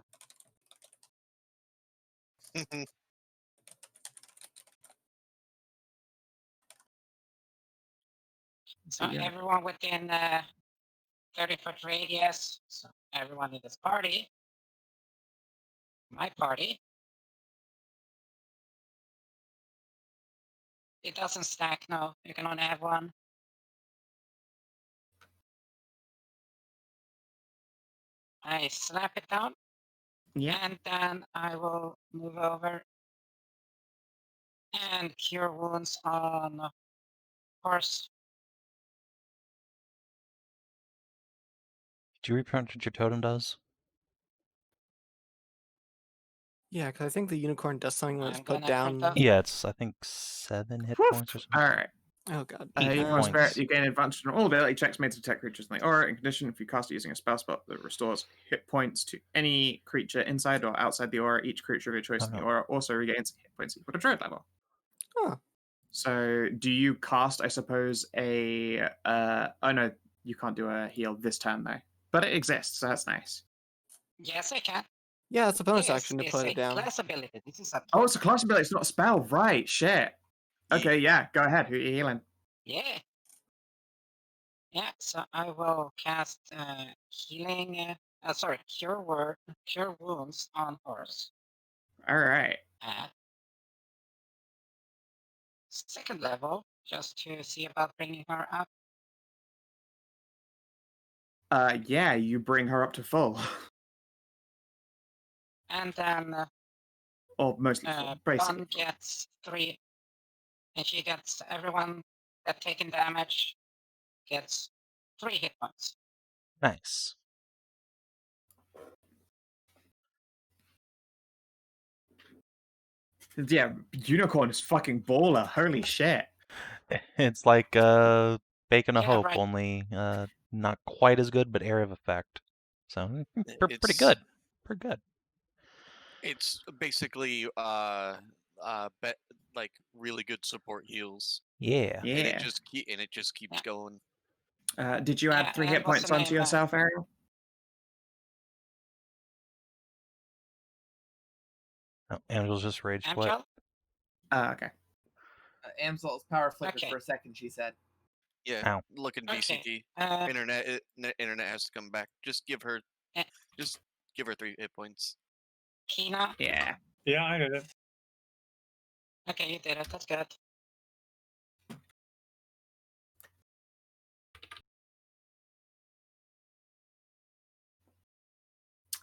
So Yeah. everyone within 30-foot radius, so everyone in this party, my party, it doesn't stack, no, you can only have one. I slap it down, Yeah. and then I will move over and cure wounds on horse. Do you reprint what your totem does? Yeah, because I think the unicorn does something when it's I'm put gonna down. print up. Yeah, it's I think 7 hit points or something. All right. Oh god. Eight You, points. you gain advantage on all ability checks made to detect creatures in the aura. In condition, if you cast it using a spell spot that restores hit points to any creature inside or outside the aura, each creature of your choice in the aura also regains hit points equal to Druid level. Huh. So, do you cast, I suppose, a... oh, no, you can't do a heal this turn, though. But it exists, so that's nice. Yes, I can. Yeah, it's a bonus This action to is put a it down. class ability. This is a Oh, it's a class ability, it's not a spell. Right, shit. Okay, yeah, go ahead. Who are you healing? Yeah. Yeah, so I will cast healing sorry, cure wounds on horse. All right. Second level, just to see about bringing her up. Yeah, you bring her up to full. And then Or mostly full, basically. Bun gets 3, and she gets everyone that taken damage gets 3 hit points. Nice. Yeah, Unicorn is fucking baller. Holy shit. It's like Bacon of Yeah, Hope, right. only not quite as good, but area of effect. So pretty It's good. Pretty good. It's basically like really good support heals, Yeah. and Yeah. it just keeps Yeah. going. Did you add Yeah, 3 and hit what's points the onto name, yourself, Ariel? Oh, Angel's just rage quit. Amxal? Okay. Amxal's power flickered Okay. for a second, she said. Yeah, Ow. look in Okay. VCT. Internet has to come back. Just give her Eh. 3 hit points. Kina? Yeah. Yeah, I did it. Okay, you did it. That's good.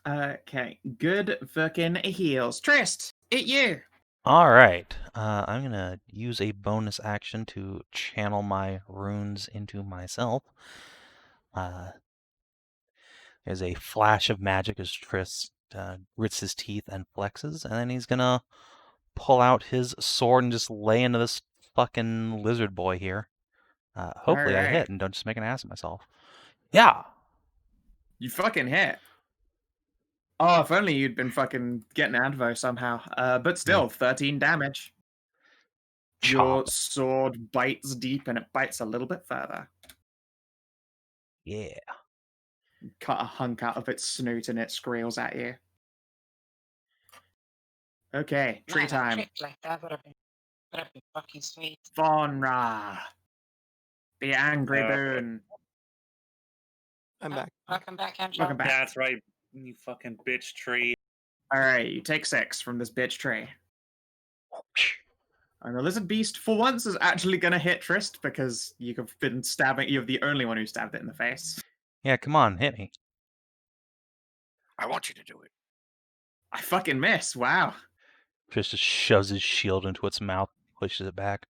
Okay. Good fucking heals. Trist, it you. All right. I'm gonna use a bonus action to channel my runes into myself. There's a flash of magic as Trist grits his teeth and flexes, and then he's gonna pull out his sword and just lay into this fucking lizard boy here. Hopefully I Alright. hit and don't just make an ass of myself. Yeah. You fucking hit. Oh, if only you'd been fucking getting Advo somehow. But still, 13 damage. Your Chop. sword bites deep and it bites a little bit further. Yeah. Cut a hunk out of its snoot and it squeals at you. Okay, tree Man, a time. trick like that would have been fucking sweet. Faunra. The angry boon. I'm back. Welcome back, Amxal. Welcome back. That's right, you fucking bitch tree. Alright, you take 6 from this bitch tree. And the lizard beast, for once, is actually going to hit Trist because you've been stabbing. You're the only one who stabbed it in the face. Yeah, come on, hit me. I want you to do it. I fucking miss. Wow. Trist just shoves his shield into its mouth, pushes it back.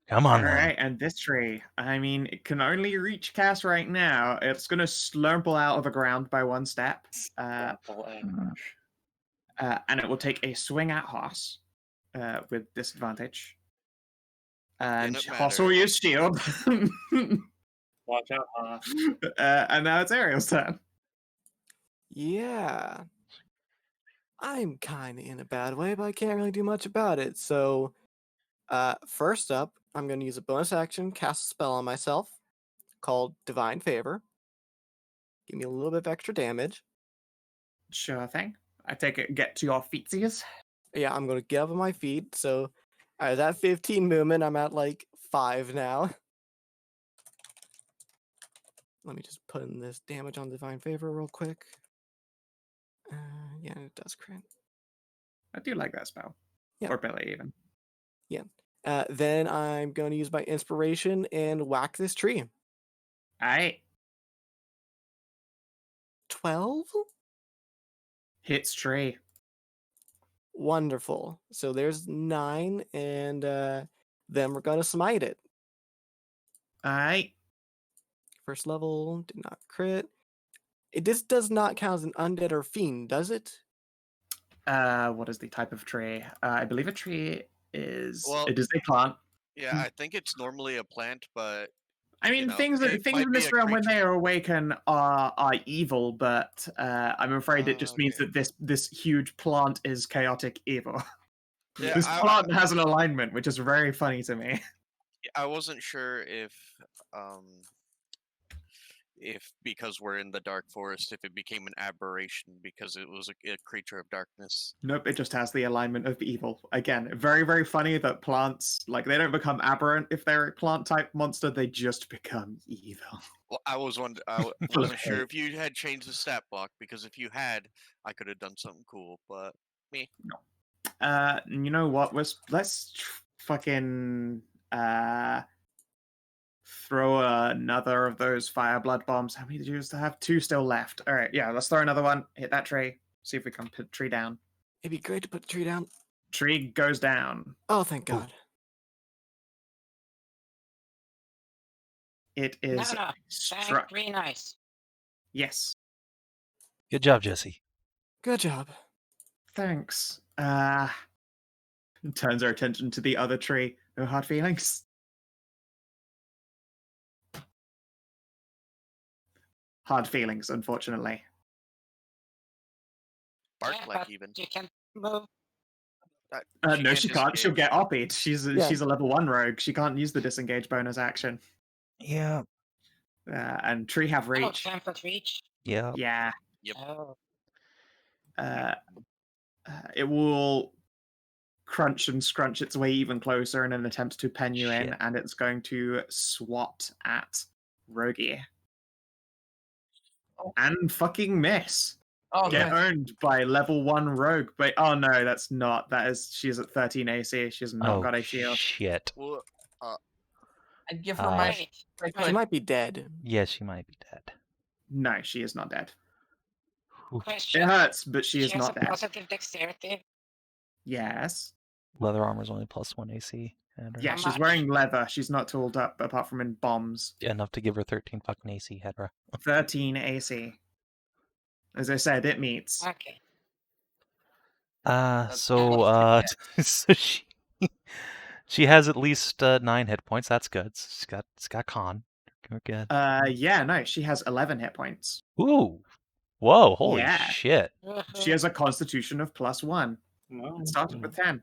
Come on, then. Alright, and this tree, I mean, it can only reach cast right now. It's going to slurple out of the ground by 1 step. Double edge. And it will take a swing at Hoss with disadvantage. And Didn't Hoss will matter. use shield. Watch out, huh? And now it's Ariel's turn. Yeah. I'm kind of in a bad way, but I can't really do much about it. So, first up, I'm going to use a bonus action, cast a spell on myself called Divine Favor. Give me a little bit of extra damage. Sure thing. I take it, get to your feetsies. Yeah, I'm going to get up on my feet. So, I was at 15 movement. I'm at like 5 now. Let me just put in this damage on Divine Favor real quick. Yeah, it does crit. I do like that spell. Yeah. Or ability, even. Then I'm going to use my inspiration and whack this tree. Alright. 12? Hits tree. Wonderful. So there's 9, and then we're going to smite it. Alright. First level, did not crit. This does not count as an undead or fiend, does it? What is the type of tree? I believe a tree is... Well- it is a plant. Yeah, I think it's normally a plant, but I mean, know, things it things might in be this a realm when creature. they are awaken are evil, but I'm afraid it just means Okay. that this huge plant is chaotic evil. Yeah, This plant has an alignment, which is very funny to me. I wasn't sure if because we're in the dark forest, if it became an aberration because it was a creature of darkness. Nope, it just has the alignment of evil. Again, very, very funny that plants, like, they don't become aberrant if they're a plant-type monster, they just become evil. Well, I wasn't sure if you had changed the stat block, because if you had, I could have done something cool, but me. No. You know what? Let's fucking throw another of those fire blood bombs. How many did you used to have? 2 still left. All right, yeah, let's throw another one. Hit that tree. See if we can put the tree down. It'd be great to put the tree down. Tree goes down. Oh, thank God. It is No, struck. very nice. Yes. Good job, Jesse. Good job. Thanks. Turns our attention to the other tree. No hard feelings. Hard feelings, unfortunately. Bark Yeah, like but even. you can move. No, she can't. She'll disengage. get oppied. She's Yeah. she's a level 1 rogue. She can't use the disengage bonus action. Yeah. And tree have Oh, reach. 10-foot reach. Yeah. Yeah. Yep. Oh, It will crunch and scrunch its way even closer in an attempt to pen you in, Shit. and it's going to swat at Rogie. Oh. And fucking miss. Oh, Get nice. owned by level 1 rogue. But oh no, that's not. That is, she's at 13 AC. She's not Oh, got a shield. shit. Well, I'd give her my. wait. I She could. might be dead. Yeah, she might be dead. No, she is not dead. Oof. It Question. hurts, but she She is has not a dead. positive dexterity. Yes. Leather armor's only +1 AC. Yeah, How she's much? wearing leather. She's not tooled up apart from in bombs. Enough to give her 13 fucking AC, Hedrah. 13 AC. As I said, it meets. Okay. So she has at least 9 hit points. That's good. It's got con. We're good. Yeah, no, she has 11 hit points. Ooh. Whoa, holy Yeah. shit. She has a constitution of +1. No. It started with 10.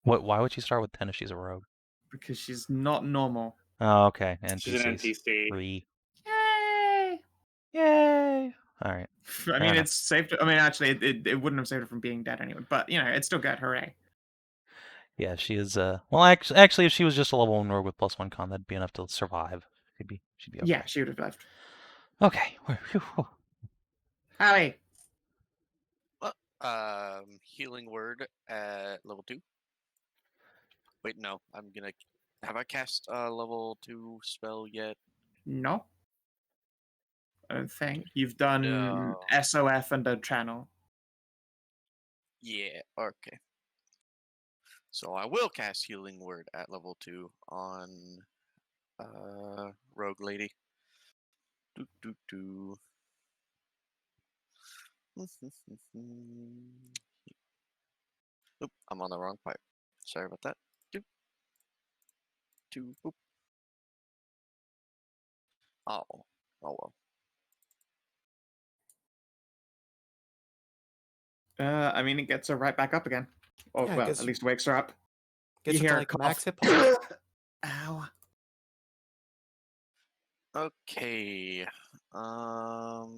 Why would she start with 10 if she's a rogue? Because she's not normal. Oh, okay. She's an NPCs. NPC. 3. Yay! Yay! Alright. I mean, enough. it's saved. I mean, actually, it wouldn't have saved her from being dead anyway. But you know, it's still good. Hooray! Yeah, she is well actually if she was just a level 1 rogue with +1 con, that'd be enough to survive. She'd be okay. Yeah, she would have lived. Okay. Howie. Healing word at level 2. Wait, no. Have I cast a level 2 spell yet? No. I don't think. You've done No. SOF and a channel. Yeah. Okay. So I will cast healing word at level 2 on rogue lady. Oop, I'm on the wrong pipe. Sorry about that. Boop. Oh well. I mean, it gets her right back up again. Or, Yeah, well, gets- at least wakes her up. Gets You her hear to a like max cough. hit points. Ow. Okay. Now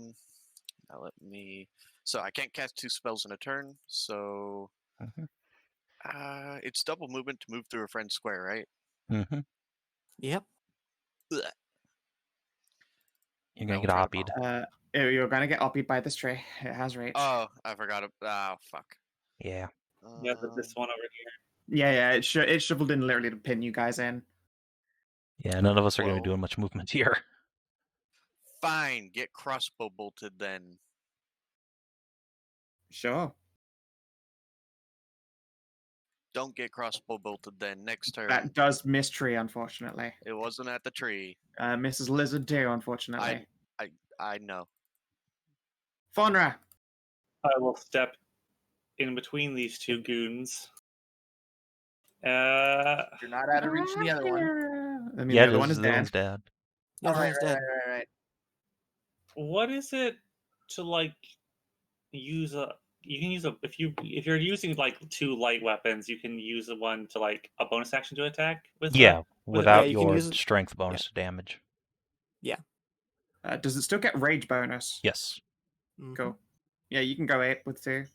let me. So I can't cast 2 spells in a turn. So it's double movement to move through a friend's square, right? Mm-hmm. Yep. Blech. You're gonna No, get try to oppied. bomb. You're gonna get oppied by this tree. It has reach. Oh, I forgot it. Oh, fuck. Yeah. Yeah, this one over here. Yeah, it shoveled in literally to pin you guys in. Yeah, none of us are gonna be Whoa. doing much movement here. Fine, get crossbow bolted then. Sure. Don't get crossbow bolted then. Next turn. That does miss tree, unfortunately. It wasn't at the tree. Mrs. Lizard too, unfortunately. I know. Faunra. I will step in between these 2 goons. You're not out of reach of the other one. I mean, Yeah, the other one is the dead. one's dead. Yeah, Oh, that right, one's right, dead. right. What is it to like use a? You can use a if you're using like 2 light weapons, you can use one to like a bonus action to attack with. Yeah, with without you can your use it- strength bonus to damage. Does it still get rage bonus? Yes. Mhm. Cool. Yeah, you can go 8 with 2.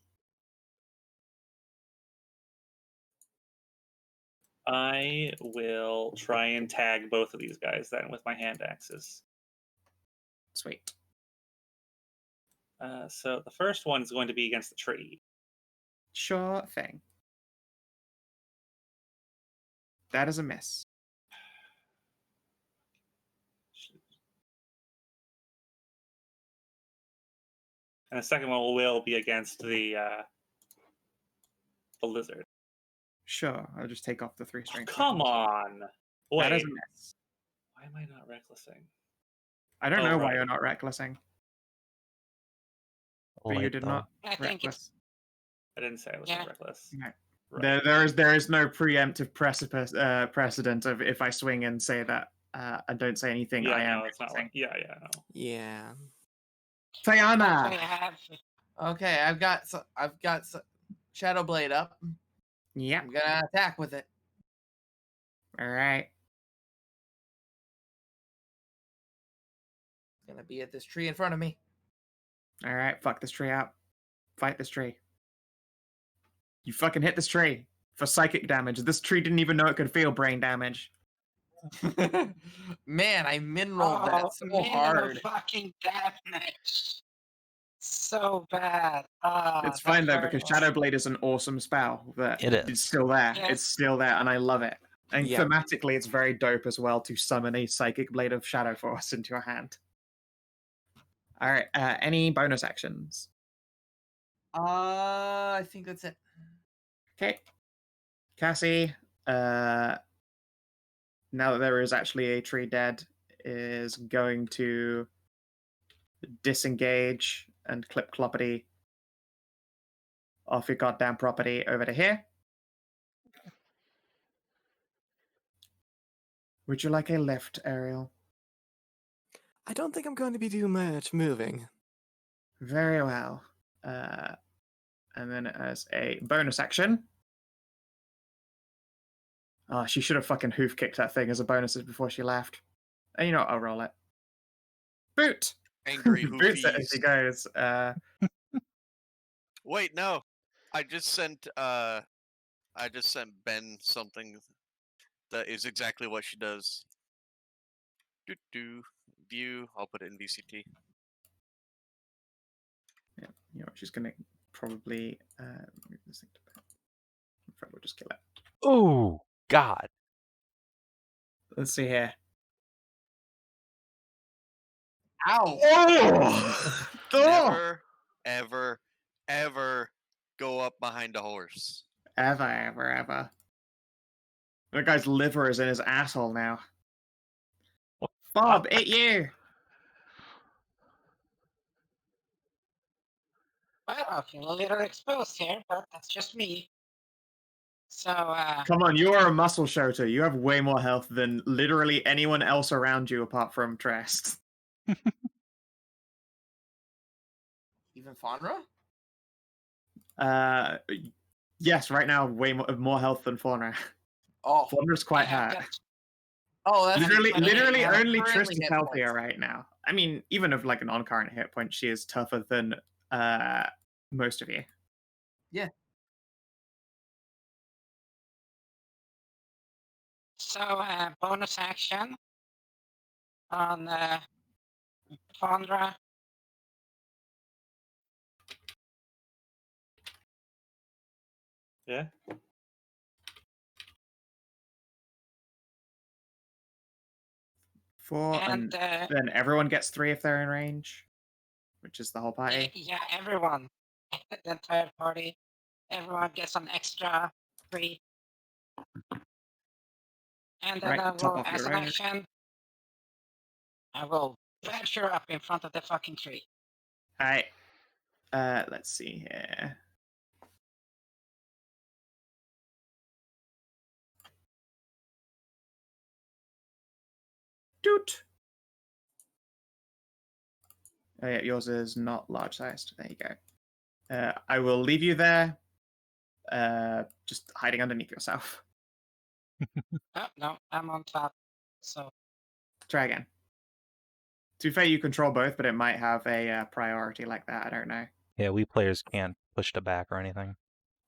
I will try and tag both of these guys then with my hand axes. Sweet. So the first one is going to be against the tree. Sure thing. That is a miss. And the second one will be against the lizard. Sure, I'll just take off the 3 strength. Come on! That is Wait, a miss. why am I not recklessing? I don't Oh, know why right. you're not recklessing, but you Light, did though. not I think it's reckless. I didn't say I was Yeah. reckless. No. Right. There is no preemptive precedent of if I swing and say that I don't say anything. Yeah, I am no, it's not recklessing. like no. Yeah. Tajana! I have. Okay, I've got Shadow Blade up. Yep. I'm gonna attack with it. All right. It's gonna be at this tree in front of me. All right. Fuck this tree out. Fight this tree. You fucking hit this tree for psychic damage. This tree didn't even know it could feel brain damage. Man, I min-rolled that so minimal hard. fucking damage. So bad. It's That fine though because hurts. Shadowblade is an awesome spell. That It it's is. still there. Yes. It's still there, and I love it. And Yeah. thematically, it's very dope as well to summon a psychic blade of Shadow Force into your hand. All right. Any bonus actions? I think that's it. Okay. Cassie, now that there is actually a tree dead, is going to disengage and clip Cloppity off your goddamn property over to here. Would you like a lift, Ariel? I don't think I'm going to be doing much moving. Very well. And then as a bonus action. Oh, she should have fucking hoof kicked that thing as a bonus before she left. And you know what? I'll roll it. Boot! Angry Boots it as she hoofies. goes. Wait, no. I just sent Ben something that is exactly what she does. View. I'll put it in VCT. Yeah, you know what? She's going to probably move this thing to bed. I'm afraid we'll just kill it. Oh, God. Let's see here. Ow! Oh! Never, ever, ever go up behind a horse. Ever. That guy's liver is in his asshole now. Bob, it you! Well, I feel a little exposed here, but that's just me. So, Come on, you are a muscle shooter. You have way more health than literally anyone else around you apart from Trest. Even Faunra? Yes, right now, way more health than Faunra. Oh, Faunra's quite I have hurt. got- oh, that's Literally, yeah, only currently Trist is hit healthier points. right now. I mean, even of like a non-current hit point, she is tougher than most of you. So, bonus action on Faunra. Yeah. And then everyone gets 3 if they're in range, which is the whole party. yeah, everyone, the entire party, everyone gets an extra 3. And then Right, I top will, off as your an range. action, I will venture up in front of the fucking tree. Alright. Let's see here. Doot. Oh yeah, yours is not large sized. There you go. I will leave you there. Just hiding underneath yourself. Oh, no, I'm on top. So, Try again. To be fair, you control both, but it might have a priority like that. I don't know. Yeah, we players can't push to back or anything.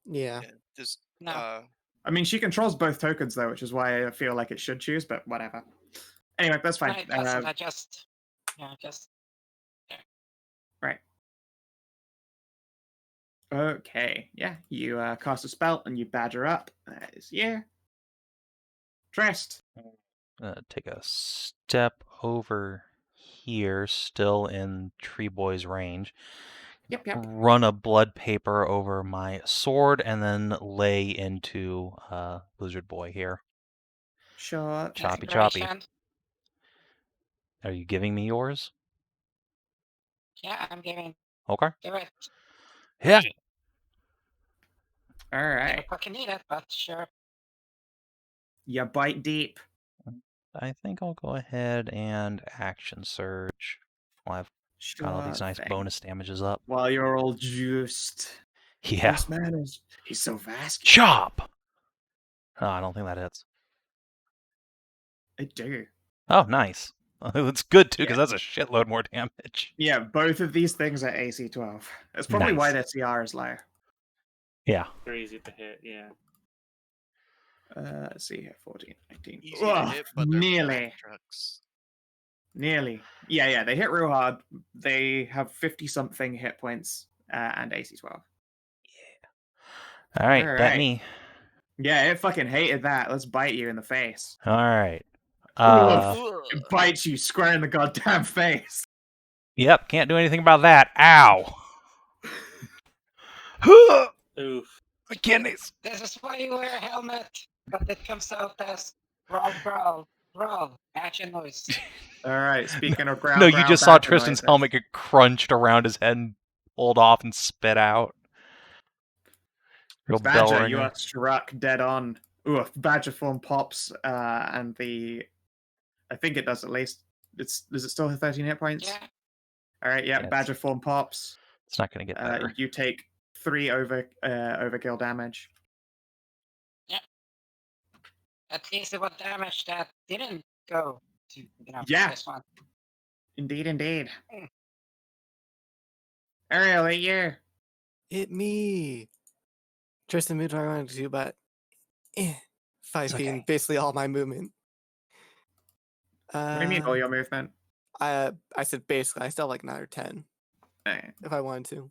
Yeah. Yeah, just No. I mean, she controls both tokens, though, which is why I feel like it should choose, but whatever. Anyway, that's No, fine. it doesn't. I just. Right. Okay, yeah. You cast a spell and you badger up. That is you. Trist. Take a step over here, still in Tree Boy's range. Yep. Run a blood paper over my sword and then lay into Lizard Boy here. Sure. Choppy, thing. choppy. Are you giving me yours? Yeah, I'm giving. Okay. Do it. Yeah. All I right. don't fucking need it, but sure. You bite deep. I think I'll go ahead and action surge. Well, I've got all these Sure nice thing. bonus damages up. While you're all juiced. Yeah. This man is. He's so vascular. Chop! Oh, I don't think that hits. I do. Oh, nice. It's good, too, because Yeah. that's a shitload more damage. Yeah, both of these things are AC 12. That's probably why Nice. their CR is low. Yeah. Crazy to hit, yeah. Let's see here. 14, 19. easy to hit, but they're nearly. Mack trucks. Nearly. Yeah, they hit real hard. They have 50-something hit points and AC 12. All right, All bet right. me. Yeah, it fucking hated that. Let's bite you in the face. All right. Ugh. It bites you square in the goddamn face. Yep, can't do anything about that. Ow! Oof. My kidneys! This is why you wear a helmet, but it comes out as brawl, action noise. All right, speaking of ground. No, you just saw Tristan's helmet get crunched around his head and pulled off and spit out. Real bell Badger, you ringer. are struck dead on. Ooh, a badger form pops, and I think it does at least. Does it still have 13 hit points? Yeah. All right, yeah. Yes. Badger form pops. It's not going to get better. You take 3 overkill damage. At least it was damage that didn't go to Yeah. this one. Indeed. Ariel, at you. Hit me. Tristan moved where I wanted to, but 5 feet, okay. basically all my movement. What do you mean all your movement? I said basically. I still have like 9 or 10 Okay. if I wanted to.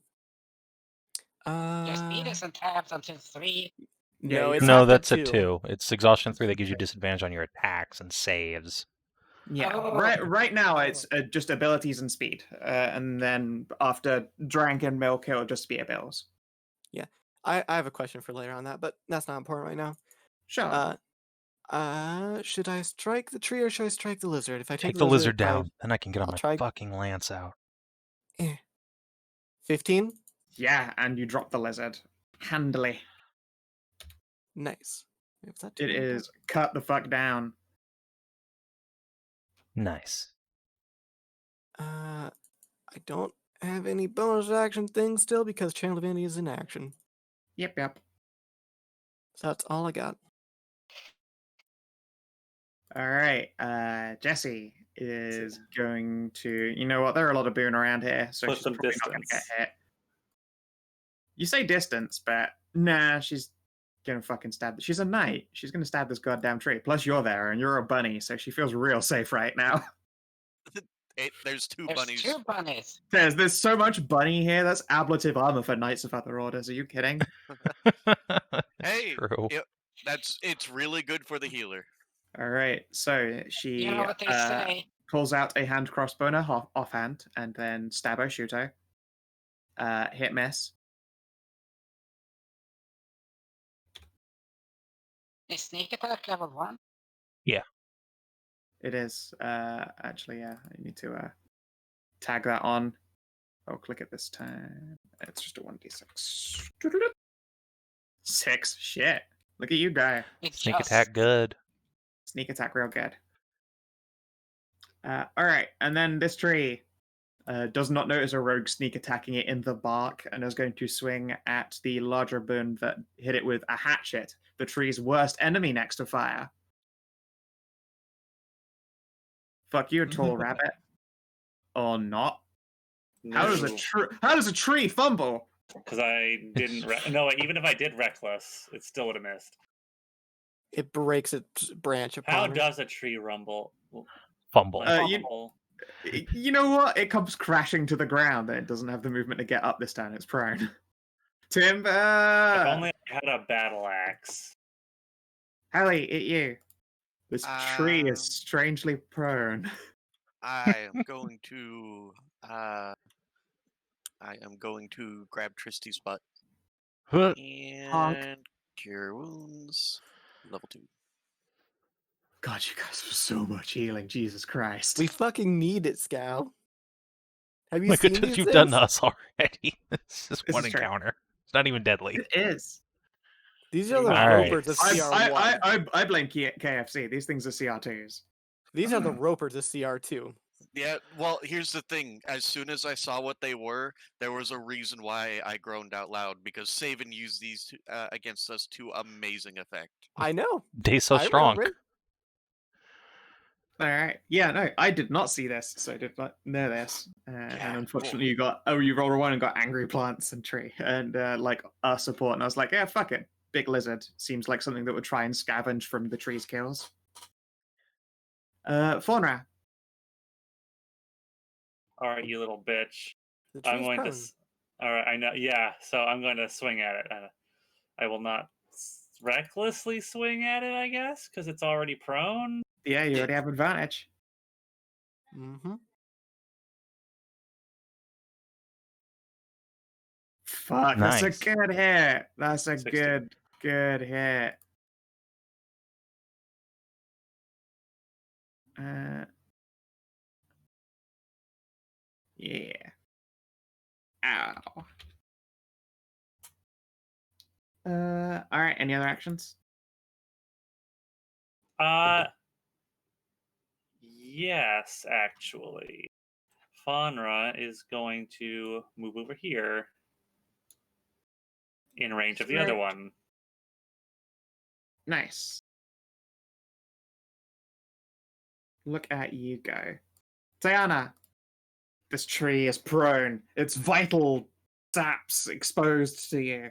Your speed isn't tapped until 3. No, it's No, tapped at that's a 2. It's exhaustion 3 that gives you disadvantage on your attacks and saves. Yeah, Oh. right now it's just abilities and speed, and then after drink and milk, it'll just be abilities. I have a question for later on that, but that's not important right now. Sure. Should I strike the tree or should I strike the lizard? If I Take the lizard down, then I can get on I'll my try- fucking lance out. 15? Yeah, and you drop the lizard handily. Nice. Wait, was that It 2? is cut the fuck down. Nice. I don't have any bonus action things still because Channel Divinity is in action. Yep. So that's all I got. All right. Jesse is going to. You know what? There are a lot of boon around here, so Put she's some probably not going to get distance. hit. You say distance, but nah, she's gonna fucking stab. She's a knight. She's gonna stab this goddamn tree. Plus, you're there, and you're a bunny, so she feels real safe right now. There's 2 There's bunnies. 2 bunnies. There's so much bunny here. That's ablative armor for knights of other orders. Are you kidding? Hey, True. it's really good for the healer. All right. So she You know what they say. pulls out a hand crossbow offhand, and then stabbo shooto. Hit miss. Is sneak attack level 1? It is. Actually, yeah. I need to tag that on. I'll click it this time. It's just a 1d6. 6. Shit. Look at you, guy. It's Sneak just- attack good. Sneak attack real good. All right, and then this tree does not notice a rogue sneak attacking it in the bark and is going to swing at the larger boon that hit it with a hatchet, the tree's worst enemy next to fire. Fuck you, tall rabbit. or not. How does No, how does a tree fumble? because I didn't. No, even if I did reckless, it still would have missed. It breaks its branch How upon her. does a tree rumble? Fumble. Fumble. You know what? It comes crashing to the ground, and it doesn't have the movement to get up this time. It's prone. Timber. If only I had a battle axe. Hallie, it you. This tree is Um, strangely prone. I am going to grab Tristy's butt Huh. and cure wounds. Level 2. God, you guys have so much healing. Jesus Christ. We fucking need it, Skow. Have you Look seen at these what you've things? done to us already. It's just This one is true. encounter. It's not even deadly. It is. These are the Alright. ropers of CR1. I blame KFC. These things are CR2s. These are the ropers of CR2. Yeah, well, here's the thing. As soon as I saw what they were, there was a reason why I groaned out loud, because Savin used these against us to amazing effect. I know. Day so I strong. remember it. All right. Yeah, no, I did not see this, so I did not know this. And unfortunately, you rolled a 1 and got angry plants and tree and like our support. And I was like, yeah, fuck it. Big lizard seems like something that would try and scavenge from the tree's kills. Faunra. All right, you little bitch. The I'm tree's going to. prone. All right, I know. Yeah, so I'm going to swing at it. I will not recklessly swing at it, I guess, because it's already prone. Yeah, you already have advantage. Mm-hmm. Fuck, Nice. that's a good hit. That's a 60. good hit. Yeah. Ow. All right. Any other actions? Yes, actually. Faunra is going to move over here in range of the other one. Nice. Look at you go. Tajana, this tree is prone. Its vital saps exposed to you.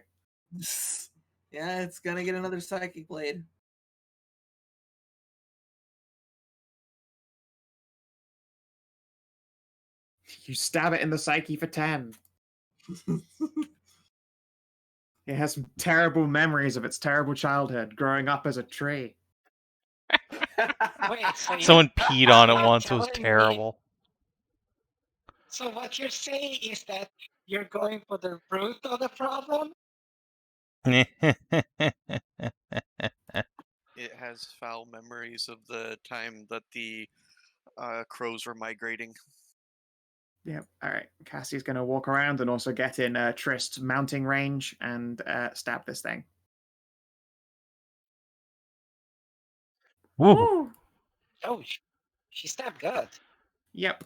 Yeah, it's gonna get another psychic blade. You stab it in the psyche for 10. It has some terrible memories of its terrible childhood growing up as a tree. Wait, so Someone peed on it you're once. It was telling me- terrible. So what you're saying is that you're going for the root of the problem? It has foul memories of the time that the crows were migrating. Yep. All right. Cassie's going to walk around and also get in Trist's mounting range and stab this thing. Woo. Oh, she stabbed good. Yep.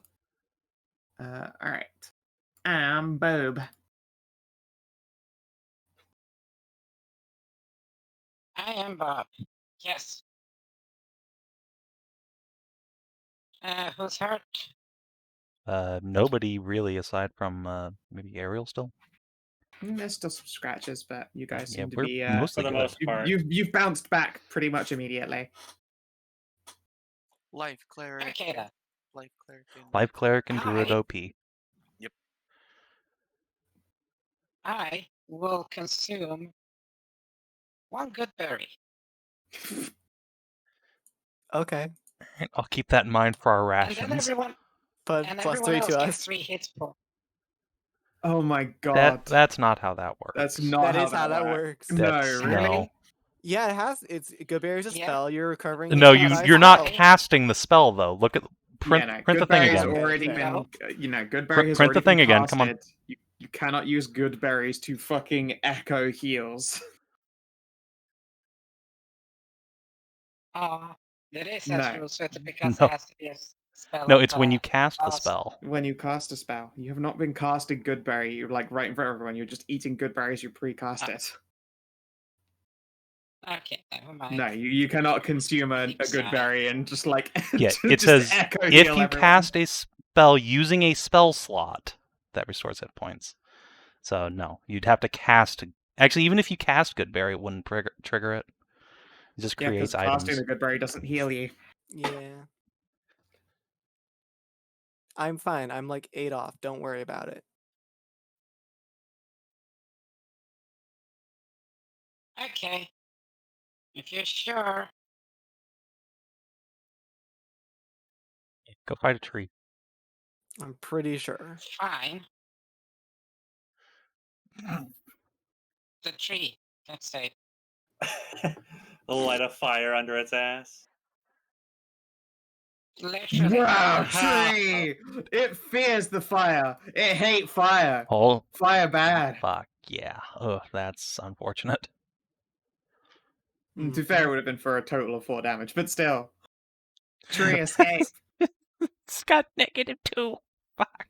All right. Bob. I am Bob. Yes. Who's hurt? Nobody really aside from maybe Ariel still. There's still some scratches, but you guys Yeah, seem to we're be mostly For the good. most part. you've bounced back pretty much immediately. Life cleric. Okay then. Life cleric. Life Cleric and Druid Hi. OP. I will consume one good berry. Okay. I'll keep that in mind for our And then rations. everyone But and plus everyone 3 else to gets us. 3 hits for. Oh my god. That's not how that works. That's not That how is how that works. works. No, That's, really? no. Yeah, it has. It's good berries a Yeah. spell. You're recovering. No, HP you- by you're not spell. casting the spell though. Look at print Yeah, no, print the Good thing Berry's again. already Okay. been, Good Berry has print the already thing been again, come on. casted. You cannot use Good Berries to fucking echo heals. There is No. a rule set because No. it has to be a spell. No, of, it's when you cast the cast. spell. When you cast a spell, you have not been casting Good Berry. You're like right in front of everyone. You're just eating Good Berries. You pre-cast it. Okay, never mind. No, you cannot consume a Good Sorry. Berry and just like Yeah, it just says echo if heal you everyone. cast a spell using a spell slot that restores hit points. So no, you'd have to cast. Actually, even if you cast Goodberry, it wouldn't trigger it. It just Yeah, because creates items. casting the Goodberry doesn't heal you. Yeah. I'm fine. I'm like 8 off. Don't worry about it. Okay. If you're sure. Go fight a tree. I'm pretty sure. Fine. The tree. That's it. Light a fire under its ass. Literally. Wow, Ha! tree! It fears the fire. It hates fire. Oh, Fire bad. fuck yeah. Oh, that's unfortunate. To be fair, it would have been for a total of 4 damage, but still. Tree escape. It's got -2. Fuck.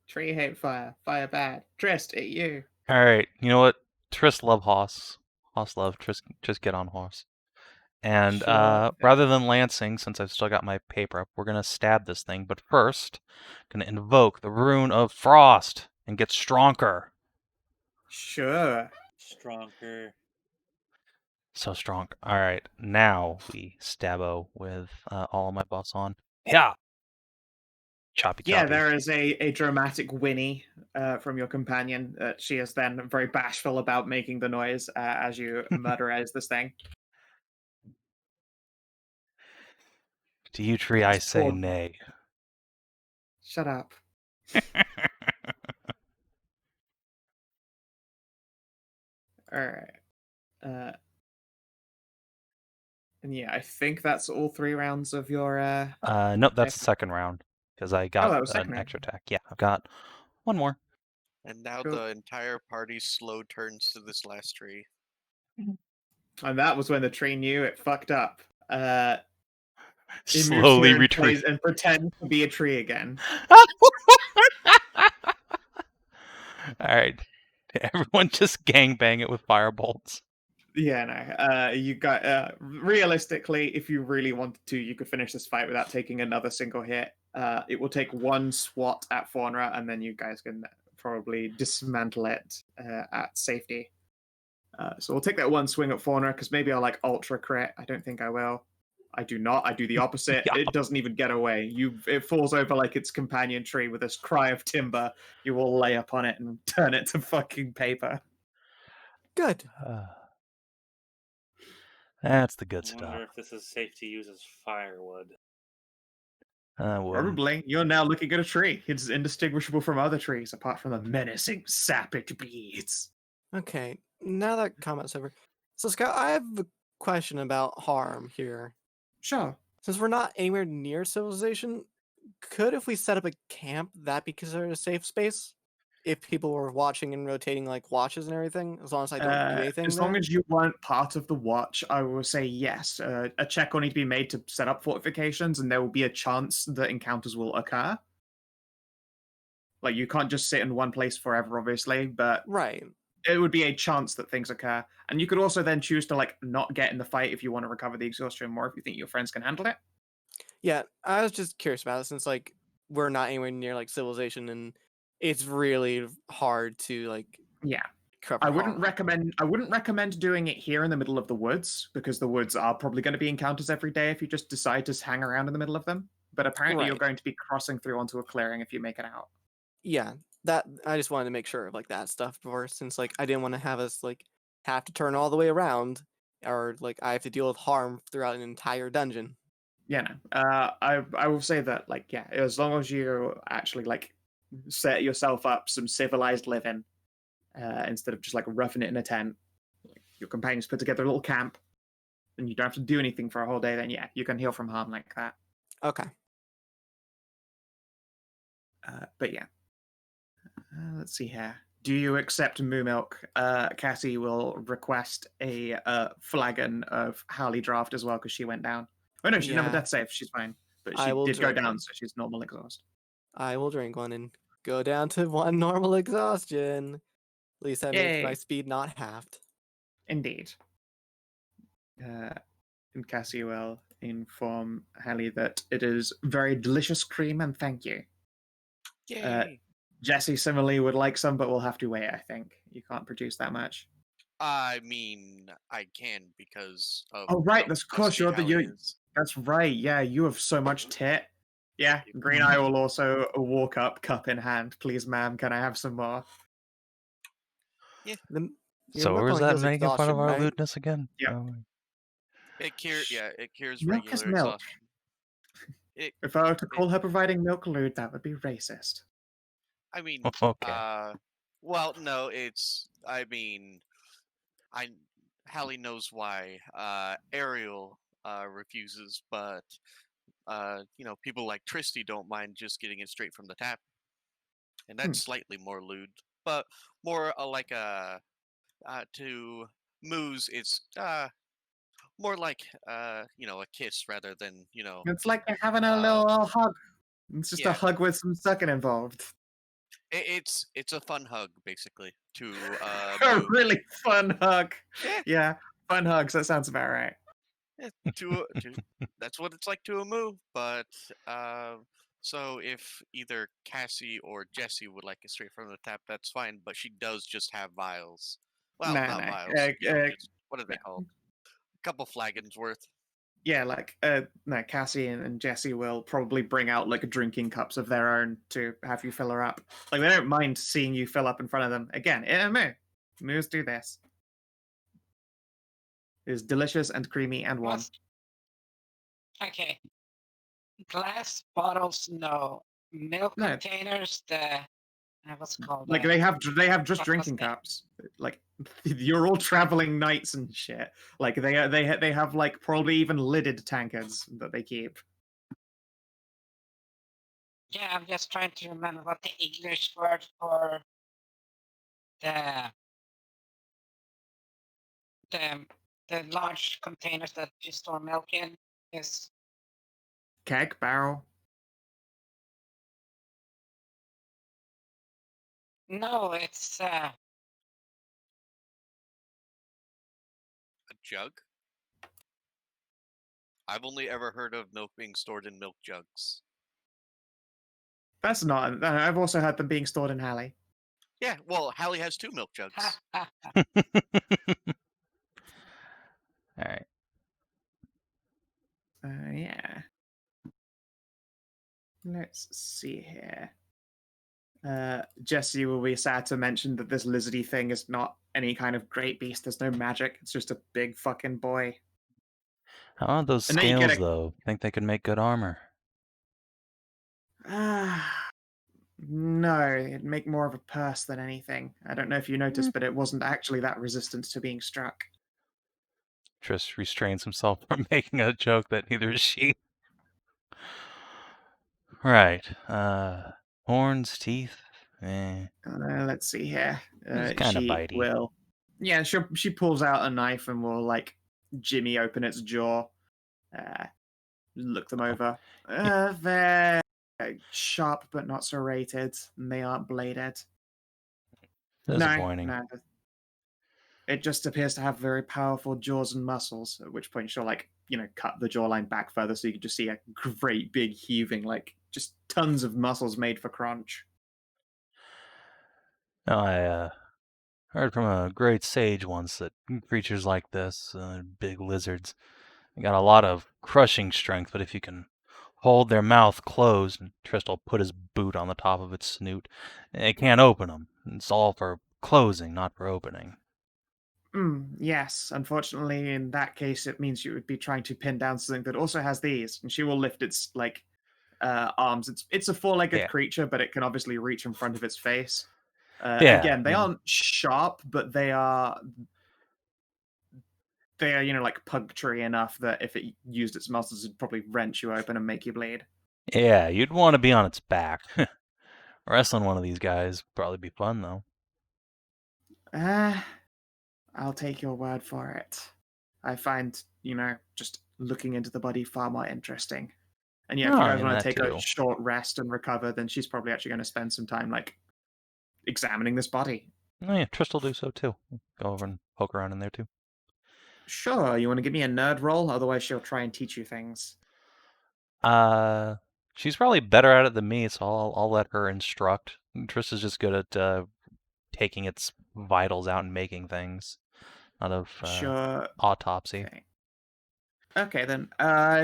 Tree hate fire. Fire bad. Trist, it you. All right, you know what? Trist love Hoss. Hoss love. Trist get on horse. And Sure rather than lancing, since I've still got my paper up, we're gonna stab this thing. But first, gonna invoke the rune of frost and get stronger. Sure. Stronger. So strong. All right, now we stabbo with all of my buffs on. Yeah. Choppy. Yeah, there is a dramatic whinny from your companion. She is then very bashful about making the noise as you murderize this thing. To you, tree, I say Poor- nay. Shut up. Alright. And yeah, I think that's all 3 rounds of your... Nope, that's the second round because I got that was an second round. extra attack. Yeah, I've got one more. And now Cool. the entire party slow turns to this last tree. And that was when the tree knew it fucked up. It moves Slowly here and retreat. plays and pretends to be a tree again. All right, everyone just gangbang it with fire bolts. Yeah, no. You got realistically, if you really wanted to, you could finish this fight without taking another single hit. It will take 1 swat at Faunra, and then you guys can probably dismantle it at safety. So we'll take that 1 swing at Faunra, because maybe I'll like ultra crit. I don't think I will. I do not. I do the opposite. Yeah. It doesn't even get away. It falls over like its companion tree with this cry of timber. You will lay upon it and turn it to fucking paper. Good. That's the good I stuff. wonder if this is safe to use as firewood. Well, Probably. You're now looking at a tree. It's indistinguishable from other trees, apart from the menacing sapid beads. Okay. Now that combat's over. So, Scott, I have a question about harm here. Sure. Since we're not anywhere near civilization, could if we set up a camp, that be considered a safe space? If people were watching and rotating like watches and everything, as long as I don't do anything As there? long as you weren't part of the watch, I will say yes. A check will need to be made to set up fortifications, and there will be a chance that encounters will occur. Like, you can't just sit in one place forever, obviously, but Right. it would be a chance that things occur. And you could also then choose to, like, not get in the fight if you want to recover the exhaustion more, if you think your friends can handle it. Yeah, I was just curious about it since like we're not anywhere near like civilization and it's really hard to like Yeah. cover I wouldn't harm. recommend doing it here in the middle of the woods, because the woods are probably going to be encounters every day if you just decide to hang around in the middle of them. But apparently you're Right. going to be crossing through onto a clearing if you make it out. Yeah, that I just wanted to make sure of like that stuff before, since like I didn't want to have us like have to turn all the way around, or like I have to deal with harm throughout an entire dungeon. Yeah, no. I will say that, like, yeah, as long as you actually like set yourself up some civilized living, instead of just like roughing it in a tent, like, your companions put together a little camp, and you don't have to do anything for a whole day. Then yeah, you can heal from harm like that. Okay. But yeah, let's see here. Do you accept moo milk? Cassie will request a flagon of Harley draft as well, because she went down. Oh no, she's never Yeah. death safe. She's fine, but I she will did go drink down, one. so she's normal exhaust. I will drink one and go down to 1 normal exhaustion. At least that makes my Yay. speed not halved. Indeed. And Cassie will inform Hallie that it is very delicious cream and thank you. Yay! Jesse similarly would like some, but we'll have to wait, I think. You can't produce that much. I mean, I can because of Oh, right, how that's of course, dusty you're the... Hallie You, is. that's right, yeah, you have so much tit. Yeah, Green Eye will also walk up, cup in hand. Please, ma'am, can I have some more? The, your So milk where's only that heals making fun of exhaustion, our right? lewdness again? Yep. Oh, It cures Milk is regular milk. exhaustion. If I were to call her providing milk lewd, that would be racist. I mean, okay. well, no, Hallie knows why Ariel refuses, but people like Tristy don't mind just getting it straight from the tap, and that's slightly more lewd, but more like to Moose, it's more like a kiss rather than It's like they're having a little hug. It's just a yeah. hug with some sucking involved. It's a fun hug basically to A Moo. really fun hug. Yeah. Yeah, fun hugs. That sounds about right. To that's what it's like to a Moo. But so if either Cassie or Jessie would like it straight from the tap, that's fine. But she does just have vials. Well, Nah, not nah. vials. Just, what are they called? A couple flagons worth. Yeah, like no, Cassie and Jesse will probably bring out like drinking cups of their own to have you fill her up. Like they don't mind seeing you fill up in front of them. Again, Moo. Moos do this. It's delicious and creamy and warm. Okay. Glass bottles, no. Milk No. containers, what's it called? Like they have just what drinking was that? cups. Like you're all traveling knights and shit. Like they have like probably even lidded tankards that they keep. Yeah, I'm just trying to remember what the English word for the large containers that you store milk in is. Keg, barrel. No, it's A jug? I've only ever heard of milk being stored in milk jugs. That's not. I've also heard them being stored in Hallie. Yeah, well, Hallie has 2 milk jugs. All right. Yeah. Let's see here. Jesse will be sad to mention that this lizardy thing is not any kind of great beast. There's no magic. It's just a big fucking boy. How are those And then you get scales, though? Think they could make good armor? No, it'd make more of a purse than anything. I don't know if you noticed, but it wasn't actually that resistant to being struck. Triss restrains himself from making a joke that neither is she. Right. Horns, teeth. Let's see here. It's kind of She bitey. will. Yeah, she pulls out a knife and will like jimmy open its jaw. Look them over. They're sharp but not serrated, and they aren't bladed. Disappointing. No. It just appears to have very powerful jaws and muscles, at which point she'll, like, cut the jawline back further so you can just see a great big heaving, like, just tons of muscles made for crunch. Now, I heard from a great sage once that creatures like this, big lizards, they got a lot of crushing strength, but if you can hold their mouth closed, and Tristan will put his boot on the top of its snoot, they can't open them. It's all for closing, not for opening. Yes, unfortunately, in that case, it means you would be trying to pin down something that also has these, and she will lift its arms. It's a four-legged creature, but it can obviously reach in front of its face. Again, they aren't sharp, but they are like punctury enough that if it used its muscles, it'd probably wrench you open and make you bleed. Yeah, you'd want to be on its back. Wrestling one of these guys would probably be fun, though. I'll take your word for it. I find, just looking into the body far more interesting. And yeah, if you guys want to take a short rest and recover, then she's probably actually going to spend some time, like, examining this body. Oh yeah, Tristan will do so too. Go over and poke around in there too. Sure, you want to give me a nerd roll? Otherwise, she'll try and teach you things. She's probably better at it than me, so I'll let her instruct. Tristan's just good at taking its vitals out and making things out of Sure. autopsy. Okay, then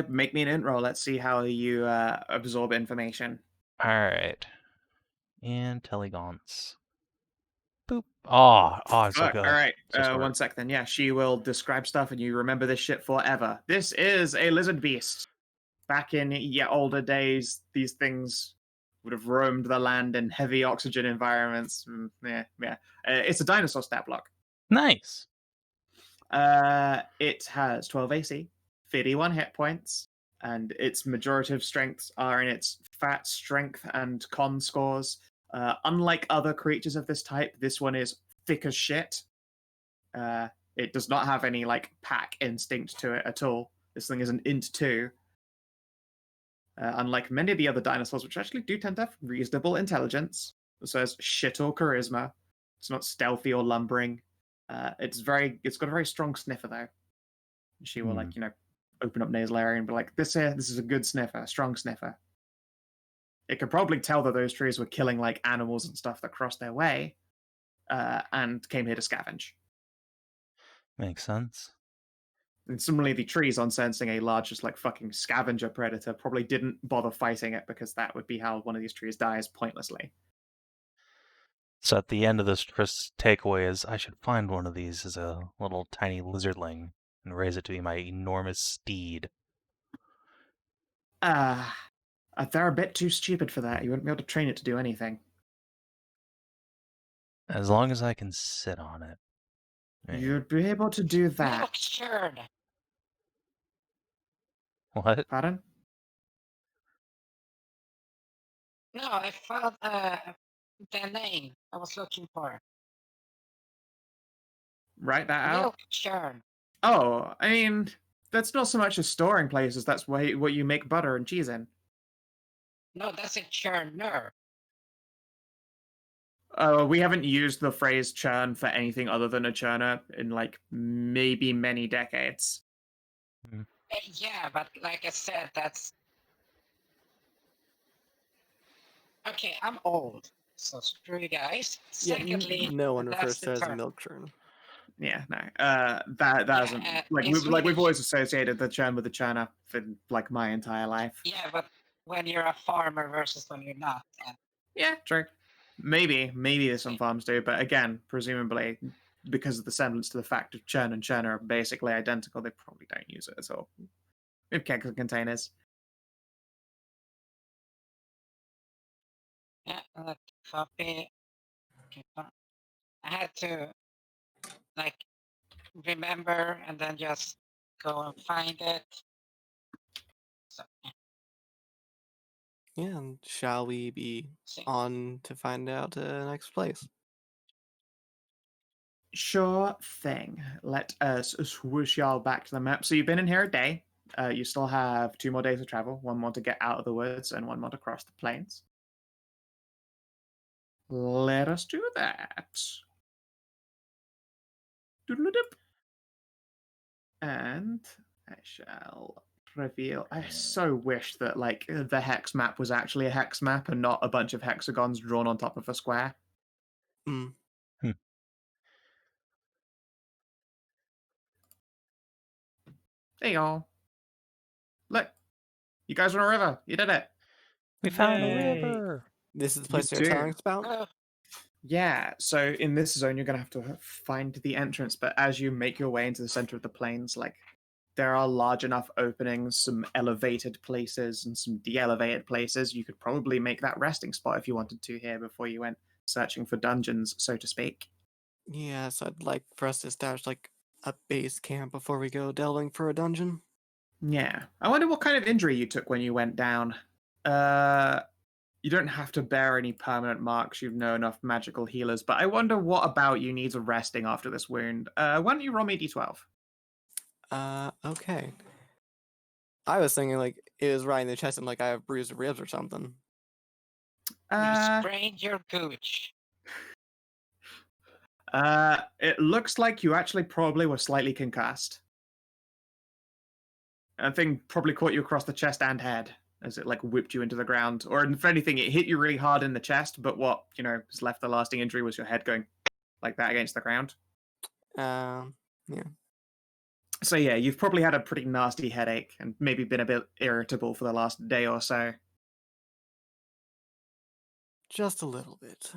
make me an int roll. Let's see how you absorb information. All right. Intelligence. Boop. Oh, it's so good. All right, So smart. 1 sec then. Yeah, she will describe stuff and you remember this shit forever. This is a lizard beast. Back in older days, these things would have roamed the land in heavy oxygen environments. Yeah. It's a dinosaur stat block. Nice. It has 12 AC, 51 hit points, and its majority of strengths are in its fat, strength, and con scores. Unlike other creatures of this type, this one is thick as shit. It does not have any like pack instinct to it at all. This thing is an int 2. Unlike many of the other dinosaurs, which actually do tend to have reasonable intelligence, so has shit or charisma. It's not stealthy or lumbering. It's got a very strong sniffer though. She will open up nasal area and be like, this is a good sniffer, strong sniffer. It could probably tell that those trees were killing like animals and stuff that crossed their way, and came here to scavenge. Makes sense. And similarly, the trees, on sensing a large, just like fucking scavenger predator, probably didn't bother fighting it because that would be how one of these trees dies pointlessly. So at the end of this takeaway is I should find one of these as a little tiny lizardling and raise it to be my enormous steed. They're a bit too stupid for that. You wouldn't be able to train it to do anything. As long as I can sit on it. You'd be able to do that. Milk churn. What? Pardon? No, I found the name I was looking for. Write that out. Milk churn. Oh, I mean, that's not so much as storing places. That's what you make butter and cheese in. No, that's a churner. We haven't used the phrase churn for anything other than a churner in like maybe many decades. Yeah, but like I said, that's okay. I'm old, so screw you guys. Secondly, no one that's refers the to it as a term. milk churn. Yeah, no. That doesn't in we've Swedish. always associated the churn with the churner for like my entire life. Yeah, but when you're a farmer versus when you're not. Yeah, true. Maybe there's some farms do, but again, presumably because of the semblance to the fact of churn and churner are basically identical, they probably don't use it at all. We have kegs and containers. Yeah, copy. Okay, I had to like remember and then just go and find it. So, Yeah, and shall we be see. on to find out the next place? Sure thing. Let us swoosh y'all back to the map. So you've been in here a day. You still have 2 more days of travel, 1 more to get out of the woods and 1 more to cross the plains. Let us do that. Doodle-doop. And I shall reveal. I so wish that like the hex map was actually a hex map and not a bunch of hexagons drawn on top of a square. Mm. There you go. Look, you guys are on a river. You did it. We found a Yay. river. This is the You place you're do. telling us about? Oh, Yeah, so in this zone, you're going to have to find the entrance, but as you make your way into the center of the plains, like, there are large enough openings, some elevated places and some de-elevated places. You could probably make that resting spot if you wanted to here before you went searching for dungeons, so to speak. Yes, I'd like for us to establish like a base camp before we go delving for a dungeon. Yeah. I wonder what kind of injury you took when you went down. You don't have to bear any permanent marks. You've known enough magical healers, but I wonder what about you needs a resting after this wound. Why don't you roll me d12? Okay. I was thinking like it was right in the chest and like I have bruised ribs or something. you sprained your gooch. It looks like you actually probably were slightly concussed. And the thing probably caught you across the chest and head as it like whipped you into the ground. Or if anything, it hit you really hard in the chest, but what, has left the lasting injury was your head going like that against the ground. Yeah. So yeah, you've probably had a pretty nasty headache and maybe been a bit irritable for the last day or so. Just a little bit.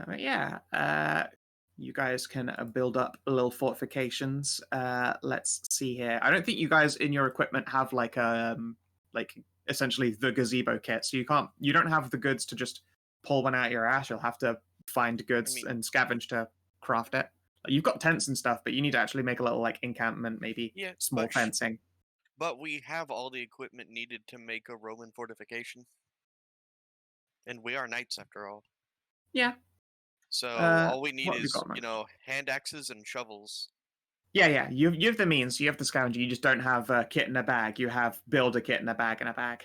But yeah, you guys can build up little fortifications. Let's see here. I don't think you guys in your equipment have like essentially the gazebo kit, so you don't have the goods to just pull one out your ass. You'll have to find goods and scavenge to craft it. You've got tents and stuff, but you need to actually make a little like encampment, maybe small fencing. But we have all the equipment needed to make a Roman fortification. And we are knights after all. Yeah. So all we need what have you is, got, hand axes and shovels. Yeah. You have the means. You have the scavenger. You just don't have a kit in a bag. You have build a kit in a bag in a bag.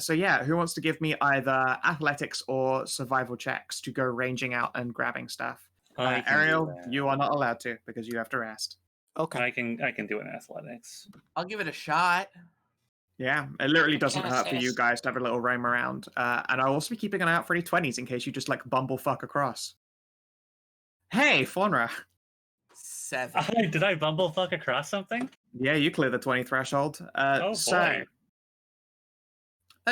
So yeah, who wants to give me either athletics or survival checks to go ranging out and grabbing stuff? I can Ariel, do that. you are not allowed to because you have to rest. Okay. I can do an athletics. I'll give it a shot. Yeah, it literally doesn't Can I hurt say for you s- guys to have a little roam around. And I'll also be keeping an eye out for any 20s in case you just like bumblefuck across. Hey, Faunra. 7. Did I bumblefuck across something? Yeah, you clear the 20 threshold. Oh boy.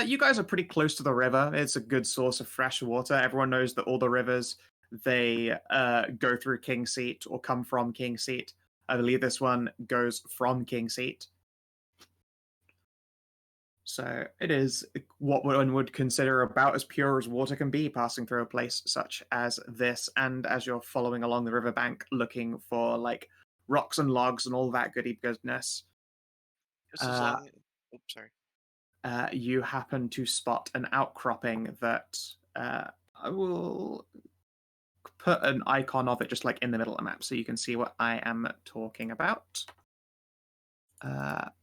You guys are pretty close to the river. It's a good source of fresh water. Everyone knows that all the rivers, they go through King Seat or come from King Seat. I believe this one goes from King Seat. So it is what one would consider about as pure as water can be, passing through a place such as this. And as you're following along the riverbank, looking for like rocks and logs and all that goody goodness, Just as long. Oops, sorry. you happen to spot an outcropping that I will put an icon of it just like in the middle of the map so you can see what I am talking about.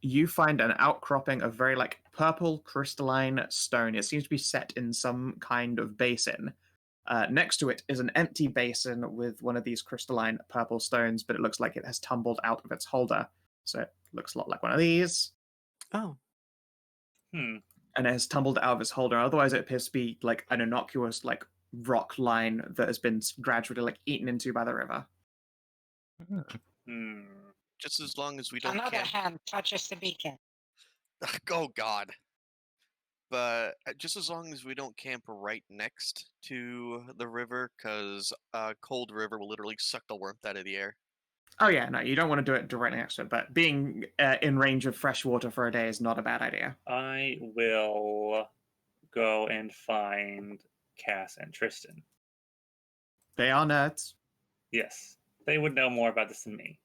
You find an outcropping of very like purple crystalline stone. It seems to be set in some kind of basin. Next to it is an empty basin with one of these crystalline purple stones, but it looks like it has tumbled out of its holder. So it looks a lot like one of these. Oh. And it has tumbled out of its holder. Otherwise, it appears to be like an innocuous like rock line that has been gradually like eaten into by the river. Just as long as we don't Another camp. hand touches the beacon. Oh God. But just as long as we don't camp right next to the river, because cold river will literally suck the warmth out of the air. Oh yeah, no, you don't want to do it directly next to it, but being in range of fresh water for a day is not a bad idea. I will go and find Cass and Tristan. They are nerds. Yes, they would know more about this than me.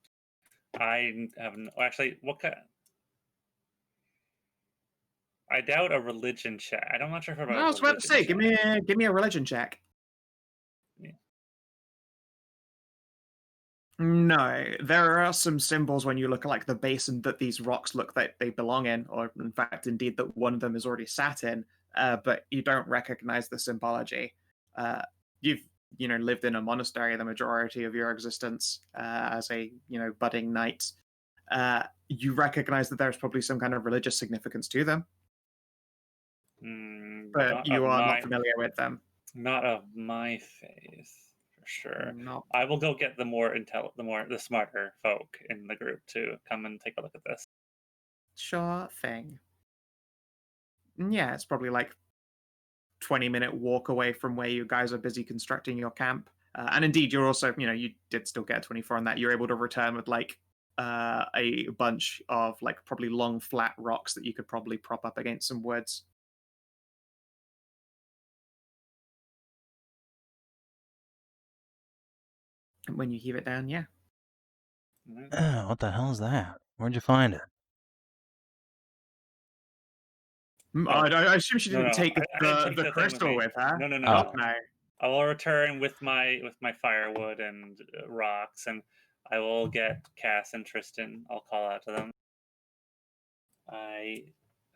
I have actually what kind. I doubt a religion check. I'm not sure if I was about to say, give me a religion check. Yeah. No, there are some symbols when you look at like the basin that these rocks look like they belong in, or in fact, indeed, that one of them is already sat in. But you don't recognize the symbology. You've lived in a monastery the majority of your existence as a budding knight. You recognize that there's probably some kind of religious significance to them. But you are not familiar with them. Not of my faith, for sure. No. I will go get the smarter folk in the group to come and take a look at this. Sure thing. Yeah, it's probably like 20-minute walk away from where you guys are busy constructing your camp. And indeed, you're also, you did still get 24 on that. You're able to return with like a bunch of like probably long flat rocks that you could probably prop up against some woods. And when you heave it down, yeah. Oh, what the hell is that? Where'd you find it? I assume she didn't take I didn't take the the thing with crystal me. with her. No. Okay. I will return with my firewood and rocks, and I will get Cass and Tristan. I'll call out to them. I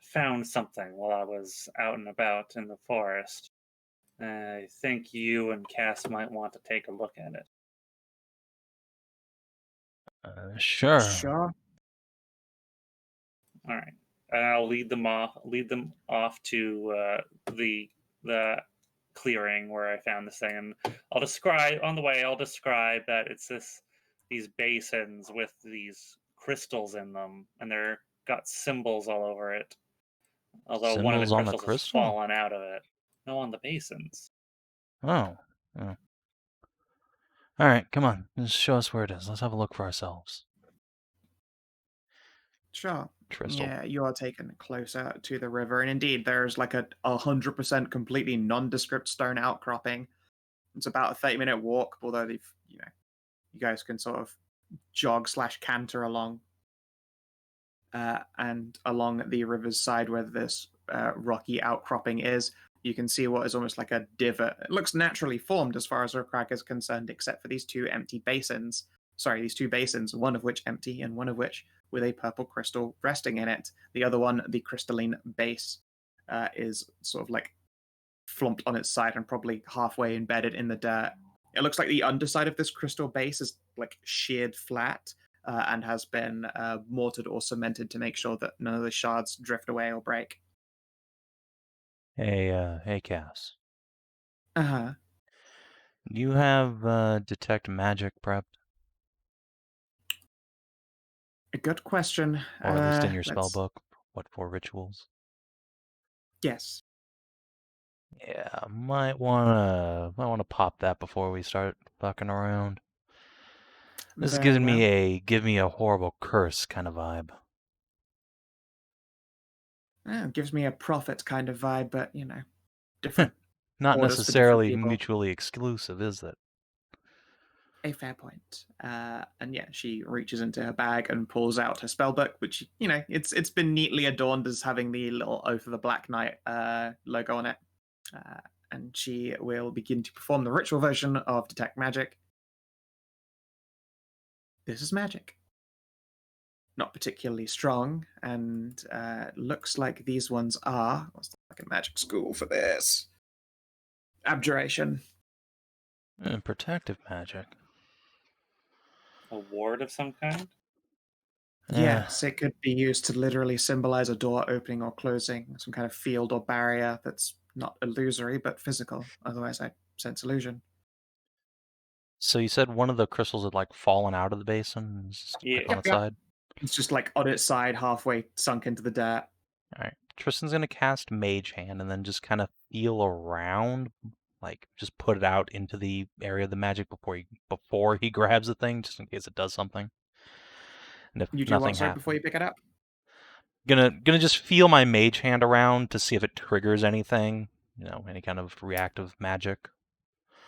found something while I was out and about in the forest. I think you and Cass might want to take a look at it. Sure. Sure. All right, and I'll lead them off to the clearing where I found this thing, and I'll describe that it's these basins with these crystals in them, and they're got symbols all over it. Although one of the Symbols on the crystals has crystal? fallen out of it. No, on the basins. Oh. All right, come on. Just show us where it is. Let's have a look for ourselves. Sure. Crystal. Yeah, you are taken closer to the river, and indeed, there's like a 100% completely nondescript stone outcropping. It's about a 30-minute walk, although you guys can sort of jog/canter along, and along the river's side where this rocky outcropping is, you can see what is almost like a divot. It looks naturally formed as far as Urkrag is concerned, except for these two basins, one of which empty and one of which with a purple crystal resting in it. The other one, the crystalline base, is sort of like flumped on its side and probably halfway embedded in the dirt. It looks like the underside of this crystal base is like sheared flat and has been mortared or cemented to make sure that none of the shards drift away or break. Hey, Cass. Uh-huh. Do you have detect magic prepped? A good question. Or at least in your let's- spellbook? What for rituals? Yes. Yeah, might wanna pop that before we start fucking around. This is Very giving well. me a give me a horrible curse kind of vibe. It gives me a prophet kind of vibe, but different. Not Orders for different necessarily people. mutually exclusive, is it? A fair point. And yeah, she reaches into her bag and pulls out her spellbook, which it's been neatly adorned as having the little Oath of the Black Knight logo on it. And she will begin to perform the ritual version of Detect Magic. This is magic. Not particularly strong, and looks like these ones are. What's the fucking magic school for this? Abjuration. Protective magic. A ward of some kind? Yes, it could be used to literally symbolize a door opening or closing, some kind of field or barrier that's not illusory but physical. Otherwise, I sense illusion. So you said one of the crystals had like fallen out of the basin and it's just, like, Yeah. on its side? It's just like on its side, halfway sunk into the dirt. Alright. Tristan's gonna cast Mage Hand and then just kind of feel around, like just put it out into the area of the magic before he grabs the thing, just in case it does something. And if You do nothing what, sorry, happens, before you pick it up? gonna just feel my Mage Hand around to see if it triggers anything, any kind of reactive magic.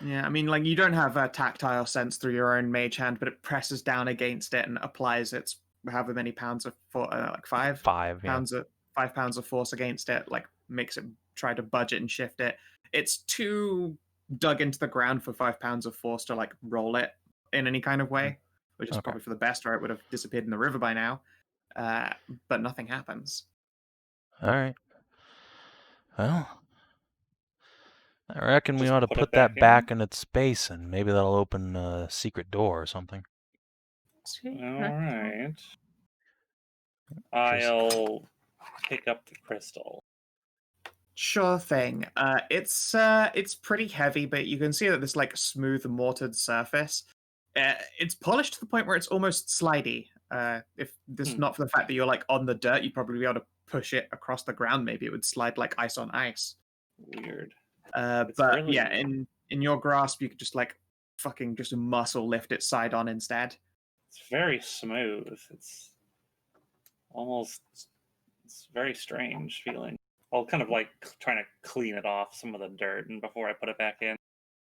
Yeah, I mean, like, you don't have a tactile sense through your own mage hand, but it presses down against it and applies its however many pounds of like 5 5, yeah. pounds of 5 pounds of force against it, like makes it try to budge it and shift it. It's too dug into the ground for 5 pounds of force to like roll it in any kind of way, which is Okay. probably for the best, or it would have disappeared in the river by now. But nothing happens. Alright. Well, I reckon we Just ought to put it put that back in? back in its space, and maybe that'll open a secret door or something. Alright. I'll pick up the crystal. Sure thing. It's pretty heavy, but you can see that this like smooth mortared surface. It's polished to the point where it's almost slidey. If this not for the fact that you're like on the dirt, you'd probably be able to push it across the ground. Maybe it would slide like ice on ice. Weird. But really- yeah, in your grasp, you could just like fucking just muscle lift it side on instead. It's very smooth. It's very strange feeling. I'll kind of like trying to clean it off some of the dirt and before I put it back in.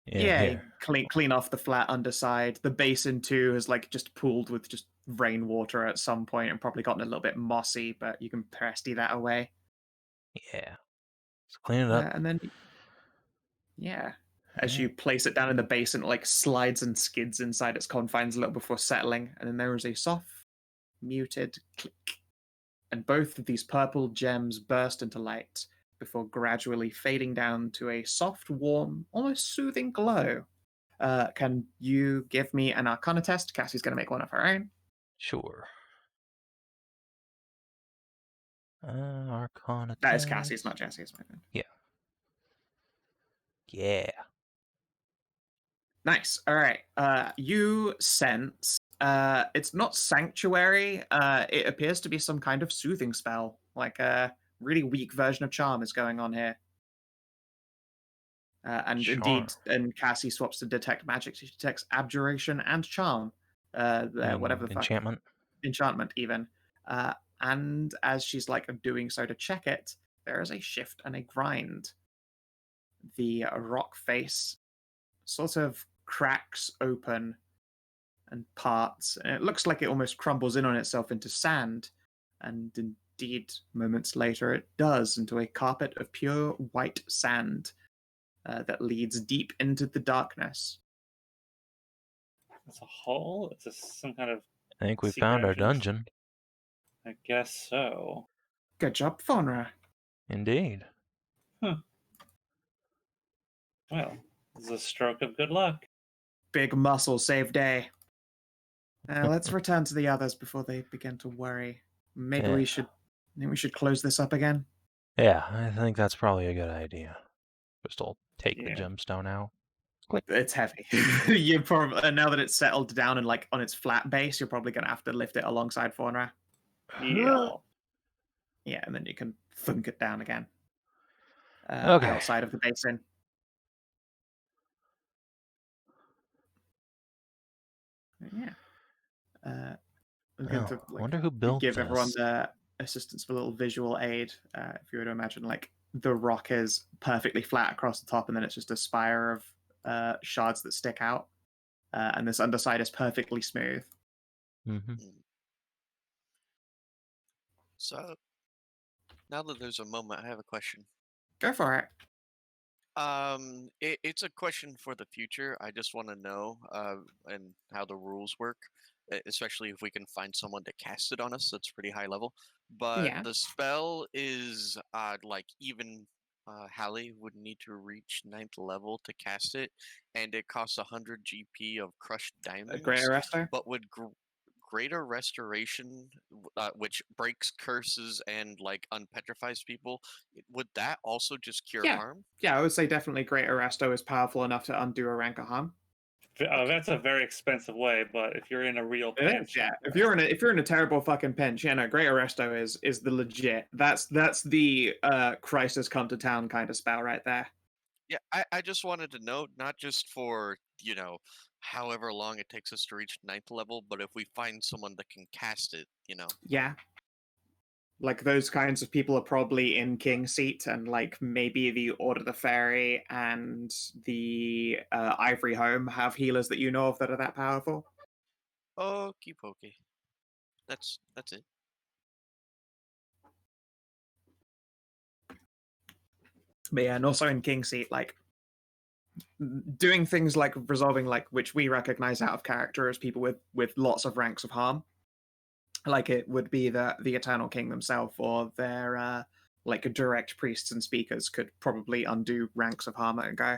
Yeah, here. clean off the flat underside. The basin too has like just pooled with just rainwater at some point and probably gotten a little bit mossy, but you can presty that away. Yeah. Let's clean it up. And then, yeah, as you place it down in the basin, it like slides and skids inside its confines a little before settling, and then there is a soft, muted click, and both of these purple gems burst into light before gradually fading down to a soft, warm, almost soothing glow. Can you give me an Arcana test? Cassie's going to make one of her own. Sure. Arcana That is Test. Cassie's, not Jesse's. Yeah. Nice. All right. You sense. It's not sanctuary. It appears to be some kind of soothing spell, like a really weak version of charm is going on here. And Sure. indeed, and Cassie swaps to detect magic. She detects abjuration and charm. Whatever the fuck. Enchantment, even. And as she's like doing so to check it, there is a shift and a grind. The rock face sort of cracks open and parts. And it looks like it almost crumbles in on itself into sand. And indeed, moments later, it does into a carpet of pure white sand that leads deep into the darkness. It's a hole? It's some kind of I think we secret found our entrance? dungeon. I guess so. Good job, Faunra. Indeed. Well, it's a stroke of good luck. Big muscle save day. Let's return to the others before they begin to worry. Maybe Yeah. we should close this up again. Yeah, I think that's probably a good idea. Just I'll take the Yeah. gemstone out. It's heavy. You probably now that it's settled down and like on its flat base, you're probably gonna have to lift it alongside Faunra. Yeah. Yeah, and then you can thunk it down again. Okay. Outside of the basin. Yeah. I'm going to wonder who built give everyone this. the assistance of a little visual aid. If you were to imagine, like the rock is perfectly flat across the top, and then it's just a spire of shards that stick out, and this underside is perfectly smooth. Mm-hmm. So, now that there's a moment, I have a question. Go for it. It's a question for the future. I just want to know, and how the rules work, especially if we can find someone to cast it on us. That's pretty high level. But Yeah. the spell is, like even Hallie would need to reach 9th level to cast it, and it costs 100 GP of crushed A diamonds. great arrestor. But would greater restoration, which breaks curses and like unpetrifies people, would that also just cure Yeah. harm? Yeah, I would say definitely Great Arresto is powerful enough to undo a rank of harm. That's a very expensive way, but if you're in a real It pinch, is, yeah. If you're in a terrible fucking pinch, yeah, no, Great Arresto is the legit. That's the crisis come to town kind of spell right there. Yeah, I just wanted to know, not just for, however long it takes us to reach 9th level, but if we find someone that can cast it, Yeah. Like those kinds of people are probably in King Seat, and like maybe the Order of the Fairy and the Ivory Home have healers that you know of that are that powerful. Okie pokey. That's it. But yeah, and also in King Seat, like doing things like resolving, like which we recognize out of character as people with lots of ranks of harm. Like it would be the Eternal King themselves, or their like direct priests and speakers could probably undo ranks of harm at a go.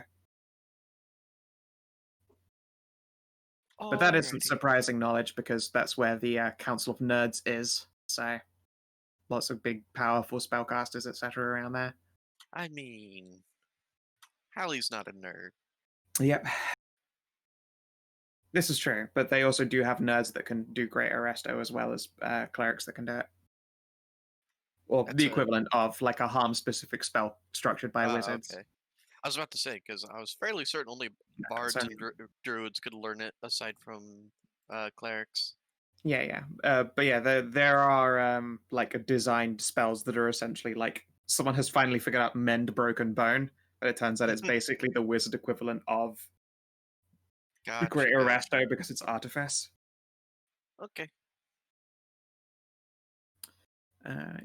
But that isn't Alrighty. surprising knowledge, because that's where the Council of Nerds is. So lots of big, powerful spellcasters, etc. around there. I mean, Hallie's not a nerd. Yep. This is true, but they also do have nerds that can do Great Arresto as well as clerics that can do it. Or That's the a- equivalent of like a harm-specific spell structured by wizards. Okay. I was about to say, because I was fairly certain only bards sorry. and druids could learn it, aside from clerics. Yeah. But yeah, there are like designed spells that are essentially like someone has finally figured out mend broken bone, but it turns out it's basically the wizard equivalent of the Great Arresto because it's artifice. Okay.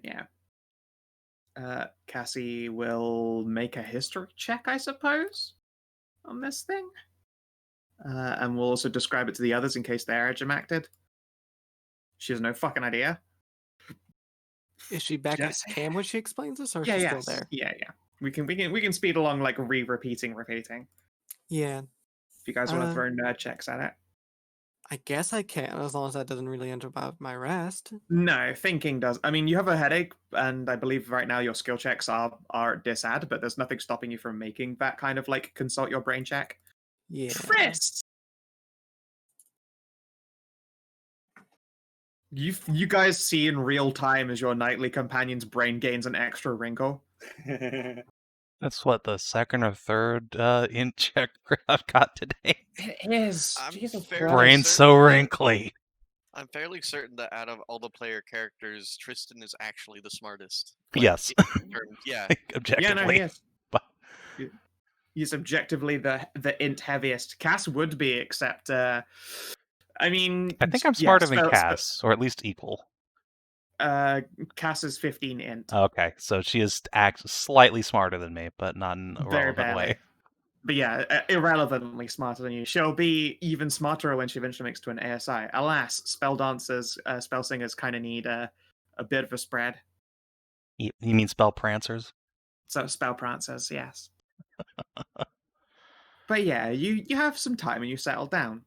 Yeah. Cassie will make a history check, I suppose, on this thing. And we'll also describe it to the others in case they're edge-acted. She has no fucking idea. Is she back Yes. at camp when she explains this, or is Yeah, she yeah, still there? yeah. We can speed along like repeating. Yeah. If you guys want to throw nerd checks at it. I guess I can, as long as that doesn't really interrupt my rest. No, thinking does. I mean, you have a headache, and I believe right now your skill checks are disad, but there's nothing stopping you from making that kind of like consult your brain check. Yeah. Trist! You guys see in real time as your nightly companion's brain gains an extra wrinkle. That's what, the second or third int check I've got today. It is. I'm Jesus fairly Christ. Brain's certain so that- wrinkly. I'm fairly certain that out of all the player characters, Tristan is actually the smartest. Like, Yes. in terms, yeah. Objectively. Yeah, no, he is. But- He's objectively the int heaviest. Cass would be, except I mean, I think I'm smarter than Cass, or at least equal. Cass is 15 int. Okay, so she is slightly smarter than me, but not in a Very relevant barely. way. But yeah, irrelevantly smarter than you. She'll be even smarter when she eventually makes to an ASI. Alas, spell dancers, spell singers kind of need a bit of a spread. You mean spell prancers? So spell prancers, yes. But yeah, you have some time and you settle down.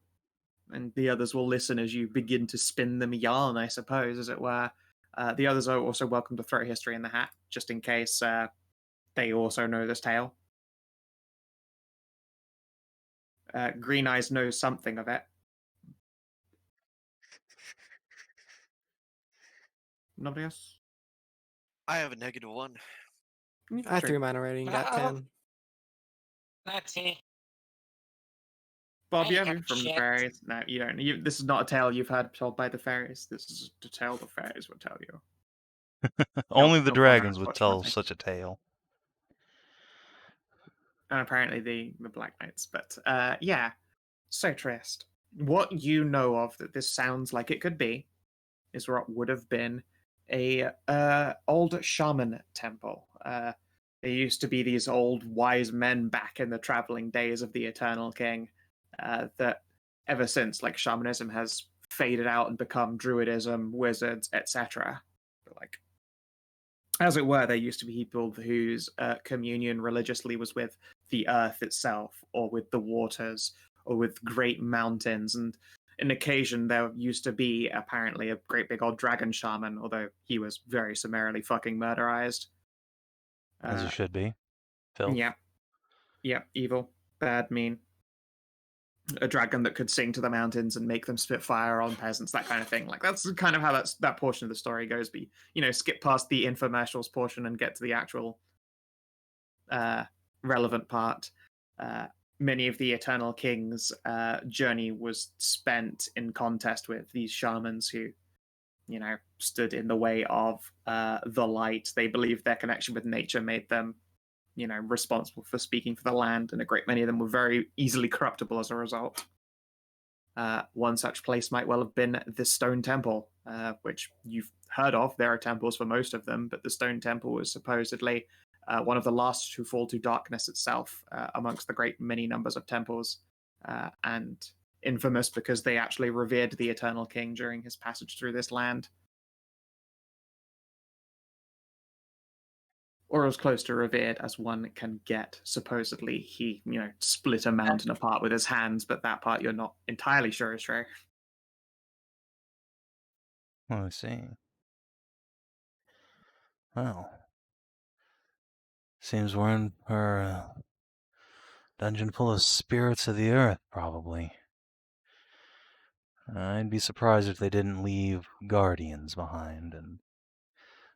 And the others will listen as you begin to spin them a yarn, I suppose, as it were. The others are also welcome to throw history in the hat, just in case they also know this tale. Green Eyes knows something of it. Nobody else? I have a -1. I Sure. threw mine already and got Uh-oh. 10. Let's see. Bob, I you got have from the shit. fairies? No, you don't. This is not a tale you've heard told by the fairies. This is a tale the fairies would tell you. Only the no dragons Faunra, would tell unfortunately. such a tale. And apparently the Black Knights. But yeah. So Trist, what you know of that this sounds like it could be is what would have been a old shaman temple. There used to be these old wise men back in the traveling days of the Eternal King that ever since like shamanism has faded out and become druidism, wizards, etc. Like, as it were, there used to be people whose communion religiously was with the earth itself, or with the waters, or with great mountains. And on occasion, there used to be apparently a great big old dragon shaman, although he was very summarily fucking murderized. As you should be. Filth. Yeah, evil, bad, mean. A dragon that could sing to the mountains and make them spit fire on peasants, that kind of thing. Like, that's kind of how that portion of the story goes. But skip past the infomercials portion and get to the actual relevant part. Many of the Eternal King's journey was spent in contest with these shamans who, stood in the way of the light. They believed their connection with nature made them responsible for speaking for the land, and a great many of them were very easily corruptible as a result. One such place might well have been the Stone Temple, which you've heard of. There are temples for most of them, but the Stone Temple was supposedly one of the last to fall to darkness itself amongst the great many numbers of temples, and infamous because they actually revered the Eternal King during his passage through this land. Or as close to revered as one can get. Supposedly, he, split a mountain apart with his hands, but that part you're not entirely sure is true. Oh, I see. Well, seems we're in for a dungeon full of spirits of the earth, probably. I'd be surprised if they didn't leave guardians behind, and,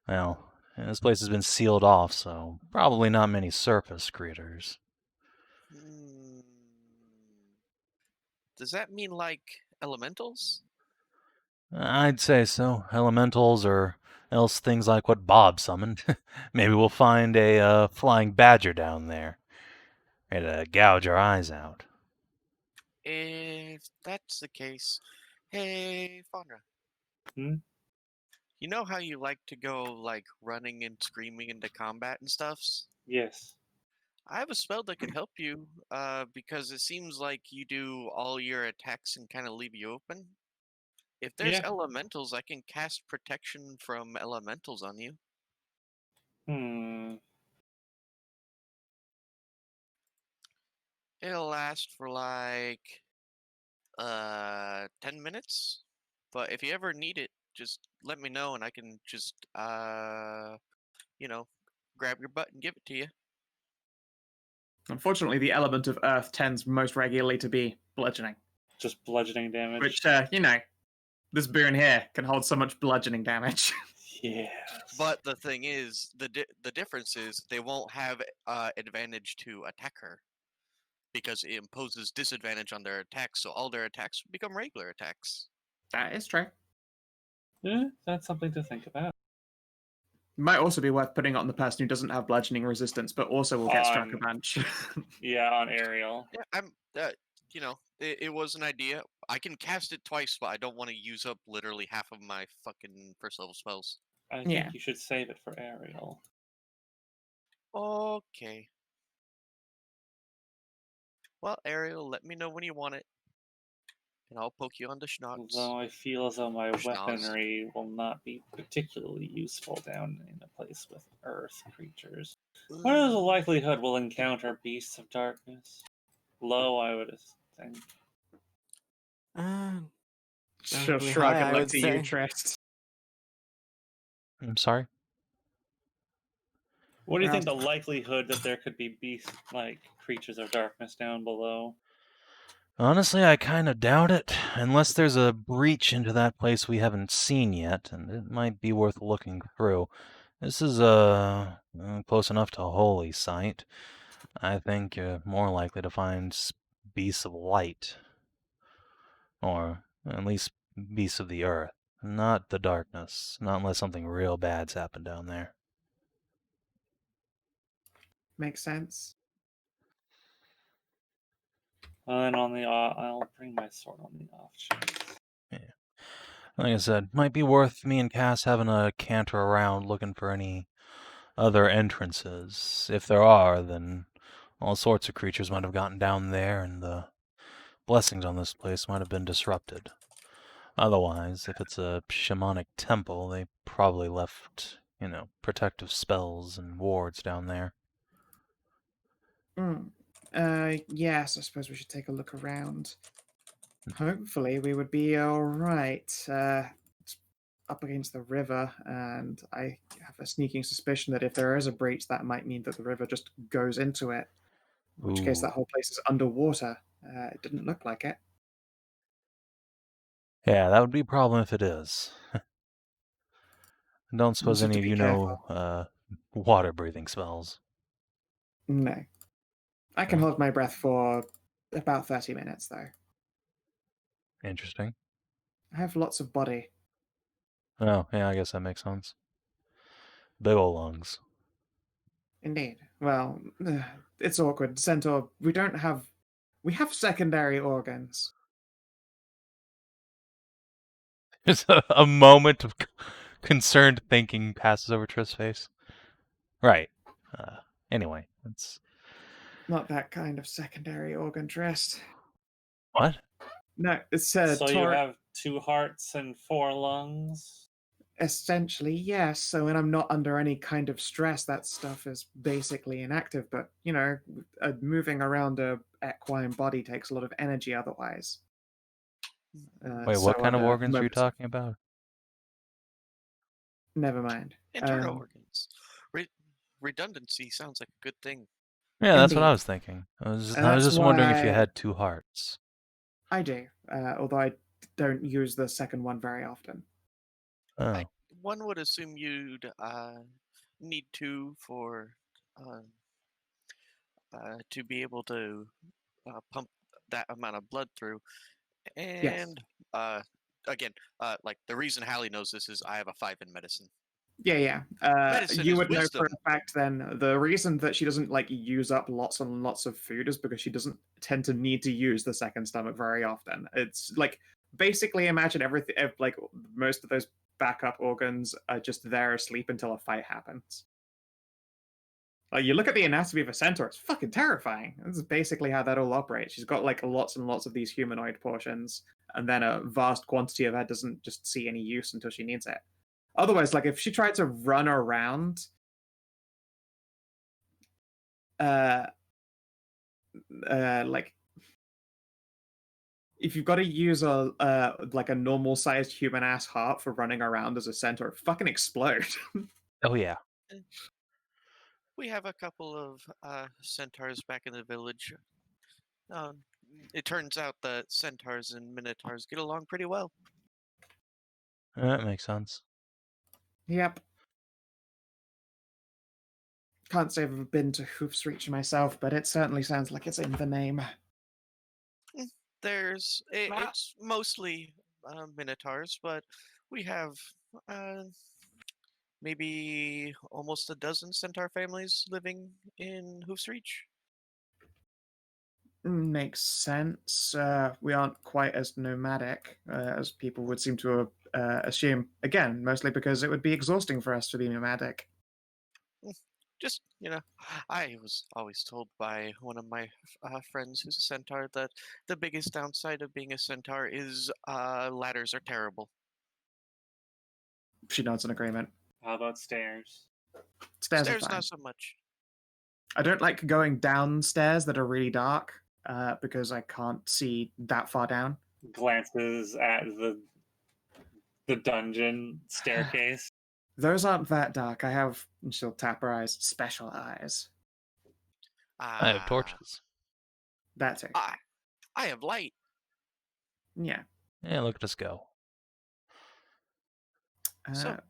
well, this place has been sealed off, so probably not many surface critters. Does that mean, like, elementals? I'd say so. Elementals, or else things like what Bob summoned. Maybe we'll find a flying badger down there, ready to gouge our eyes out. If that's the case, hey, Faunra. Hmm? You know how you like to go, like, running and screaming into combat and stuffs? Yes. I have a spell that could help you, because it seems like you do all your attacks and kind of leave you open. If there's Yeah. elementals, I can cast protection from elementals on you. It'll last for like 10 minutes. But if you ever need it, just let me know and I can just, grab your butt and give it to you. Unfortunately, the element of earth tends most regularly to be bludgeoning, Just bludgeoning damage. which, this boon here can hold so much bludgeoning damage. Yes. But the thing is, the difference is they won't have advantage to attack her because it imposes disadvantage on their attacks, so all their attacks become regular attacks. That is true. Yeah, that's something to think about. Might also be worth putting on the person who doesn't have bludgeoning resistance, but also will get struck a bunch. Yeah, on Ariel. Yeah, it was an idea. I can cast it twice, but I don't want to use up literally half of my fucking first level spells. I think Yeah. you should save it for Ariel. Okay. Well, Ariel, let me know when you want it, and I'll poke you on the schnoz. Although I feel as though my Schnoz. weaponry will not be particularly useful down in a place with earth creatures. What is the likelihood we'll encounter beasts of darkness? Low, I would think. She'll Relatively shrug high, and I look would to you, say. Trist. I'm sorry? What do you think the likelihood that there could be beast like creatures of darkness down below? Honestly, I kind of doubt it, unless there's a breach into that place we haven't seen yet, and it might be worth looking through. This is close enough to a holy site. I think you're more likely to find beasts of light, or at least beasts of the earth, not the darkness, not unless something real bad's happened down there. Makes sense. And on the I'll bring my sword on the off chance. Yeah. Like I said, might be worth me and Cass having a canter around looking for any other entrances. If there are, then all sorts of creatures might have gotten down there, and the blessings on this place might have been disrupted. Otherwise, if it's a shamanic temple, they probably left, protective spells and wards down there. Yes, I suppose we should take a look around. Hopefully, we would be all right. It's up against the river, and I have a sneaking suspicion that if there is a breach, that might mean that the river just goes into it. In which case, Ooh. that whole place is underwater. It didn't look like it. Yeah, that would be a problem if it is. Don't suppose So any to of be you careful. know water-breathing spells. No. I can No. hold my breath for about 30 minutes, though. Interesting. I have lots of body. Oh, yeah, I guess that makes sense. Big ol' lungs. Indeed. Well, it's awkward. Centaur, we have secondary organs. There's a moment of concerned thinking passes over Trist's face. Right. Anyway, it's... Not that kind of secondary organ, Trist. What? No, it's So you have 2 hearts and 4 lungs? essentially, yes. So when I'm not under any kind of stress, that stuff is basically inactive. But, moving around a equine body takes a lot of energy otherwise. Wait, what kind of organs are you talking about? Never mind. Internal organs. Redundancy sounds like a good thing. Yeah, that's what I Indeed. was thinking. I was That's just wondering if you why- had 2 hearts. I do, although I don't use the second one very often. Oh. One would assume you'd need 2 for to be able to pump that amount of blood through. And again, like the reason Hallie knows this is I have a 5 in medicine. Yeah. Medicine You is would know for wisdom. a fact then the reason that she doesn't use up lots and lots of food is because she doesn't tend to need to use the second stomach very often. It's basically imagine everything most of those backup organs are just there asleep until a fight happens. You look at the anatomy of a centaur, it's fucking terrifying. This is basically how that all operates. She's got lots and lots of these humanoid portions, and then a vast quantity of that doesn't just see any use until she needs it. Otherwise, if she tried to run around, if you've got to use a like a normal sized human ass heart for running around as a centaur, fucking explode. Oh yeah. We have a couple of centaurs back in the village. Um, it turns out that centaurs and minotaurs get along pretty well. That makes sense. Yep. Can't say I've been to Hoof's Reach myself, but it certainly sounds like it's in the name. It's mostly minotaurs, but we have maybe almost a dozen centaur families living in Hoof's Reach. Makes sense. We aren't quite as nomadic as people would seem to assume. Again, mostly because it would be exhausting for us to be nomadic. Just, I was always told by one of my friends who's a centaur that the biggest downside of being a centaur is ladders are terrible. She nods in agreement. How about stairs? Stairs are Stairs fine. not so much. I don't like going down stairs that are really dark because I can't see that far down. Glances at the dungeon staircase. Those aren't that dark. I have, and she'll tap her eyes, special eyes. I have torches. That's it. I have light. Yeah. Yeah, look at us go.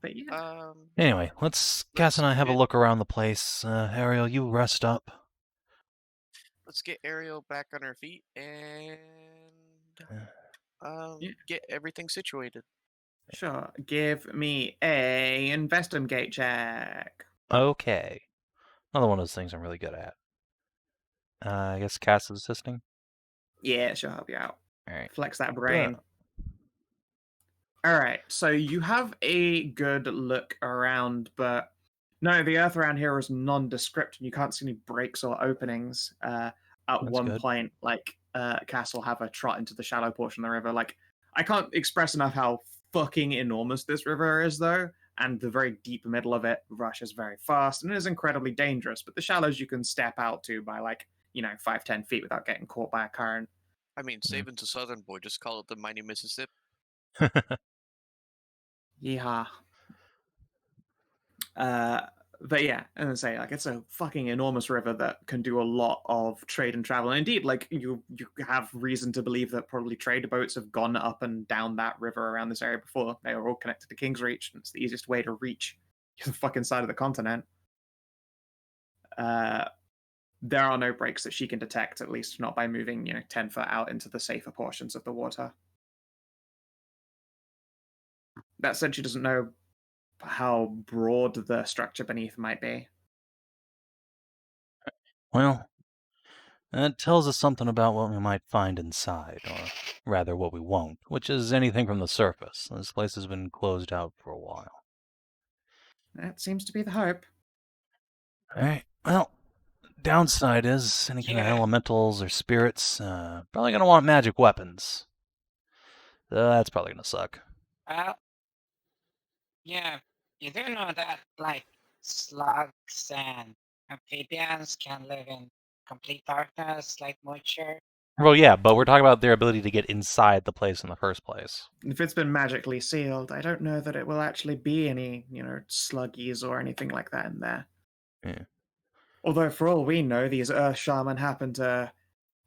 But yeah. Anyway, let's Cass and I have a look around the place. Ariel, you rest up. Let's get Ariel back on her feet and get everything situated. Sure. Give me a investigate check. Okay. Another one of those things I'm really good at. I guess Cass is assisting? Yeah, she'll help you out. All right. Flex that brain. All right, so you have a good look around, but no, the earth around here is nondescript, and you can't see any breaks or openings. At one point, like Cass will have a trot into the shallow portion of the river. Like, I can't express enough how fucking enormous this river is, though, and the very deep middle of it rushes very fast and is incredibly dangerous. But the shallows you can step out to by 5-10 feet without getting caught by a current. I mean, Savin's a southern boy. Just call it the mighty Mississippi. Yeehaw. But yeah, and I say it's a fucking enormous river that can do a lot of trade and travel. And indeed, you have reason to believe that probably trade boats have gone up and down that river around this area before. They are all connected to King's Reach, and it's the easiest way to reach the fucking side of the continent. There are no breaks that she can detect, at least not by moving 10 foot out into the safer portions of the water. That said, she doesn't know how broad the structure beneath might be. Well, that tells us something about what we might find inside, or rather what we won't, which is anything from the surface. This place has been closed out for a while. That seems to be the hope. Alright, well, downside is any kind of elementals or spirits probably going to want magic weapons. That's probably going to suck. Yeah, you do know that, slugs and amphibians can live in complete darkness, like Moisture. Well, yeah, but we're talking about their ability to get inside the place in the first place. If it's been magically sealed, I don't know that it will actually be any, sluggies or anything like that in there. Yeah. Although, for all we know, these Earth Shaman happen to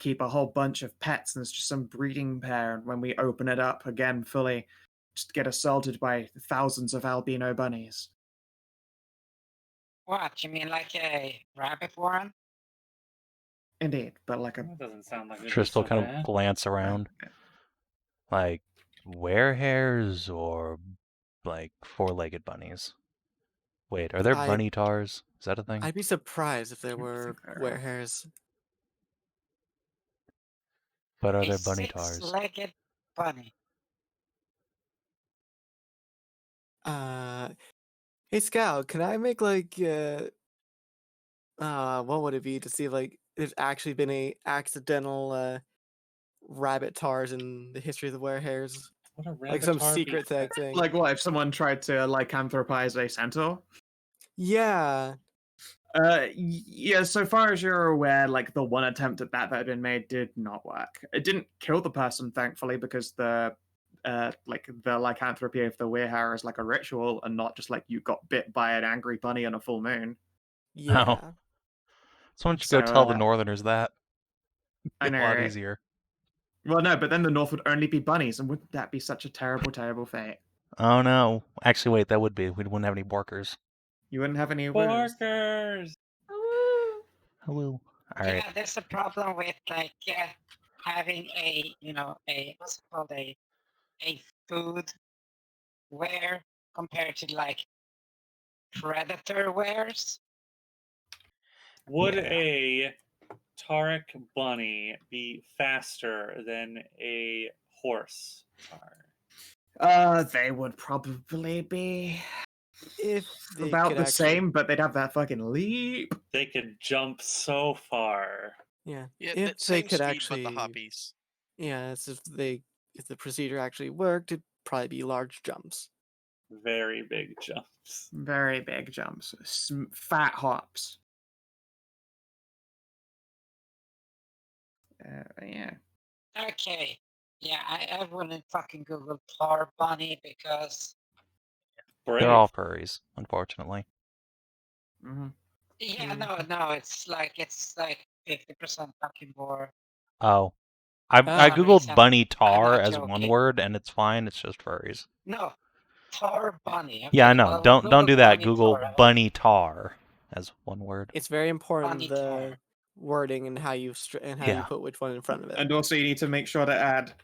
keep a whole bunch of pets, and it's just some breeding pair, and when we open it up again fully, just get assaulted by thousands of albino bunnies. What, you mean like a rabbit warren? Indeed, but That doesn't sound like Tristan kind of glance around. Like, werehares or, four-legged bunnies? Wait, are there bunny-tars? Is that a thing? I'd be surprised if there were werehares. But are there bunny-tars? Six-legged bunny. Hey Scout, can I make what would it be to see if there's actually been a accidental rabbit tars in the history of the werehares? What a like some secret thing. Like what, if someone tried to lycanthropize a centaur? Yeah. Yeah, so far as you're aware, like the one attempt at that had been made did not work. It didn't kill the person, thankfully, because the lycanthropy of the Werehare is like a ritual and not just like you got bit by an angry bunny on a full moon. Yeah. So why don't you go So, tell the Northerners that? I Be know, a lot right? easier. Well, no, but then the North would only be bunnies, and wouldn't that be such a terrible, terrible fate? Oh no. Actually, wait, that would be. We wouldn't have any Borkers. You wouldn't have any woos. Barkers! Hello. All right. Yeah, there's a problem with like having a what's it called, a food wear compared to like predator wares. Would Yeah. a Taric bunny be faster than a horse? They would probably be If they about could the actually, same, but they'd have that fucking leap. They could jump so far. yeah, Yeah, if that they same could speed, actually, but the hoppies. yeah, it's if the procedure actually worked, it'd probably be large jumps. Very big jumps. Very big jumps. Fat hops. Yeah. Okay. Yeah, I wouldn't fucking Google tar bunny because Brave. They're all furries, unfortunately. Mm-hmm. yeah, Mm. no, it's like 50% fucking more. Oh. I Ah. googled bunny I'm tar not as one joking. word, and it's fine. It's just furries. No, tar bunny. Yeah, I Okay, know. well, Don't Google do that. bunny Google tar. bunny tar as one word. It's very important Bunny the tar. wording and how you Yeah. put which one in front of it. And also, you need to make sure to add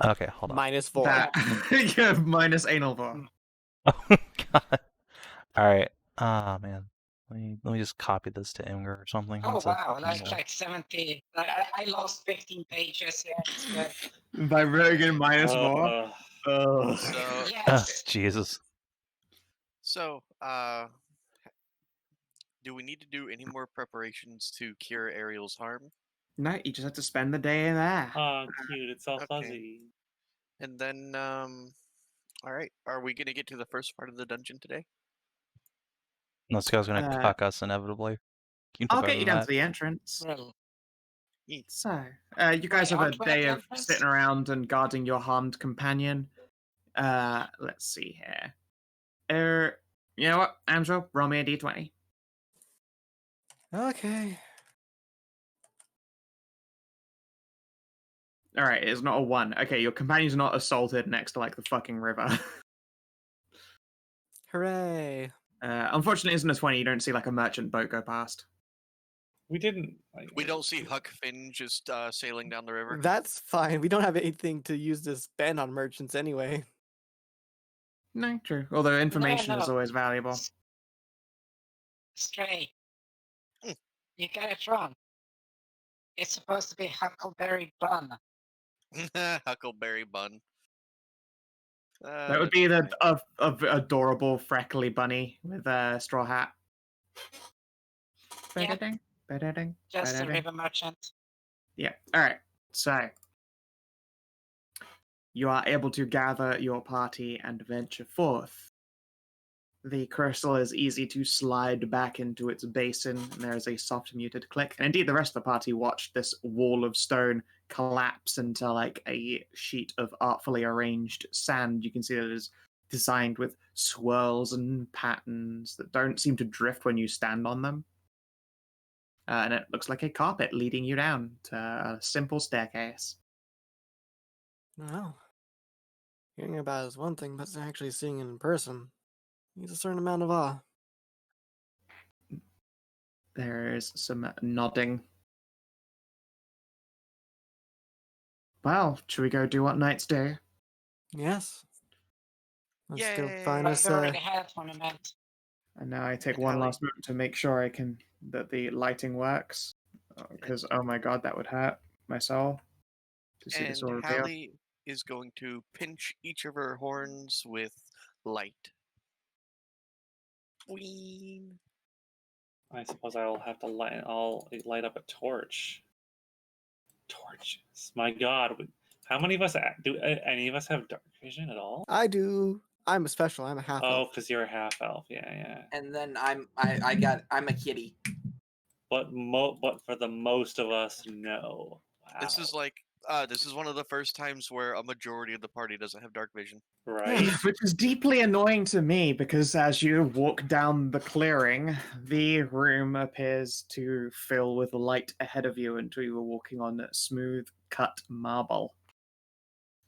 Okay, hold on. -4. that. Yeah, minus anal var. Oh god. All right. Ah man. Let me just copy this to Imgur or something. Oh That's a wow, fucking that's evil. like 70. I lost 15 pages here. It's good. By Rogan minus var. Uh, Ugh. So, Yes. Jesus. so, do we need to do any more preparations to cure Ariel's harm? No, you just have to spend the day in there. oh, cute. It's all Okay. fuzzy. And then, all right. Are we gonna get to the first part of the dungeon today? This guy's gonna Uh, cuck us inevitably. You know I'll better get you than down that. to the entrance. Well, So, you guys have a aren't we at day the of entrance? sitting around and guarding your harmed companion. Let's see here. You know what, Amxal, roll me a d20. Okay. All right, it's not a 1. Okay, your companion's not assaulted next to like the fucking river. Hooray. Unfortunately, it isn't a 20. You don't see like a merchant boat go past. We didn't. We don't see Huck Finn just sailing down the river. That's fine. We don't have anything to use to spend on merchants anyway. No, true. Although information is no. always valuable. Stray. Hmm. You got it wrong. It's supposed to be Huckleberry Bun. Huckleberry Bun. That would be the adorable freckly bunny with a straw hat. Yeah. Ba-da-ding, ba-da-ding, Just a ba-da-ding. river merchant. Yeah. All right. So you are able to gather your party and venture forth. The crystal is easy to slide back into its basin, and there is a soft muted click. And indeed, the rest of the party watched this wall of stone collapse into like a sheet of artfully arranged sand. You can see that it is designed with swirls and patterns that don't seem to drift when you stand on them. And it looks like a carpet leading you down to a simple staircase. Well, hearing about it is one thing, but actually seeing it in person needs a certain amount of awe. There is some nodding. Well, should we go do what knights do? Yes. Let's go Yay. find But us we already had a tournament. And now I take And one Hallie. last moment to make sure that the lighting works. Because, oh my god, that would hurt my soul to see this all And revealed. Hallie is going to pinch each of her horns with light. Whee! I suppose I'll have to light. I'll light up a torch. Torches. My God, how many of us do? Any of us have dark vision at all? I do. I'm a special. I'm a half Oh, elf. because you're a half elf. Yeah. And then I'm a kitty. But for the most of us, no. Wow. This is like this is one of the first times where a majority of the party doesn't have dark vision. right. Which is deeply annoying to me because as you walk down the clearing, the room appears to fill with light ahead of you until you are walking on smooth cut marble.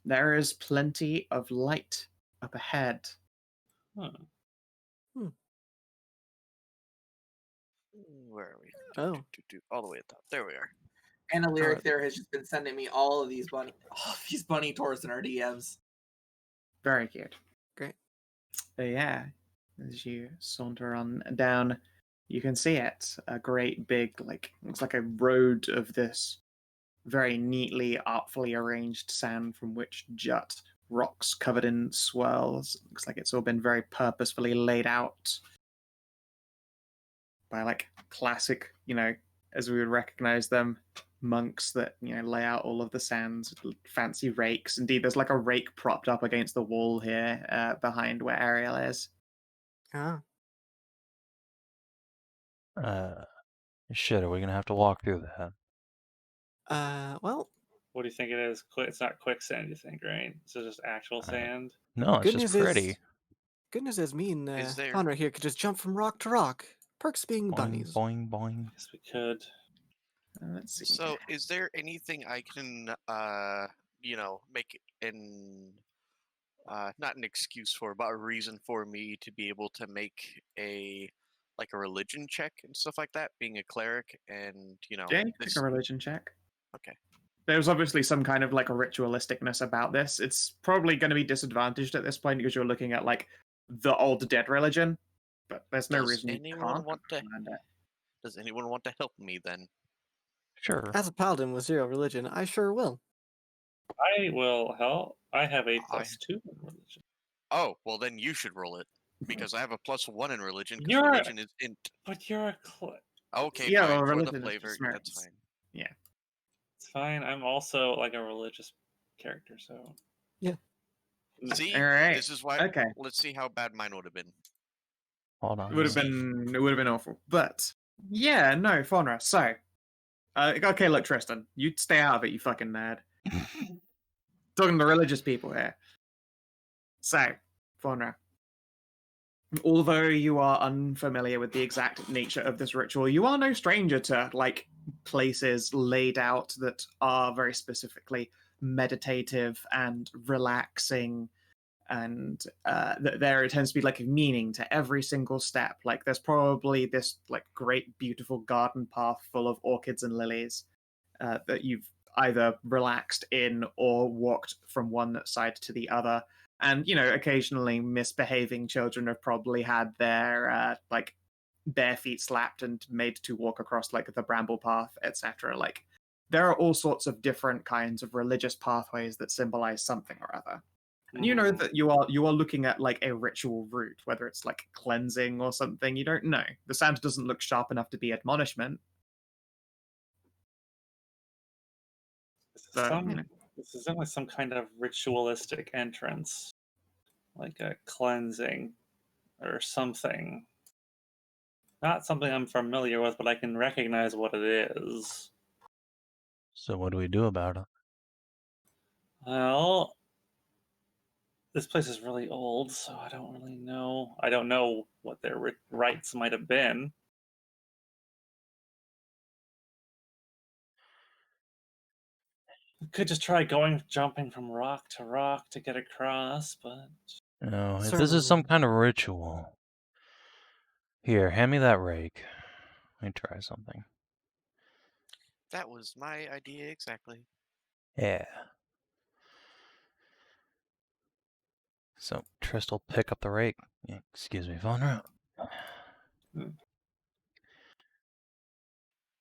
There is plenty of light up ahead. Huh. Where are we? Oh. All the way at the top. There we are. And a lyric there has just been sending me all of these bunny tours in our DMs. Very cute. Great. But yeah, as you saunter on down, you can see it. A great big, looks like a road of this very neatly, artfully arranged sand from which jut rocks covered in swirls. It looks like it's all been very purposefully laid out by classic, as we would recognize them, monks that lay out all of the sands, fancy rakes. Indeed, there's a rake propped up against the wall here behind where Ariel is. Ah. Shit, are we gonna have to walk through that? Well, What do you think it is? It's not quicksand, you think, right? So just actual sand. No, it's good just news pretty. is, good news is me and Is there- Faunra here could just jump from rock to rock. Perks being Boing, bunnies. boing, boing. Yes, we could. Let's see. So, is there anything I can, make an not an excuse for, but a reason for me to be able to make a religion check and stuff like that, being a cleric, and Yeah, you can make a religion check. Okay. There's obviously some kind of a ritualisticness about this. It's probably going to be disadvantaged at this point because you're looking at the old dead religion, but there's no Does reason you anyone can't want to- recommend it. Does anyone want to help me then? Sure. As a paladin with 0 religion, I sure will. I will help. I have a +2 in religion. Oh, well then you should roll it, because I have a +1 in religion, because You're- religion is int. But you're a Okay, Yeah, fine, well, for the religion is flavor, just that's merits. fine. It's fine. I'm also a religious character, so. See, All right. this is why. Okay. Let's see how bad mine would have been. Hold on. It would have been awful. But yeah, no, Faunra. So, okay, look, Tristan, you stay out of it, you fucking nerd. Talking to religious people here. So, Faunra, although you are unfamiliar with the exact nature of this ritual, you are no stranger to places laid out that are very specifically meditative and relaxing, and there tends to be a meaning to every single step. There's probably this great beautiful garden path full of orchids and lilies that you've either relaxed in or walked from one side to the other. And occasionally misbehaving children have probably had their bare feet slapped and made to walk across the bramble path, etc. There are all sorts of different kinds of religious pathways that symbolize something or other. And you know that you are looking at a ritual route, whether it's cleansing or something. You don't know. The sand doesn't look sharp enough to be admonishment. But, This is definitely some kind of ritualistic entrance, like a cleansing or something. Not something I'm familiar with, but I can recognize what it is. So what do we do about it? Well, this place is really old, so I don't really know. I don't know what their rites might have been. We could just try jumping from rock to get across, but No, if this is some Certainly. kind of ritual. Here, hand me that rake. Let me try something. That was my idea exactly. Yeah. So, Tristan will pick up the rake. Excuse me, Faunra.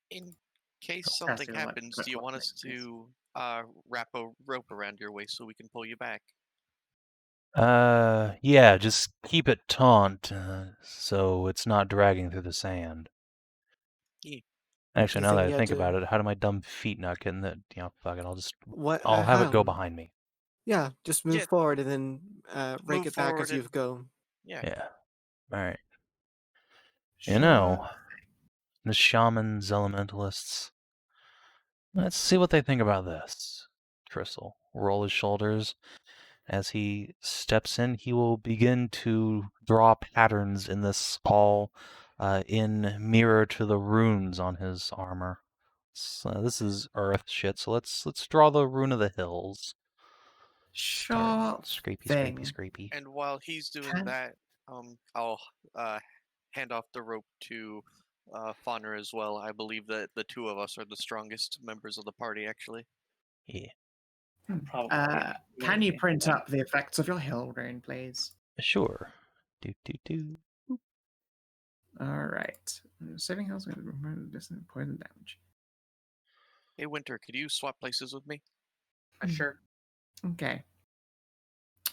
In case Cool. something Casting, like, happens, quick do you look want at us it, please. to wrap a rope around your waist so we can pull you back? Yeah, just keep it taut, so it's not dragging through the sand. Yeah. Actually, You now think that you I had think to- about it, how do my dumb feet not get in the, fuck it, What? I'll have it go how? behind me. Yeah, just move Yeah. forward and then rake Move it back forward as you and- go. Yeah. Yeah. All right. Sure. You know, the shamans, elementalists. Let's see what they think about this. Tristle roll his shoulders. As he steps in, he will begin to draw patterns in this skull in mirror to the runes on his armor. So this is earth shit, so let's draw the rune of the hills. Sure Scrapey, thing. scrapey, scrapey. And while he's doing Can- that, I'll hand off the rope to Faunra as well. I believe that the two of us are the strongest members of the party, actually. Yeah, Probably. Can you Maybe. print up the effects of your hill rune, please? sure. Do. All right. Saving hills with distant poison damage. Hey, Winter, could you swap places with me? Sure. Okay.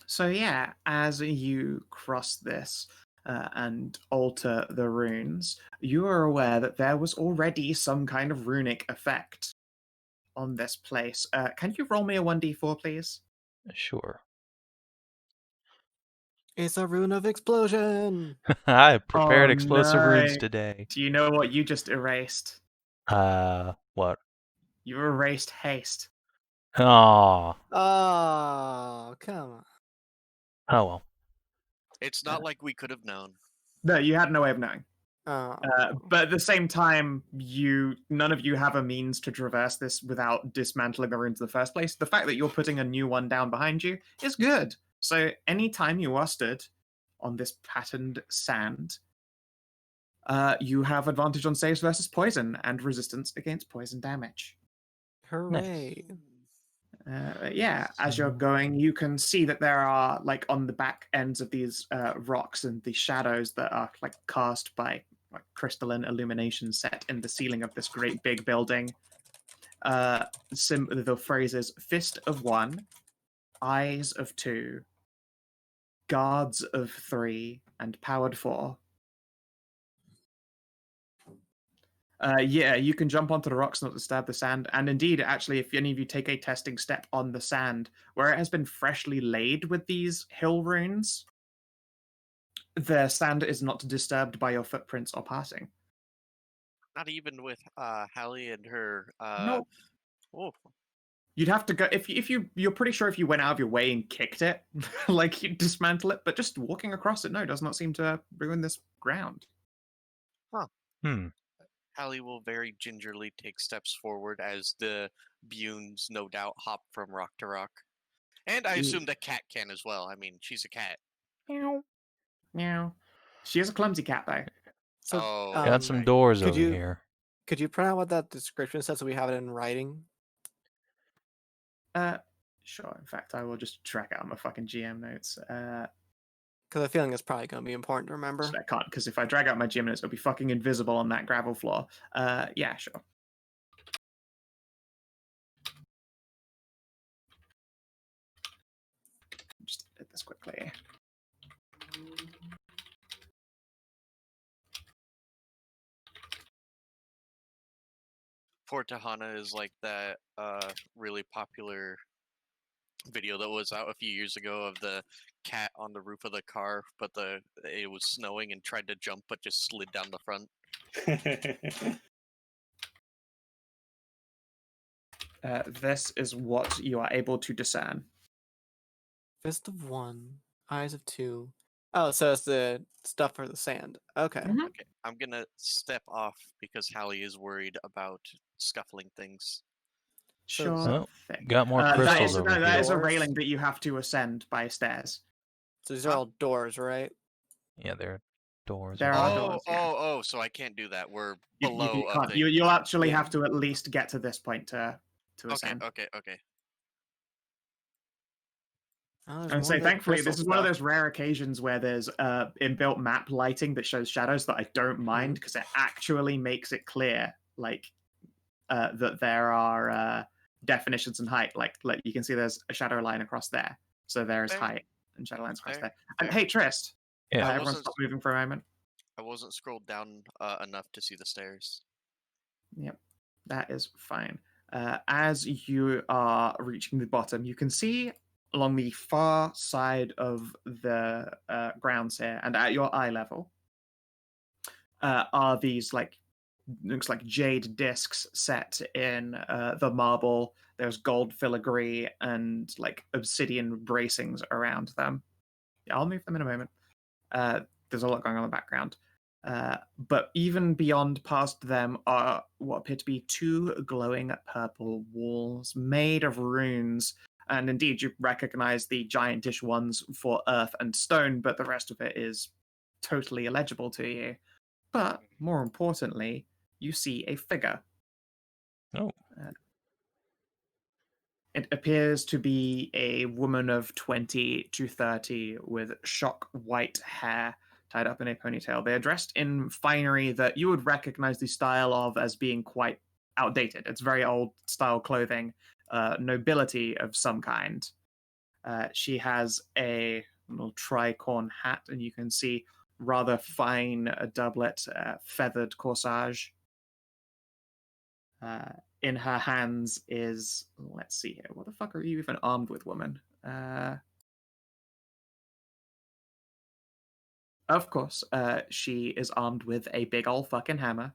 So yeah, as you cross this and alter the runes, you are aware that there was already some kind of runic effect on this place. Can you roll me a 1d4, please? Sure. It's a rune of explosion. I prepared Oh, explosive runes no. today. Do you know what you just erased? What? You erased haste. Aw. Oh, come on. Oh well. It's not like we could have known. No, you had no way of knowing. Oh. But at the same time, none of you have a means to traverse this without dismantling the runes in the first place. The fact that you're putting a new one down behind you is good. So anytime you are stood on this patterned sand, you have advantage on saves versus poison and resistance against poison damage. Hooray. Yeah, as you're going, you can see that there are, like, on the back ends of these rocks and the shadows that are, like, cast by crystalline illumination set in the ceiling of this great big building. The phrases Fist of 1, Eyes of 2, Guards of 3, and Powered 4. Yeah, you can jump onto the rocks not to disturb the sand. And indeed, actually, if any of you take a testing step on the sand, where it has been freshly laid with these hill runes, the sand is not disturbed by your footprints or passing. Not even with Hallie and her. No. Oh, You'd have to go if you're pretty sure if you went out of your way and kicked it, like you'd dismantle it, but just walking across it, no, does not seem to ruin this ground. Hallie will very gingerly take steps forward as the Bunes no doubt hop from rock to rock. And I assume the cat can as well. I mean, she's a cat. Meow. Meow. She is a clumsy cat, though. So, Oh, Got some right. doors could over you- here. Could you print out what that description says so we have it in writing? Sure. In fact, I will just track out my fucking GM notes. Because I feeling it's probably going to be important to remember. I can't, because if I drag out my GM notes, it'll be fucking invisible on that gravel floor. Yeah, sure. Just edit this quickly. Poor Tajana is like that really popular video that was out a few years ago of the cat on the roof of the car, but it was snowing and tried to jump but just slid down the front. This is what you are able to discern. Fist of 1, Eyes of 2. Oh, so it's the stuff for the sand. Okay. Mhm. Okay, I'm gonna step off because Hallie is worried about scuffling things. Sure Oh, thing. got more That crystals is, over no, that here. is a Doors? railing that you have to ascend by stairs. So these are all doors, right? Yeah, there are doors. There over are here. doors, yeah. Oh, so I can't do that. We're You below a can't. thing. You'll actually Yeah. have to at least get to this point to Okay, ascend. okay. Oh, there's And more so of the thankfully, crystal this is one of stuff. those rare occasions where there's inbuilt map lighting that shows shadows that I don't mind because it actually makes it clear, like that there are definitions and height. Like you can see there's a shadow line across there, so there is Fair. height and shadow lines across Fair. there. And Fair. hey, Trist, Yeah. everyone stop moving for a moment. I wasn't scrolled down enough to see the stairs. Yep, that is fine. As you are reaching the bottom, you can see along the far side of the grounds here, and at your eye level, are these looks like jade discs set in the marble. There's gold filigree and like obsidian bracings around them. Yeah, I'll move them in a moment. There's a lot going on in the background. But even beyond past them are what appear to be two glowing purple walls made of runes. And indeed, you recognize the giantish ones for earth and stone, but the rest of it is totally illegible to you. But more importantly, you see a figure. Oh. It appears to be a woman of 20 to 30 with shock white hair tied up in a ponytail. They are dressed in finery that you would recognize the style of as being quite outdated. It's very old style clothing, nobility of some kind. She has a little tricorn hat, and you can see rather fine doublet, feathered corsage. In her hands is, let's see here, what the fuck are you even armed with, woman? Of course, she is armed with a big ol' fucking hammer.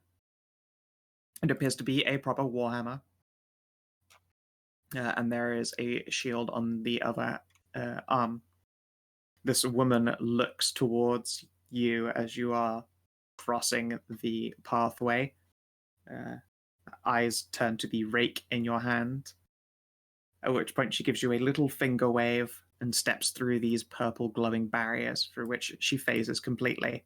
It appears to be a proper warhammer. And there is a shield on the other arm. This woman looks towards you as you are crossing the pathway. Eyes turn to the rake in your hand, at which point she gives you a little finger wave and steps through these purple glowing barriers through which she phases completely.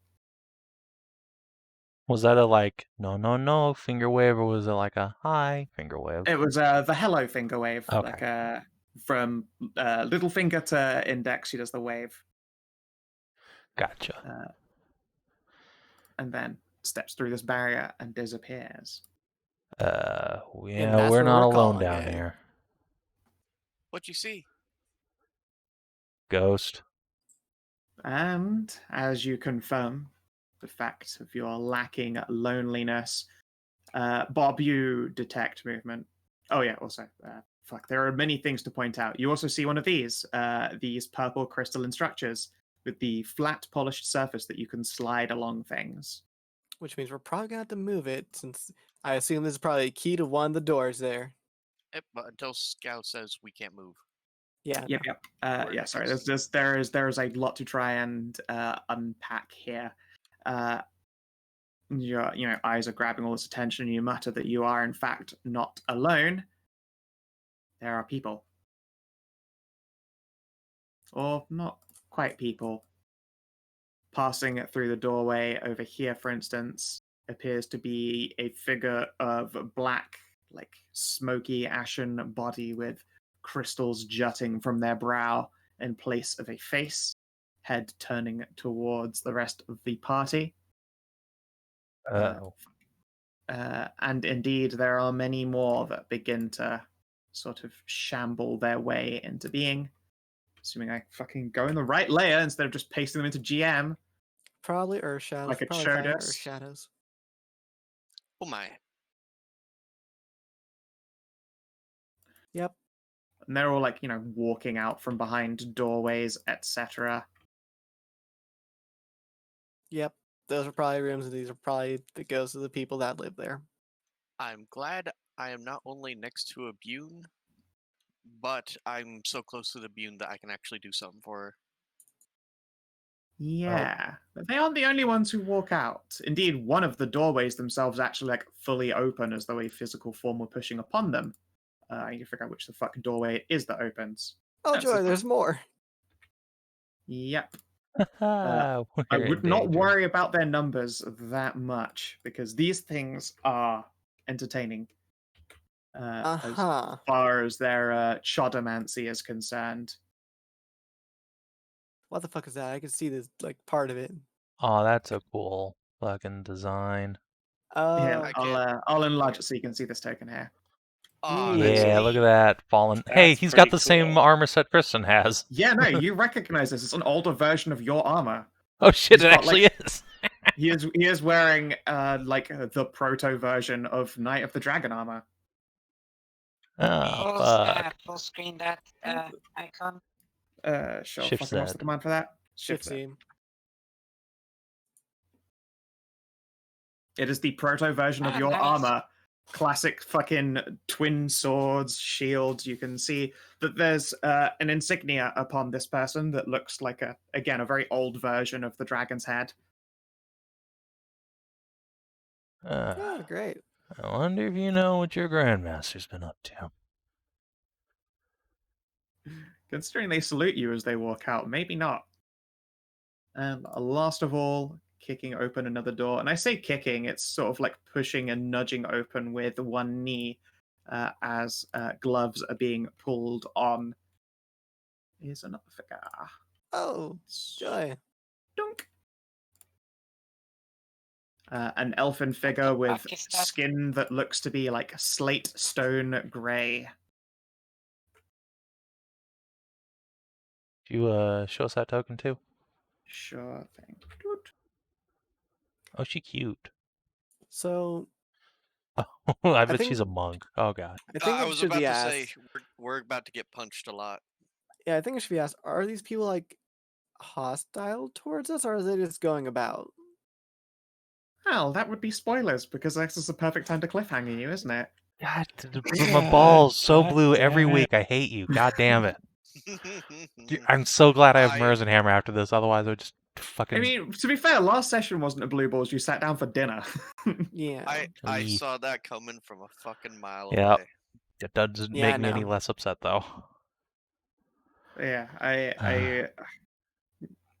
Was that a like no finger wave, or was it like a hi finger wave? It was the hello finger wave, Okay. like from little finger to index. She does the wave, Gotcha. and then steps through this barrier and disappears. Yeah, that's we're what not we're alone calling down it. here. What'd you see? Ghost. And as you confirm the fact of your lacking loneliness, Bob, you detect movement. Oh yeah, also, there are many things to point out. You also see one of these purple crystalline structures with the flat polished surface that you can slide along things. Which means we're probably gonna have to move it, since I assume this is probably a key to one of the doors there. Yep, but until Scout says we can't move. Yeah. Yep. We're Yeah, sorry. next. There's a lot to try and unpack here. Your eyes are grabbing all this attention, and you mutter that you are in fact not alone. There are people, or not quite people. Passing through the doorway over here, for instance, appears to be a figure of black, like smoky, ashen body with crystals jutting from their brow in place of a face, head turning towards the rest of the party. Oh. And indeed, there are many more that begin to sort of shamble their way into being. Assuming I fucking go in the right layer instead of just pasting them into GM. Probably Earth Shadows. Like it probably showed find us. Earth Shadows. Oh my. Yep. And they're all like, walking out from behind doorways, etc. Yep. Those are probably rooms, and these are probably the ghosts of the people that live there. I'm glad I am not only next to a Bune, but I'm so close to the Bune that I can actually do something for her. Yeah, but they aren't the only ones who walk out. Indeed, one of the doorways themselves actually like fully open, as though a physical form were pushing upon them. I need to figure out which the fuck doorway it is that opens. Oh, That's joy, there's more. Yep. We're I in would not danger. worry about their numbers that much, because these things are entertaining. As far as their chodomancy is concerned. What the fuck is that? I can see this, like, part of it. Oh, that's a cool fucking design. Yeah, I I'll enlarge it so you can see this token here. Oh, Neat. that's Yeah, look at neat. that fallen. Hey, That's he's got pretty the same cool. armor set Tristan has. Yeah, no, you recognize this. It's an older version of your armor. Oh shit, He's it got, actually like- is. He is wearing the proto version of Knight of the Dragon armor. Oh, fuck. Full screen that icon. Sure. Shift Fucking what's Z. the command for that? Shift Z. C. It is the proto version of Ah, your nice. armor. Classic fucking twin swords, shields. You can see that there's an insignia upon this person that looks like a very old version of the dragon's head. Oh, great. I wonder if you know what your grandmaster's been up to. Considering they salute you as they walk out, maybe not. And last of all, kicking open another door. And I say kicking, it's sort of like pushing and nudging open with one knee as gloves are being pulled on. Is another figure. Oh, joy. Dunk. An elfin figure with fuck is that? skin that looks to be like slate stone grey. Do you show us that token too? Sure thing. Oh, she cute. So I bet think- she's a monk. Oh god. I think I it was should about be to asked. say we're about to get punched a lot. Yeah, I think it should be asked. Are these people like hostile towards us, or are they just going about? Well, that would be spoilers because this is the perfect time to cliffhanger you, isn't it? God, my balls so God blue every damn it. week. I hate you. God damn it. I'm so glad I have I- Merzenhammer after this. Otherwise, I would just fucking. I mean, to be fair, last session wasn't a blue balls. You sat down for dinner. Yeah. I Eee. saw that coming from a fucking mile Yep. away. It doesn't Yeah, I make me any know. less upset though. Yeah, I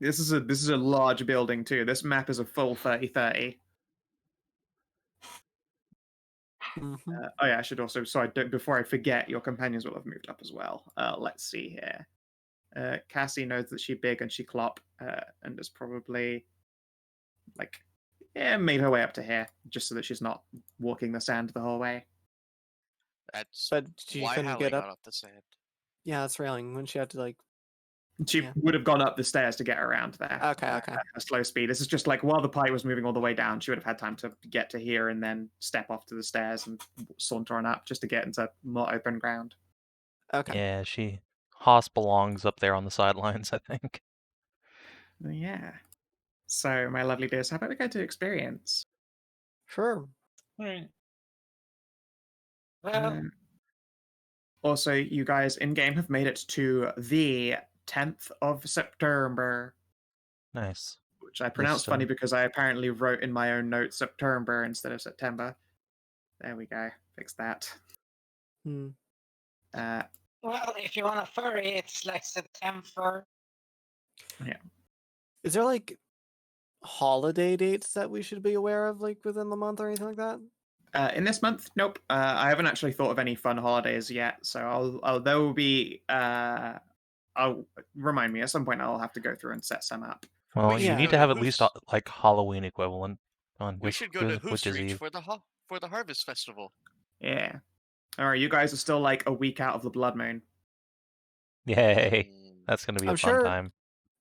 this is a large building too. This map is a full 30-30. Mhm. Oh yeah, I should also before I forget, your companions will have moved up as well. Let's see here. Cassie knows that she's big and she clop, and has probably made her way up to here just so that she's not walking the sand the whole way. That's But she why couldn't Hallie get got up. off the sand. Yeah, that's railing. When she had to She Yeah. would have gone up the stairs to get around there. Okay. At a slow speed. This is just like while the party was moving all the way down, she would have had time to get to here and then step off to the stairs and saunter on up just to get into more open ground. Okay. Yeah, Haas belongs up there on the sidelines, I think. Yeah. So, my lovely dears, how about we go to experience? Sure. All right. Well, Also, you guys in game have made it to the 10th of September, Nice. which I pronounced funny Yes, because I apparently wrote in my own notes September instead of September. There we go. Fix that. Hmm. well, if you want a furry, it's like September. Is there like holiday dates that we should be aware of, like within the month or anything like that? In this month, nope. I haven't actually thought of any fun holidays yet, so there will be. I'll remind me at some point. I'll have to go through and set some up. Well, We you should need go to to have at least Hoos- like Halloween equivalent on We should go to Witch's Hoostreach Eve. for the Harvest Festival. Yeah. All right, you guys are still like a week out of the blood moon. Yay! Mm, That's gonna be a I'm fun sure- time.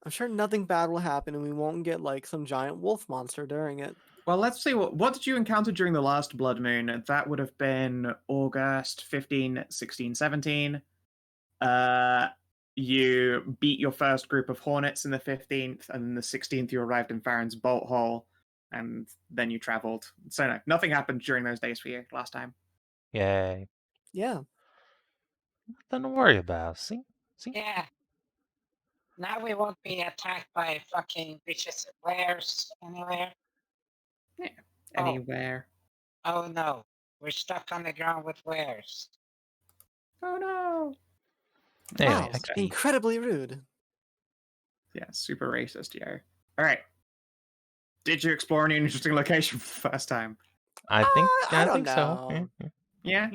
I'm sure nothing bad will happen, and we won't get like some giant wolf monster during it. Well, let's see what did you encounter during the last blood moon? That would have been August 15, 16, 17. You beat your first group of hornets in the 15th, and then the 16th you arrived in Farron's bolt hole, and then you traveled. So no, nothing happened during those days for you last time. Yay! Yeah. Nothing to worry about. See? Yeah. Now we won't be attacked by fucking bitches and wares anywhere. Oh. Anywhere. Oh no, we're stuck on the ground with wares. Oh no. Anyway, Wow. XP. Incredibly rude. Yeah, super racist, yo. All right. Did you explore any interesting location for the first time? I think I I don't think so. know. Yeah,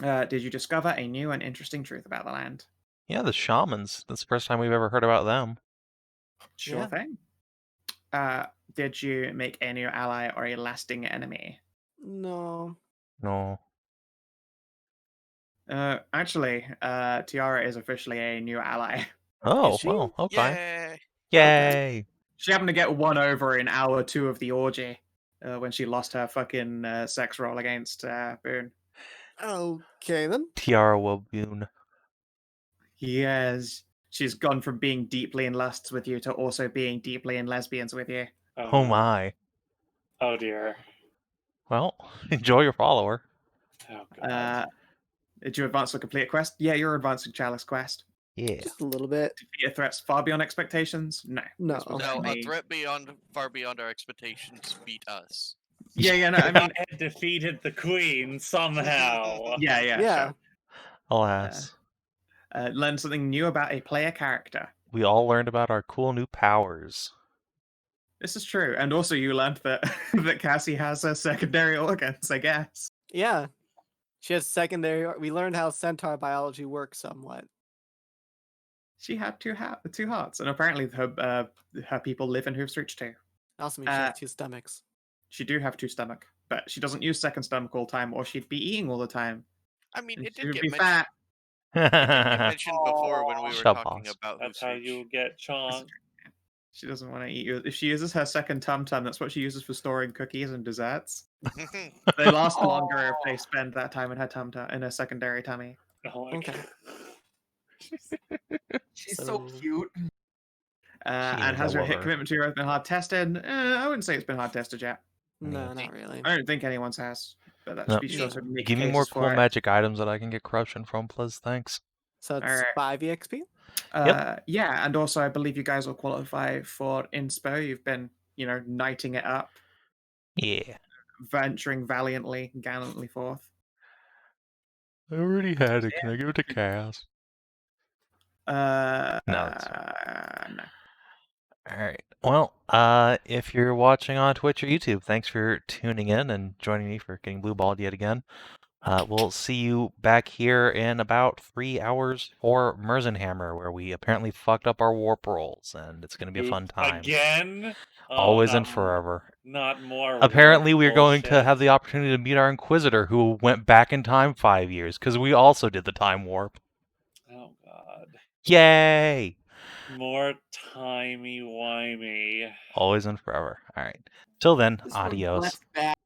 okay. Did you discover a new and interesting truth about the land? Yeah, the shamans. That's the first time we've ever heard about them. Sure Yeah. thing. Did you make a new ally or a lasting enemy? No. No. Actually, Tiara is officially a new ally. Oh, she? well, okay. Yay! Yay! She happened to get one over in hour 2 of the orgy when she lost her fucking sex roll against Boone. Okay then. Tiara Waboon. Yes. She's gone from being deeply in lusts with you to also being deeply in lesbians with you. Oh no. my. Oh dear. Well, enjoy your follower. Oh god. Did you advance or complete a quest? Yeah, you're advancing Chalice quest. Yeah. Just a little bit. Defeat threats far beyond expectations? No. No. This was No, a only- threat far beyond our expectations beat us. Yeah, no, I mean, I had defeated the queen somehow. yeah, Yeah. sure. Alas. Learn something new about a player character. We all learned about our cool new powers. This is true, and also you learned that that Cassie has secondary organs, I guess. Yeah. She has secondary. We learned how centaur biology works somewhat. She had two hearts, and apparently her people live in Hoof's Reach too. Also means she has 2 stomachs. She do have 2 stomach, but she doesn't use second stomach all the time, or she'd be eating all the time. I mean, And it she did would get be mentioned. fat. It did get mentioned before when we were Shut talking boss. about That's who's how you get chonk. She doesn't want to eat you. If she uses her second tum tum, that's what she uses for storing cookies and desserts. They last longer if they spend that time in her tum tum in her secondary tummy. Oh my Okay. god. She's So- so cute. And is, has I her love hit her. commitment to you been hard tested? I wouldn't say it's been hard tested yet. No, Yeah. not really. I don't think anyone's has, but that No. should be sure to make Give me more cases cool for it. magic items that I can get corruption from, please. Thanks. So it's Alright. 5 EXP? Yeah, and also I believe you guys will qualify for inspo. You've been, knighting it up, Yeah. venturing valiantly, gallantly forth. I already had it. Can I give it to Cass? No. All right. Well, if you're watching on Twitch or YouTube, thanks for tuning in and joining me for getting blue balled yet again. We'll see you back here in about 3 hours for Merzenhammer, where we apparently fucked up our warp rolls, and it's going to be a fun time. Again? Oh, Always and not- forever. Not more. Apparently, warp we're going to bullshit. have the opportunity to meet our Inquisitor, who went back in time 5 years, because we also did the time warp. Oh god. Yay! More timey-wimey. Always and forever. All right. Till then, This one adios. left back.